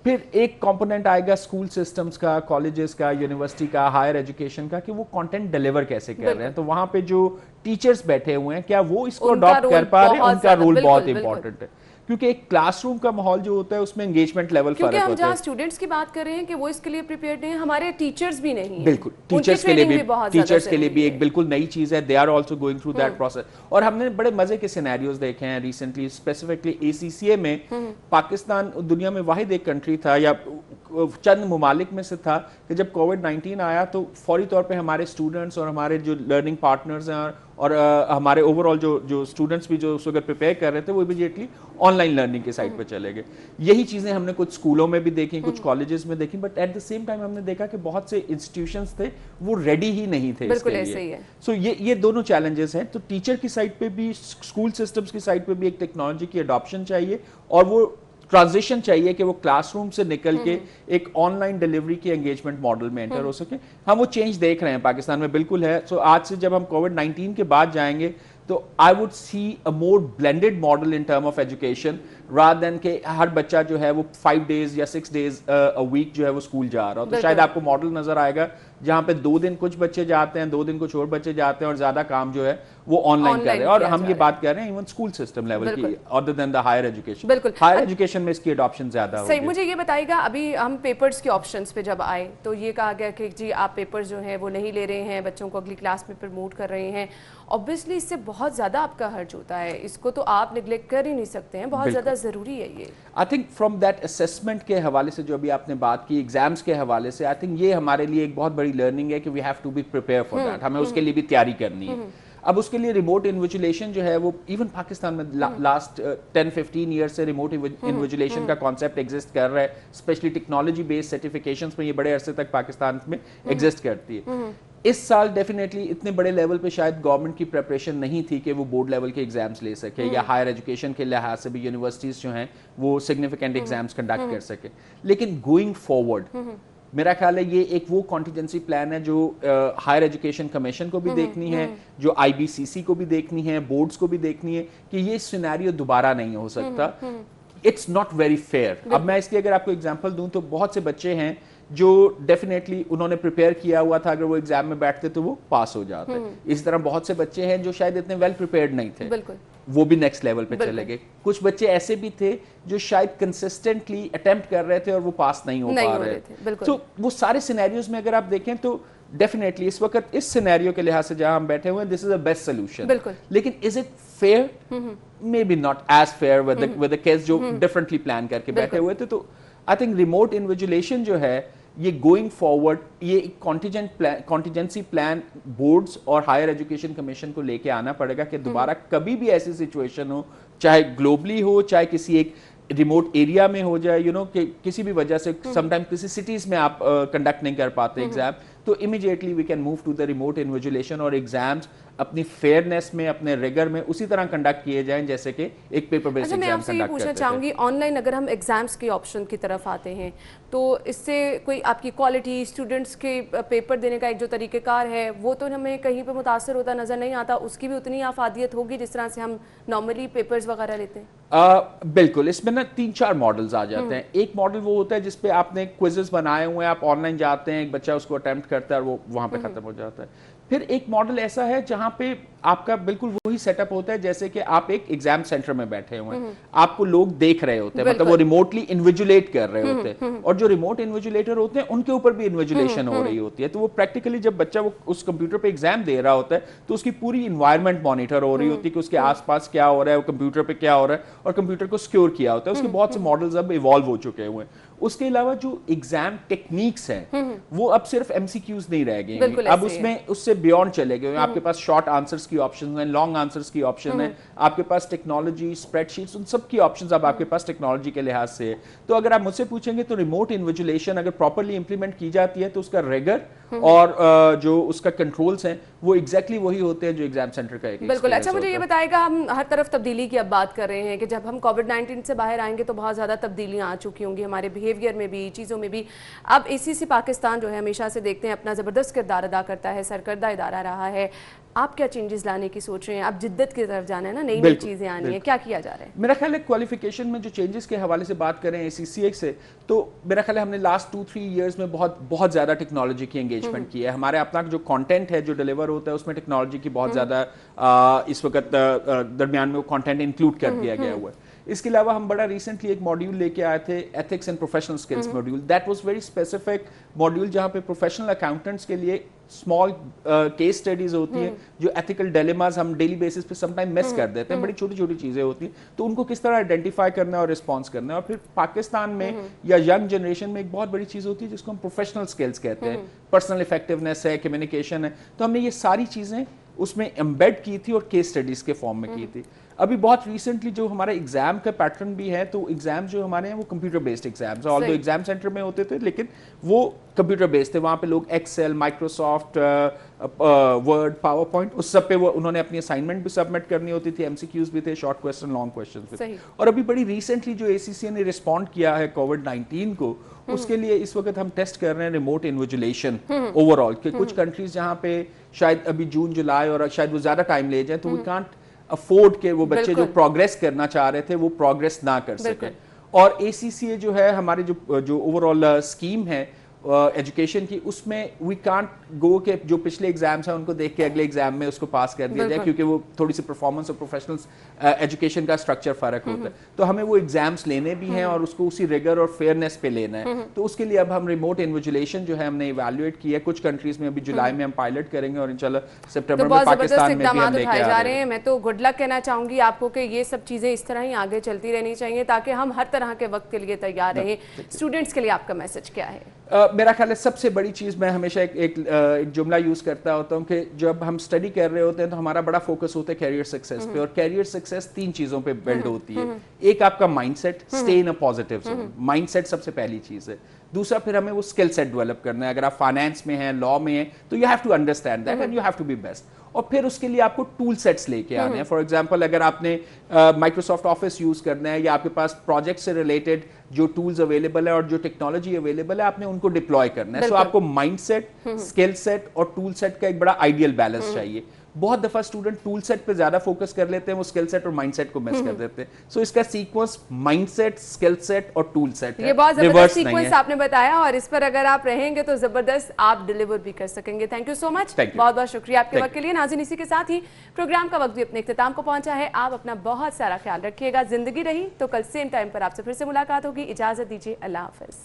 फिर एक कंपोनेंट आएगा स्कूल सिस्टम्स का, कॉलेजेस का, यूनिवर्सिटी का, हायर एजुकेशन का, कि वो कंटेंट डिलीवर कैसे कर रहे हैं। तो वहां पे जो टीचर्स बैठे हुए हैं, क्या वो इसको अडॉप्ट कर पा रहे हैं, उनका रोल बहुत इंपॉर्टेंट है। क्योंकि एक क्लासरूम का माहौल जो होता है उसमें एंगेजमेंट लेवल फर्क होता है। हम जहाँ स्टूडेंट्स की बात कर रहे हैं कि वो इसके लिए प्रिपेयर्ड नहीं है, हमारे टीचर्स भी नहीं है। बिल्कुल, टीचर्स के लिए भी एक बिल्कुल नई चीज है, they are also going through that process. और हमने बड़े मजे के सिनेरियोज देखे हैं रिसेंटली, स्पेसिफिकली ACCA में पाकिस्तान दुनिया में वाहिद एक कंट्री था या चंद ममालिक में से था कि जब कोविड-19 आया तो फौरी तौर पे हमारे स्टूडेंट्स और हमारे जो लर्निंग पार्टनर्स हैं और हमारे ओवरऑल जो स्टूडेंट्स भी जो उस वक्त प्रिपेयर कर रहे थे वो इमीडिएटली ऑनलाइन लर्निंग की साइड पे चले गए। यही चीज़ें हमने कुछ स्कूलों में भी देखी, कुछ कॉलेजेस में देखी, but at the same time हमने देखा कि बहुत से इंस्टीट्यूशंस थे वो रेडी ही नहीं थे इसके लिए। सो ये दोनों चैलेंजेस हैं। तो टीचर की साइड पे भी, स्कूल सिस्टम्स की साइड पे भी एक टेक्नोलॉजी की अडॉप्शन चाहिए और वो ट्रांजिशन चाहिए कि वो क्लासरूम से निकल के एक ऑनलाइन डिलीवरी की एंगेजमेंट मॉडल में एंटर हो सके। हम वो चेंज देख रहे हैं पाकिस्तान में, बिल्कुल है। सो आज से जब हम कोविड-19 के बाद जाएंगे تو I would see a more blended model in term of education rather than کہ ہر بچہ جو ہے وہ 5 days یا 6 days a week جو ہے وہ اسکول جا رہا ہو. تو شاید آپ کو ماڈل نظر آئے گا جہاں پہ 2 دن کچھ بچے جاتے ہیں, 2 دن کچھ اور بچے جاتے ہیں, اور زیادہ کام جو ہے وہ آن لائن کر رہے ہیں. اور ہم یہ بات کر رہے ہیں ایون اسکول سسٹم لیول کی, other than the higher education. Higher education میں اس کی اڈاپشن زیادہ ہوگی. صحیح. مجھے یہ بتائیے گا, ابھی ہم پیپرز کے آپشنز پہ جب آئے تو یہ کہا گیا کہ جی آپ پیپرز جو ہیں وہ نہیں لے رہے ہیں, بچوں کو اگلی کلاس میں پروموٹ کر رہے ہیں. اوبویسلی اس سے بہت زیادہ آپ کا خرچ ہوتا ہے, اس کو تو آپ نگلیکٹ کر ہی نہیں سکتے ہیں, بہت زیادہ ضروری ہے یہ. I think from that assessment کے حوالے سے جو ابھی آپ نے بات کی, ایگزامس کے حوالے سے, آئی تھنک یہ ہمارے لیے ایک بہت بڑی لرننگ ہے کہ we have to be prepare for that. ہمیں اس کے لیے بھی تیاری کرنی ہے. اب اس کے لیے ریموٹ انویجولیشن جو ہے وہ ایون پاکستان میں لاسٹ 10-15 ایئر سے ریموٹ انویجولیشن کا کانسیپٹ ایگزسٹ کر رہا ہے, اسپیشلی ٹیکنالوجی بیسڈ سرٹیفکیشنز میں یہ بڑے عرصے تک پاکستان میں ایگزسٹ کرتی ہے. اس سال ڈیفینیٹلی اتنے بڑے لیول پہ شاید گورنمنٹ کی پریپریشن نہیں تھی کہ وہ بورڈ لیول کے ایگزامس لے سکے, یا ہائر ایجوکیشن کے لحاظ سے بھی یونیورسٹیز جو ہیں وہ سگنیفیکنٹ ایگزامس کنڈکٹ کر سکے. لیکن گوئنگ فارورڈ میرا خیال ہے یہ ایک وہ کانٹیجنسی پلان ہے جو ہائر ایجوکیشن کمیشن کو بھی دیکھنی ہے, جو IBCC کو بھی دیکھنی ہے, بورڈز کو بھی دیکھنی ہے کہ یہ سینیریو دوبارہ نہیں ہو سکتا. It's not very fair. اب میں اس کی اگر آپ کو ایگزامپل دوں تو بہت سے بچے ہیں جو ڈیفینیٹلی انہوں نے پریپیئر کیا ہوا تھا, اگر وہ ایگزام میں بیٹھتے تو وہ پاس ہو جاتے. اسی طرح بہت سے بچے ہیں جو شاید اتنے ویل پریپیئرڈ نہیں تھے, وہ بھی نیکسٹ لیول پہ چلے گئے. کچھ بچے ایسے بھی تھے جو شاید کنسسٹنٹلی اٹیمپٹ کر رہے تھے اور وہ پاس نہیں ہو پا رہے تھے. تو وہ سارے سینیریوز میں اگر آپ دیکھیں تو ڈیفینیٹلی اس وقت اس سینیریو کے لحاظ سے جہاں ہم بیٹھے ہوئے ہیں, دس از اے بیسٹ سولوشن. لیکن is it fair? May be not as fair with case جو ڈفرنٹلی پلان کر کے بیٹھے ہوئے تھے. تو آئی تھنک ریموٹ انویجولیشن جو ہے یہ گوئنگ فارورڈ یہ ایک کانٹیجنسی پلان بورڈز اور ہائر ایجوکیشن کمیشن کو لے کے آنا پڑے گا کہ دوبارہ کبھی بھی ایسی سچویشن ہو, چاہے گلوبلی ہو چاہے کسی ایک ریموٹ ایریا میں ہو جائے, کہ کسی بھی وجہ سے سم ٹائم کسی سٹیز میں آپ کنڈکٹ نہیں کر پاتے ایگزام, تو immediately we can move to the remote invigilation, اور ایگزامس اپنی فیئرنیس میں اپنے ریگر میں اسی طرح کنڈکٹ کیے جائیں جیسے کہ ایک پیپر بیسڈ ایگزام کنڈکٹ کرتے ہیں. میں آپ سے یہ پوچھنا چاہوں گی, آن لائن اگر ہم ایگزامس کے آپشن کی طرف آتے ہیں تو اس سے کوئی آپ کی کوالٹی, اسٹوڈنٹس کے پیپر دینے کا ایک جو طریقہ کار ہے وہ تو ہمیں کہیں پہ متاثر ہوتا نظر نہیں آتا, اس کی بھی اتنی افادیت ہوگی جس طرح سے ہم نارملی پیپرز وغیرہ لیتے ہیں؟ بالکل. اس میں نا 3-4 ماڈلز آ جاتے ہیں. ایک ماڈل وہ ہوتا ہے جس پہ آپ نے کوئزز بنائے ہوئے ہیں, آپ آن لائن جاتے ہیں, ایک بچہ اس کو اٹیمپٹ کرتا ہے اور وہ وہاں پہ ختم ہو جاتا ہے. پھر ایک ماڈل ایسا ہے جہاں پہ آپ کا بالکل وہی سیٹ اپ ہوتا ہے جیسے کہ آپ ایک ایگزام سینٹر میں بیٹھے ہوئے ہیں, آپ کو لوگ دیکھ رہے ہوتے ہیں, مطلب وہ ریموٹلی انویجولیٹ کر رہے ہوتے ہیں, اور جو ریموٹ انویجولیٹر ہوتے ہیں ان کے اوپر بھی انویجولیشن ہو رہی ہوتی ہے. تو وہ پریکٹیکلی جب بچہ وہ اس کمپیوٹر پہ ایگزام دے رہا ہوتا ہے تو اس کی پوری انوائرمنٹ مانیٹر ہو رہی ہوتی ہے کہ اس کے آس پاس کیا ہو رہا ہے, وہ کمپیوٹر پہ کیا ہو رہا ہے, اور کمپیوٹر کو سیکیور کیا ہوتا ہے. اس کے بہت سے ماڈلز اب ایوالو ہو چکے ہوئے ہیں. اس کے علاوہ جو ایگزام ٹیکنیکس ہیں وہ اب صرف MCQs نہیں رہ گئے ہیں, اب اس میں اس سے بیونڈ چلے گئے ہیں. آپ کے پاس شارٹ آنسرز کی آپشنز ہیں, لانگ آنسرز کی آپشن ہے, آپ کے پاس ٹیکنالوجی, اسپریڈ شیٹس, ان سب کی آپشنز اب آپ کے پاس ٹیکنالوجی کے لحاظ سے ہے. تو اگر آپ مجھ سے پوچھیں گے تو ریموٹ انویجولیشن اگر پراپرلی امپلیمنٹ کی جاتی ہے تو اس کا ریگر اور جو اس کا کنٹرولز ہیں وہ ایگزیکٹلی وہی ہوتے ہیں جو ایگزام سینٹر کا ایک. بالکل. اچھا مجھے یہ بتائے گا, ہم ہر طرف تبدیلی کی اب بات کر رہے ہیں کہ جب ہم کووڈ-19 سے باہر آئیں گے تو بہت زیادہ تبدیلیاں آ چکی ہوں گی ہمارے بیہیویئر میں بھی, چیزوں میں بھی. اب ACC پاکستان جو ہے ہمیشہ سے دیکھتے ہیں اپنا زبردست کردار ادا کرتا ہے, سرکردہ ادارہ رہا ہے. آپ کیا چینجز لانے کی سوچ رہے ہیں؟ آپ جدت کی طرف جانا ہے نا, نئی نئی چیزیں آنی ہیں, کیا کیا جا رہا ہے؟ میرا خیال ہے کوالیفیکیشن میں جو چینجز کے حوالے سے بات کریں ACCA سے, تو میرا خیال ہے ہم نے لاسٹ 2-3 ایئرز میں بہت زیادہ ٹیکنالوجی کی انگیجمنٹ کی ہے. ہمارے اپنا جو کانٹینٹ ہے جو ڈیلیور ہوتا ہے اس میں ٹیکنالوجی کی بہت زیادہ اس وقت درمیان میں وہ کانٹینٹ انکلوڈ کر دیا گیا ہوا ہے. اس کے علاوہ ہم بڑا ریسنٹلی ایک ماڈیول لے کے آئے تھے, ethics and professional skills module. That was very specific module جہاں پہ پروفیشنل اکاؤنٹنٹس کے لیے اسمال کیس اسٹڈیز ہوتی ہیں جو ایتھیکل ڈیلیماز ہم ڈیلی بیسس پہ سم ٹائم مس کر دیتے ہیں, بڑی چھوٹی چھوٹی چیزیں ہوتی ہیں, تو ان کو کس طرح آئیڈینٹیفائی کرنا ہے اور رسپانس کرنا ہے. اور پھر پاکستان میں یا ینگ جنریشن میں ایک بہت بڑی چیز ہوتی ہے جس کو ہم پروفیشنل اسکلس کہتے ہیں, پرسنل افیکٹونیس ہے, کمیونیکیشن ہے. تو ہم نے یہ ساری چیزیں اس میں ایمبیڈ کی تھی اور کیس اسٹڈیز کے فارم میں کی تھی. ابھی بہت ریسنٹلی جو ہمارا ایگزام کا پیٹرن بھی ہے, تو ایگزام جو ہمارے ہیں وہ کمپیوٹر بیسڈ ایگزامز ہیں, آلدو ایگزام سینٹر میں ہوتے تھے لیکن وہ कंप्यूटर बेस्ड थे, वहाँ पे लोग Excel, Microsoft Word, PowerPoint, उस सब पे वो उन्होंने अपनी असाइनमेंट भी सबमिट करनी होती थी, एमसीक्यूज भी थे, शॉर्ट क्वेश्चन, लॉन्ग क्वेश्चन भी थे। और अभी बड़ी रिसेंटली जो ACCA ने रिस्पॉन्ड किया है कोविड-19 को, उसके लिए इस वक्त हम टेस्ट कर रहे हैं रिमोट इन्विजिलेशन ओवरऑल के कुछ कंट्रीज जहाँ पे शायद अभी जून जुलाई और शायद वो ज्यादा टाइम ले जाए, तो वी कांट अफोर्ड के वो बच्चे जो प्रोग्रेस करना चाह रहे थे वो प्रोग्रेस ना कर सके। और ACCA जो है हमारे जो ओवरऑल स्कीम है एजुकेशन की, उसमें वी कांट गो के जो पिछले एग्जाम्स हैं उनको देख के अगले एग्जाम में उसको पास कर दिया जाए, क्योंकि वो थोड़ी सी परफॉर्मेंस और प्रोफेशनल एजुकेशन का स्ट्रक्चर फर्क होता है। तो हमें वो एग्जाम्स लेने भी हैं और उसको उसी रिगर और फेयरनेस पे लेना है। तो उसके लिए अब हम रिमोट इन्विजिलेशन जो है हमने इवैल्यूएट किया है कुछ कंट्रीज में, अभी जुलाई में हम पायलट करेंगे और इंशाल्लाह सितंबर में पाकिस्तान में भी हम लेके आ रहे हैं। मैं तो गुड लक कहना चाहूंगी आपको कि ये सब चीजें इस तरह ही आगे चलती रहनी चाहिए ताकि हम हर तरह के वक्त के लिए तैयार रहें। स्टूडेंट्स के लिए आपका मैसेज क्या है? मेरा ख्याल है सबसे बड़ी चीज़, मैं हमेशा एक जुमला यूज़ करता होता हूँ कि जब हम स्टडी कर रहे होते हैं तो हमारा बड़ा फोकस होता है कैरियर सक्सेस पे, और कैरियर सक्सेस 3 चीज़ों पे बिल्ड होती है। एक आपका mindset, stay in a positive zone, mindset सबसे पहली चीज़ है। दूसरा फिर हमें वो स्किल सेट डेवलप करना है। अगर आप फाइनेंस में हैं, लॉ में हैं, तो you have to understand that and you have to be best. और फिर उसके लिए आपको टूल सेट्स लेके आने हैं। फॉर एग्जांपल अगर आपने माइक्रोसॉफ्ट ऑफिस यूज करना है या आपके पास प्रोजेक्ट से रिलेटेड जो टूल्स अवेलेबल है और जो टेक्नोलॉजी अवेलेबल है आपने उनको डिप्लॉय करना है। सो आपको माइंडसेट, स्किल सेट और टूल सेट का एक बड़ा आइडियल बैलेंस चाहिए। बहुत दफा स्टूडेंट टूल सेट पे ज्यादा फोकस कर लेते हैं, वो स्किल सेट और माइंडसेट को मिस कर देते हैं। सो इसका सीक्वेंस माइंडसेट, स्किल सेट और टूल सेट है। ये बहुत जबरदस्त सीक्वेंस आपने बताया और इस पर अगर आप रहेंगे तो जबरदस्त आप डिलीवर भी कर सकेंगे। थैंक यू सो मच, बहुत बहुत शुक्रिया आपके वक्त के लिए। नाज़रीन, इसी के साथ ही प्रोग्राम का वक्त भी अपने इख्तिताम को पहुंचा है। आप अपना बहुत सारा ख्याल रखिएगा। जिंदगी रही तो कल सेम टाइम पर आपसे फिर से मुलाकात होगी। इजाजत दीजिए, अल्लाह हाफिज।